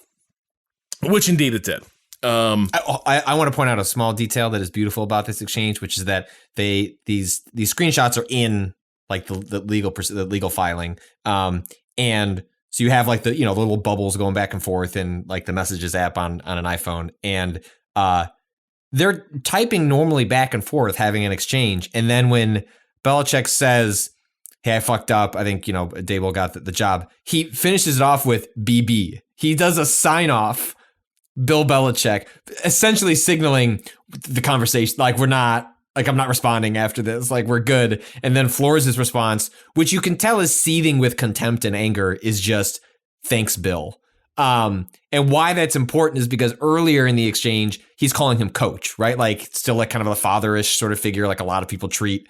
C: which indeed it did.
B: I want to point out a small detail that is beautiful about this exchange, which is that these screenshots are in like the legal filing, and so you have like the little bubbles going back and forth in like the messages app on an iPhone, and they're typing normally back and forth, having an exchange, and then when Belichick says, hey, I fucked up, I think, Daboll got the job, he finishes it off with BB. He does a sign-off, Bill Belichick, essentially signaling the conversation, like, I'm not responding after this, like, we're good. And then Flores' response, which you can tell is seething with contempt and anger, is just, thanks, Bill. And why that's important is because earlier in the exchange, he's calling him coach, right? Like, still like kind of a fatherish sort of figure, like a lot of people treat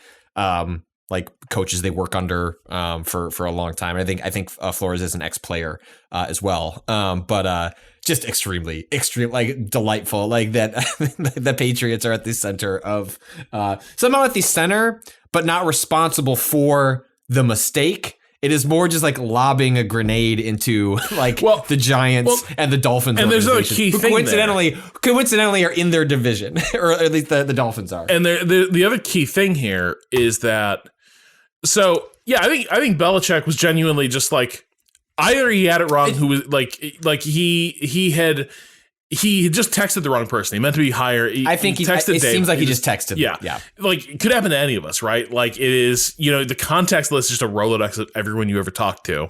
B: like coaches they work under for a long time. And I think Flores is an ex-player as well. But just extreme, like delightful, like that the Patriots are at the center of somehow at the center, but not responsible for the mistake. It is more just like lobbing a grenade into like the Giants and the Dolphins.
C: And there's another key thing
B: coincidentally are in their division, or at least the Dolphins are.
C: And the other key thing here is that, so yeah, I think Belichick was genuinely just like, either he had it wrong, who was like he had just texted the wrong person. He meant to be higher.
B: I think he texted. It seems like he just texted.
C: Yeah. Like it could happen to any of us, right? Like it is, the context list is just a Rolodex of everyone you ever talked to,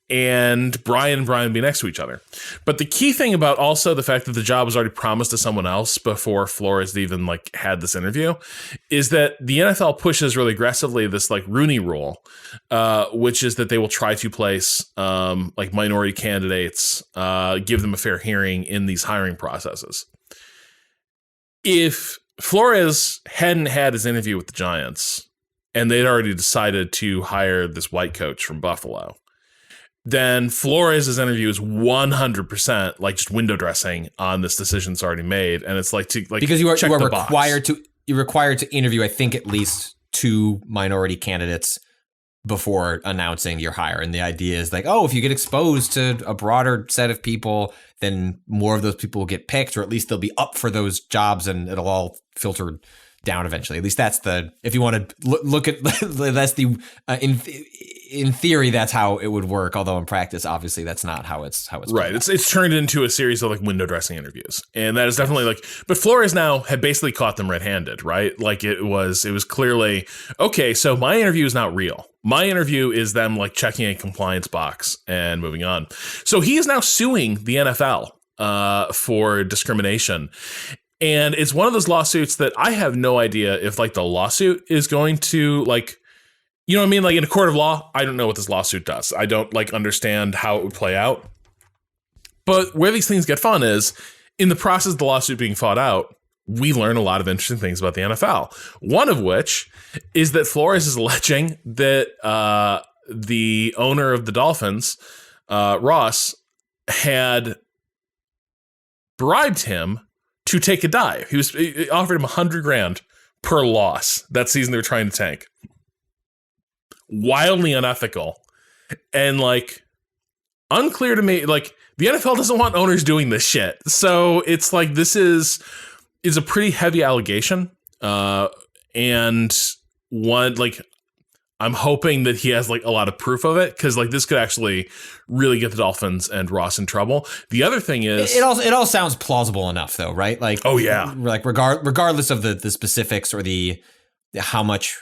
C: and Brian and Brian be next to each other. But the key thing about also the fact that the job was already promised to someone else before Flores even like had this interview is that the NFL pushes really aggressively this like Rooney Rule, which is that they will try to place like minority candidates, give them a fair hearing in these hiring processes. If Flores hadn't had his interview with the Giants and they'd already decided to hire this white coach from Buffalo, then Flores' interview is 100% like just window dressing on this decision that's already made, and it's like
B: because you are
C: required
B: to interview, I think, at least 2 minority candidates before announcing your hire. And the idea is like, oh, if you get exposed to a broader set of people, then more of those people will get picked, or at least they'll be up for those jobs, and it'll all filter down eventually. At least that's the, if you want to look at, that's the, in theory, that's how it would work. Although in practice, obviously, that's not how it's
C: right. It's turned into a series of like window dressing interviews, and that is definitely like. But Flores now had basically caught them red-handed, right? Like it was clearly okay. So my interview is not real. My interview is them like checking a compliance box and moving on. So he is now suing the NFL for discrimination. And it's one of those lawsuits that I have no idea if like the lawsuit is going to like, you know what I mean? Like in a court of law, I don't know what this lawsuit does. I don't like understand how it would play out. But where these things get fun is in the process of the lawsuit being fought out, we learn a lot of interesting things about the NFL. One of which is that Flores is alleging that the owner of the Dolphins, Ross, had bribed him to take a dive. He offered him $100,000 per loss that season they were trying to tank. Wildly unethical and like unclear to me. Like the NFL doesn't want owners doing this shit. So it's like this is a pretty heavy allegation. And one like I'm hoping that he has like a lot of proof of it, because like this could actually really get the Dolphins and Ross in trouble. The other thing is
B: it all sounds plausible enough though, right? Like,
C: oh yeah,
B: like regardless of the specifics or the how much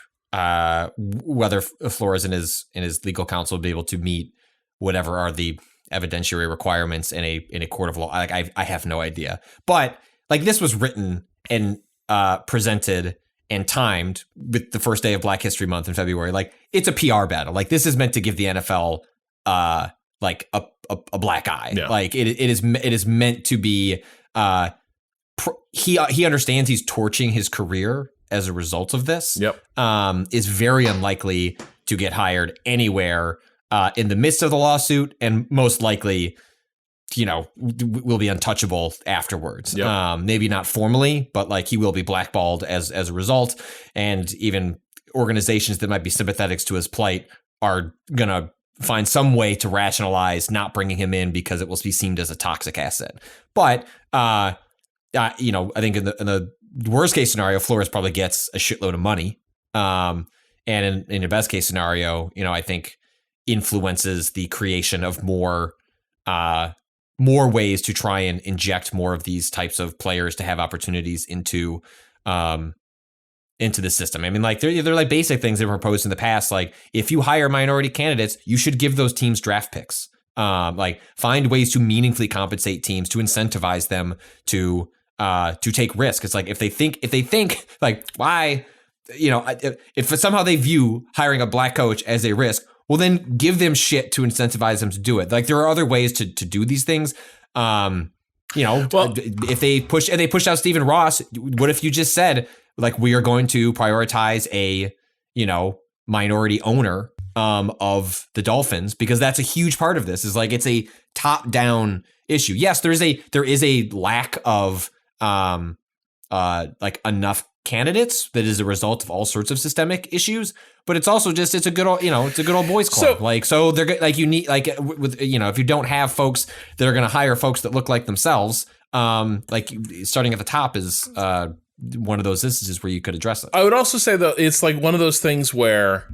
B: whether Flores and his legal counsel will be able to meet whatever are the evidentiary requirements in a court of law. Like I have no idea, but like this was written and presented and timed with the first day of Black History Month in February. Like it's a PR battle. Like this is meant to give the NFL like a black eye. Yeah. Like it is meant to be. He understands he's torching his career as a result of this. Yep. Is very unlikely to get hired anywhere in the midst of the lawsuit, and most likely, you know, will be untouchable afterwards. Yep. Maybe not formally, but like he will be blackballed as a result. And even organizations that might be sympathetic to his plight are gonna find some way to rationalize not bringing him in because it will be seen as a toxic asset. But you know, I think in the worst case scenario, Flores probably gets a shitload of money. And in the best case scenario, you know, I think influences the creation of more ways to try and inject more of these types of players to have opportunities into the system. I mean, like they're like basic things that were proposed in the past. Like if you hire minority candidates, you should give those teams draft picks. Like find ways to meaningfully compensate teams, to incentivize them to take risk. It's like if they think like, why, you know, if somehow they view hiring a black coach as a risk, well then give them shit to incentivize them to do it. Like there are other ways to do these things. You know, well, if they push out Stephen Ross, what if you just said like, we are going to prioritize a, you know, minority owner of the Dolphins, because that's a huge part of this. Is like it's a top down issue. Yes, there is a lack of like enough candidates that is a result of all sorts of systemic issues, but it's also just it's a good old boys club. So, like so they're like you need like with you know, if you don't have folks that are going to hire folks that look like themselves, like starting at the top is one of those instances where you could address it.
C: I would also say that it's like one of those things where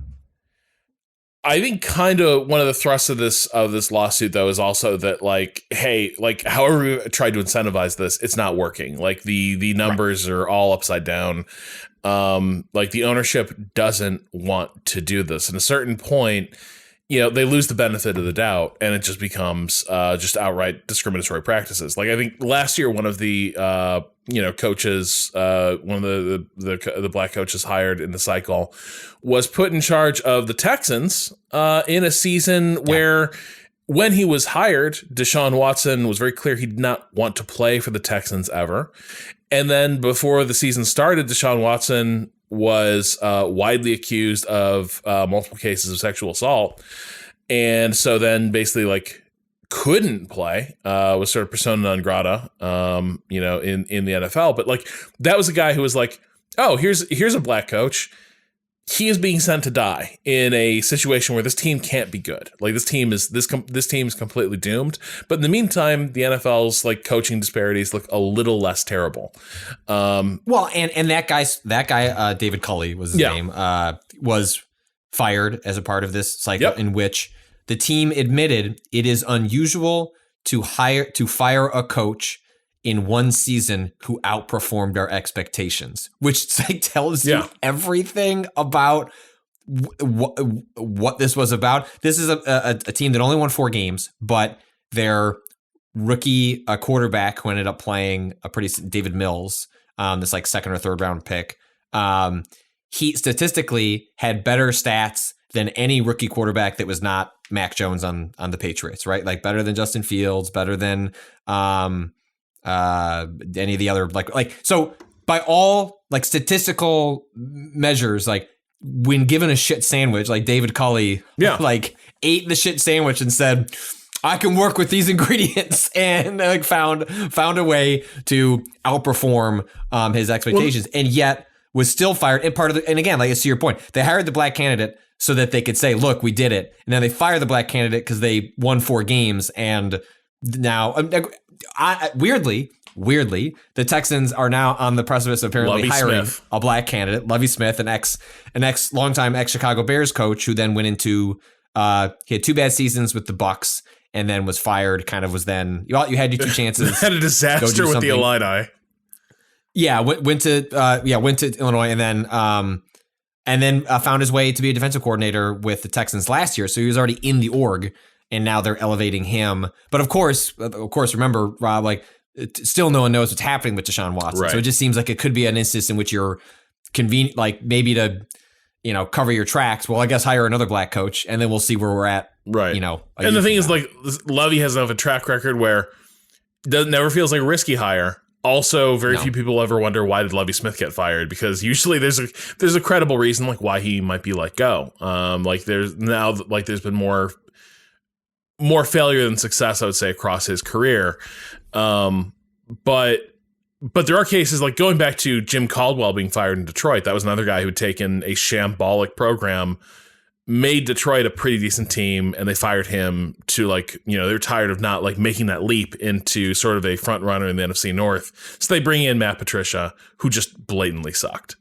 C: I think kind of one of the thrusts of this lawsuit though is also that like, hey, like however we tried to incentivize this, it's not working. Like the numbers are all upside down. Like the ownership doesn't want to do this. At a certain point, you know, they lose the benefit of the doubt, and it just becomes just outright discriminatory practices. Like I think last year, one of the coaches, one of the black coaches hired in the cycle, was put in charge of the Texans in a season where, when he was hired, Deshaun Watson was very clear he did not want to play for the Texans ever. And then before the season started, Deshaun Watson was widely accused of multiple cases of sexual assault. and so then basically like couldn't play, was sort of persona non grata, you know, in the NFL. But like that was a guy who was like, oh, here's a black coach. He is being sent to die in a situation where this team can't be good. Like this team is completely doomed. But in the meantime, the NFL's like coaching disparities look a little less terrible.
B: Well, and that guy, David Culley was his name, was fired as a part of this cycle in which the team admitted it is unusual to fire a coach in one season who outperformed our expectations, which like tells you everything about what this was about. This is a team that only won 4 games, but their rookie quarterback who ended up playing David Mills, this like 2nd or 3rd round pick, he statistically had better stats than any rookie quarterback that was not Mac Jones on the Patriots, right? Like better than Justin Fields, better than any of the other like so by all like statistical measures, like when given a shit sandwich, like David Culley like ate the shit sandwich and said, I can work with these ingredients, and like found a way to outperform his expectations, and yet was still fired. And again, like to your point, they hired the black candidate so that they could say, look, we did it. And then they fire the black candidate because they won 4 games. And now, weirdly, the Texans are now on the precipice of apparently hiring a black candidate, Lovie Smith, an longtime ex-Chicago Bears coach, who then went into, he had 2 bad seasons with the Bucs and then was fired, you had your 2 chances.
C: Had a disaster with the Illini.
B: Yeah, went to Illinois and then found his way to be a defensive coordinator with the Texans last year. So he was already in the org, and now they're elevating him. But of course, remember, Rob, like still no one knows what's happening with Deshaun Watson. Right. So it just seems like it could be an instance in which you're convenient, like maybe to, you know, cover your tracks. Well, I guess hire another black coach, and then we'll see where we're at.
C: Right.
B: You know,
C: and the thing is, like, Lovey has enough a track record where never feels like a risky hire. Also, very few people ever wonder, why did Lovie Smith get fired? Because usually there's a credible reason like why he might be let go. Like there's been more failure than success, I would say, across his career. But there are cases like going back to Jim Caldwell being fired in Detroit. That was another guy who had taken a shambolic program, made Detroit a pretty decent team, and they fired him to, like, you know, they're tired of not like making that leap into sort of a front runner in the NFC North. So they bring in Matt Patricia, who just blatantly sucked.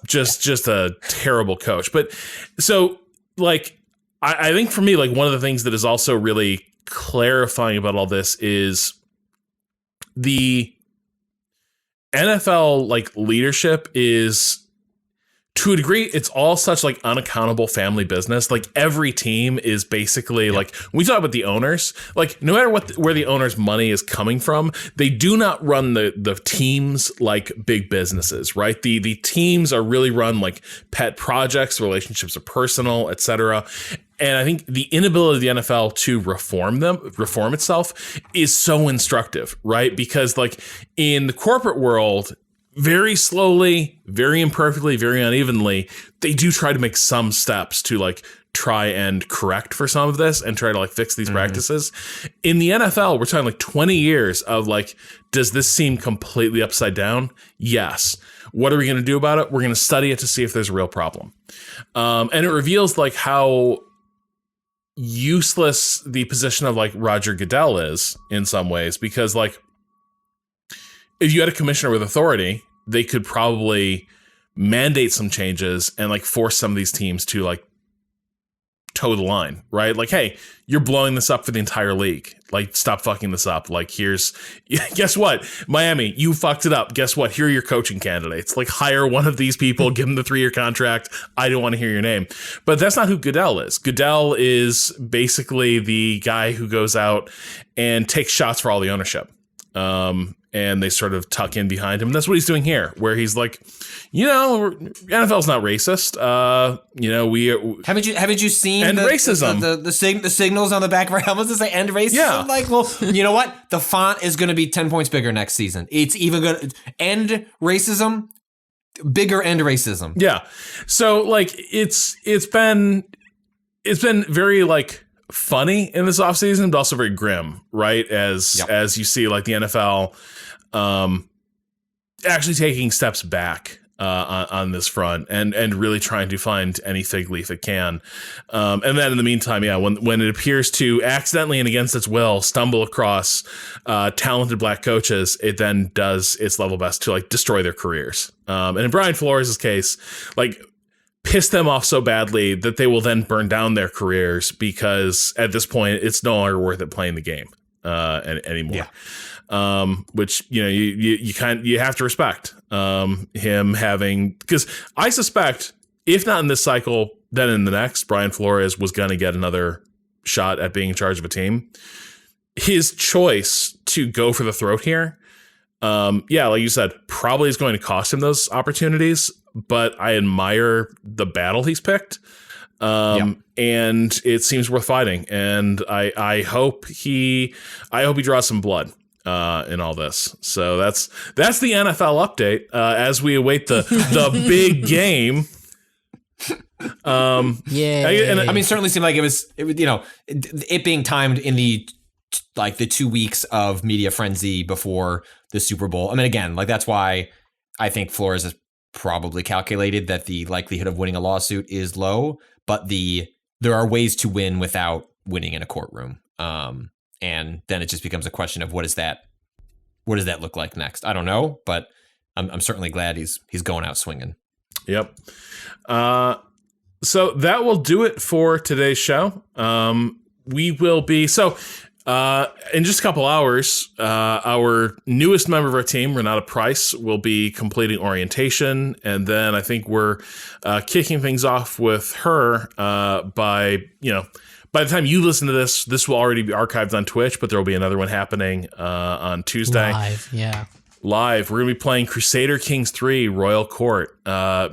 C: Just a terrible coach. But so like, I think for me, like one of the things that is also really clarifying about all this is the NFL like leadership is, to a degree, it's all such like unaccountable family business. Like every team is basically like, when we talk about the owners, like no matter where the owner's money is coming from, they do not run the teams like big businesses, right? The teams are really run like pet projects, relationships are personal, etc. And I think the inability of the NFL to reform itself is so instructive, right? Because like in the corporate world, very slowly, very imperfectly, very unevenly, they do try to make some steps to like try and correct for some of this and try to like fix these practices. In the NFL, we're talking like 20 years of like, does this seem completely upside down? Yes. What are we going to do about it? We're going to study it to see if there's a real problem. And it reveals like how useless the position of like Roger Goodell is in some ways, because like, if you had a commissioner with authority, they could probably mandate some changes and like force some of these teams to like toe the line, right? Like, hey, you're blowing this up for the entire league. Like, stop fucking this up. Like, guess what? Miami, you fucked it up. Guess what? Here are your coaching candidates. Like, hire one of these people, give them the 3-year contract. I don't want to hear your name. But that's not who Goodell is. Goodell is basically the guy who goes out and takes shots for all the ownership. And they sort of tuck in behind him. And that's what he's doing here, where he's like, you know, NFL's not racist. You know, we
B: haven't you seen
C: end racism?
B: The signals on the back of our helmets that say end racism?
C: Yeah.
B: Like, well, you know what? The font is going to be 10 points bigger next season. It's even going to end racism, bigger end racism.
C: Yeah. So like, it's been it's been very like funny in this offseason, but also very grim, right? As you see like the NFL actually taking steps back on this front and really trying to find any fig leaf it can. And then in the meantime, when it appears to accidentally and against its will stumble across talented black coaches, it then does its level best to like destroy their careers. And in Brian Flores' case, like piss them off so badly that they will then burn down their careers because at this point it's no longer worth it playing the game anymore. Which you have to respect him having, because I suspect if not in this cycle, then in the next, Brian Flores was going to get another shot at being in charge of a team. His choice to go for the throat here, like you said, probably is going to cost him those opportunities. But I admire the battle he's picked. And it seems worth fighting. And I hope he draws some blood in all this. So that's the NFL update as we await the big game.
B: I mean, it certainly seemed like it was it being timed in the 2 weeks of media frenzy before the Super Bowl. I mean, again, like that's why I think Flores is probably calculated that the likelihood of winning a lawsuit is low, but there are ways to win without winning in a courtroom. And then it just becomes a question of what does that look like next? I don't know, but I'm certainly glad he's going out swinging. Yep.
C: So that will do it for today's show. We will be in just a couple hours, our newest member of our team, Renata Price, will be completing orientation. And then I think we're kicking things off with her by the time you listen to this will already be archived on Twitch, but there will be another one happening on Tuesday. Live. We're going to be playing Crusader Kings 3 Royal Court.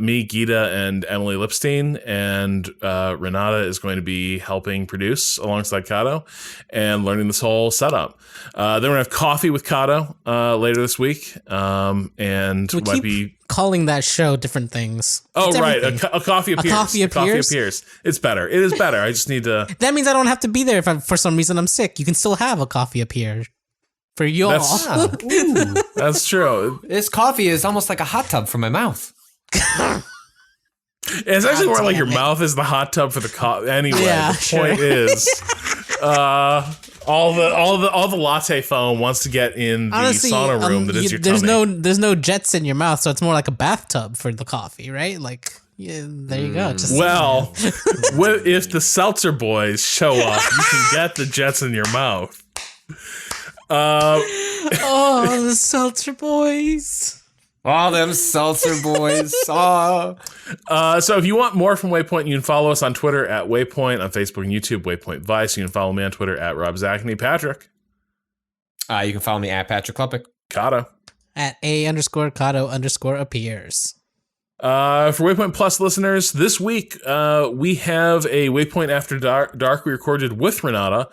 C: Me, Gita, and Emily Lipstein, and Renata is going to be helping produce alongside Cado and learning this whole setup. Then we're going to have coffee with Cado later this week. And
A: we keep calling that show different things.
C: Oh, right. A coffee appears.
A: A coffee
C: appears. It's better. It is better. I just need to...
A: That means I don't have to be there if for some reason I'm sick. You can still have a coffee appear. For you all.
C: That's true.
B: This coffee is almost like a hot tub for my mouth.
C: It's actually more like your mouth is the hot tub for the coffee. Anyway, the point is, all the latte foam wants to get in the sauna room that is your tummy.
A: There's no jets in your mouth, so it's more like a bathtub for the coffee, right? Like, there you go.
C: If the Seltzer boys show up, you can get the jets in your mouth.
A: The Seltzer boys.
B: All them Seltzer boys.
C: So if you want more from Waypoint, you can follow us on Twitter at Waypoint, on Facebook and YouTube, Waypoint Vice. You can follow me on Twitter at Rob Zachney. Patrick.
B: You can follow me at Patrick Klepek.
C: Cado.
A: At _Cado_appears.
C: For Waypoint Plus listeners, this week we have a Waypoint After Dark we recorded with Renata.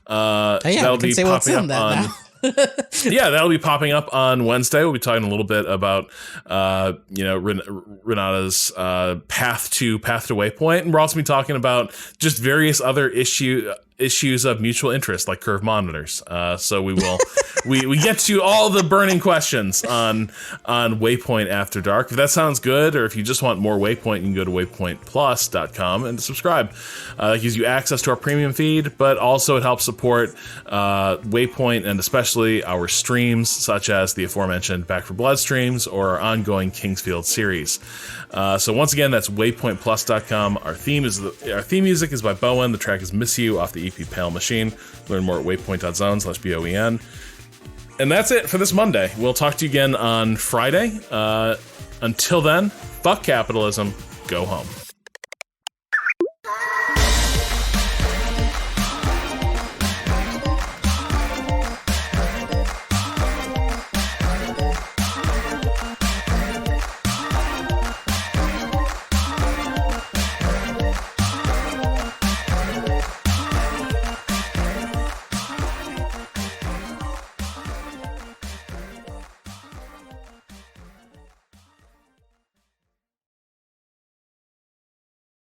C: That'll be popping up on. That'll be popping up on Wednesday. We'll be talking a little bit about Renata's path to Waypoint, and we're also be talking about just various other issues of mutual interest, like curve monitors. So we will we get to all the burning questions on Waypoint After Dark. If that sounds good, or if you just want more Waypoint, you can go to waypointplus.com and subscribe. That gives you access to our premium feed, but also it helps support Waypoint and especially our streams, such as the aforementioned Back 4 Blood streams or our ongoing Kingsfield series. So once again, that's waypointplus.com. Our theme music is by Bowen. The track is Miss You off the EP Pale Machine. Learn more at waypoint.zone/BOEN. And that's it for this Monday. We'll talk to you again on Friday. Until then, fuck capitalism. Go home.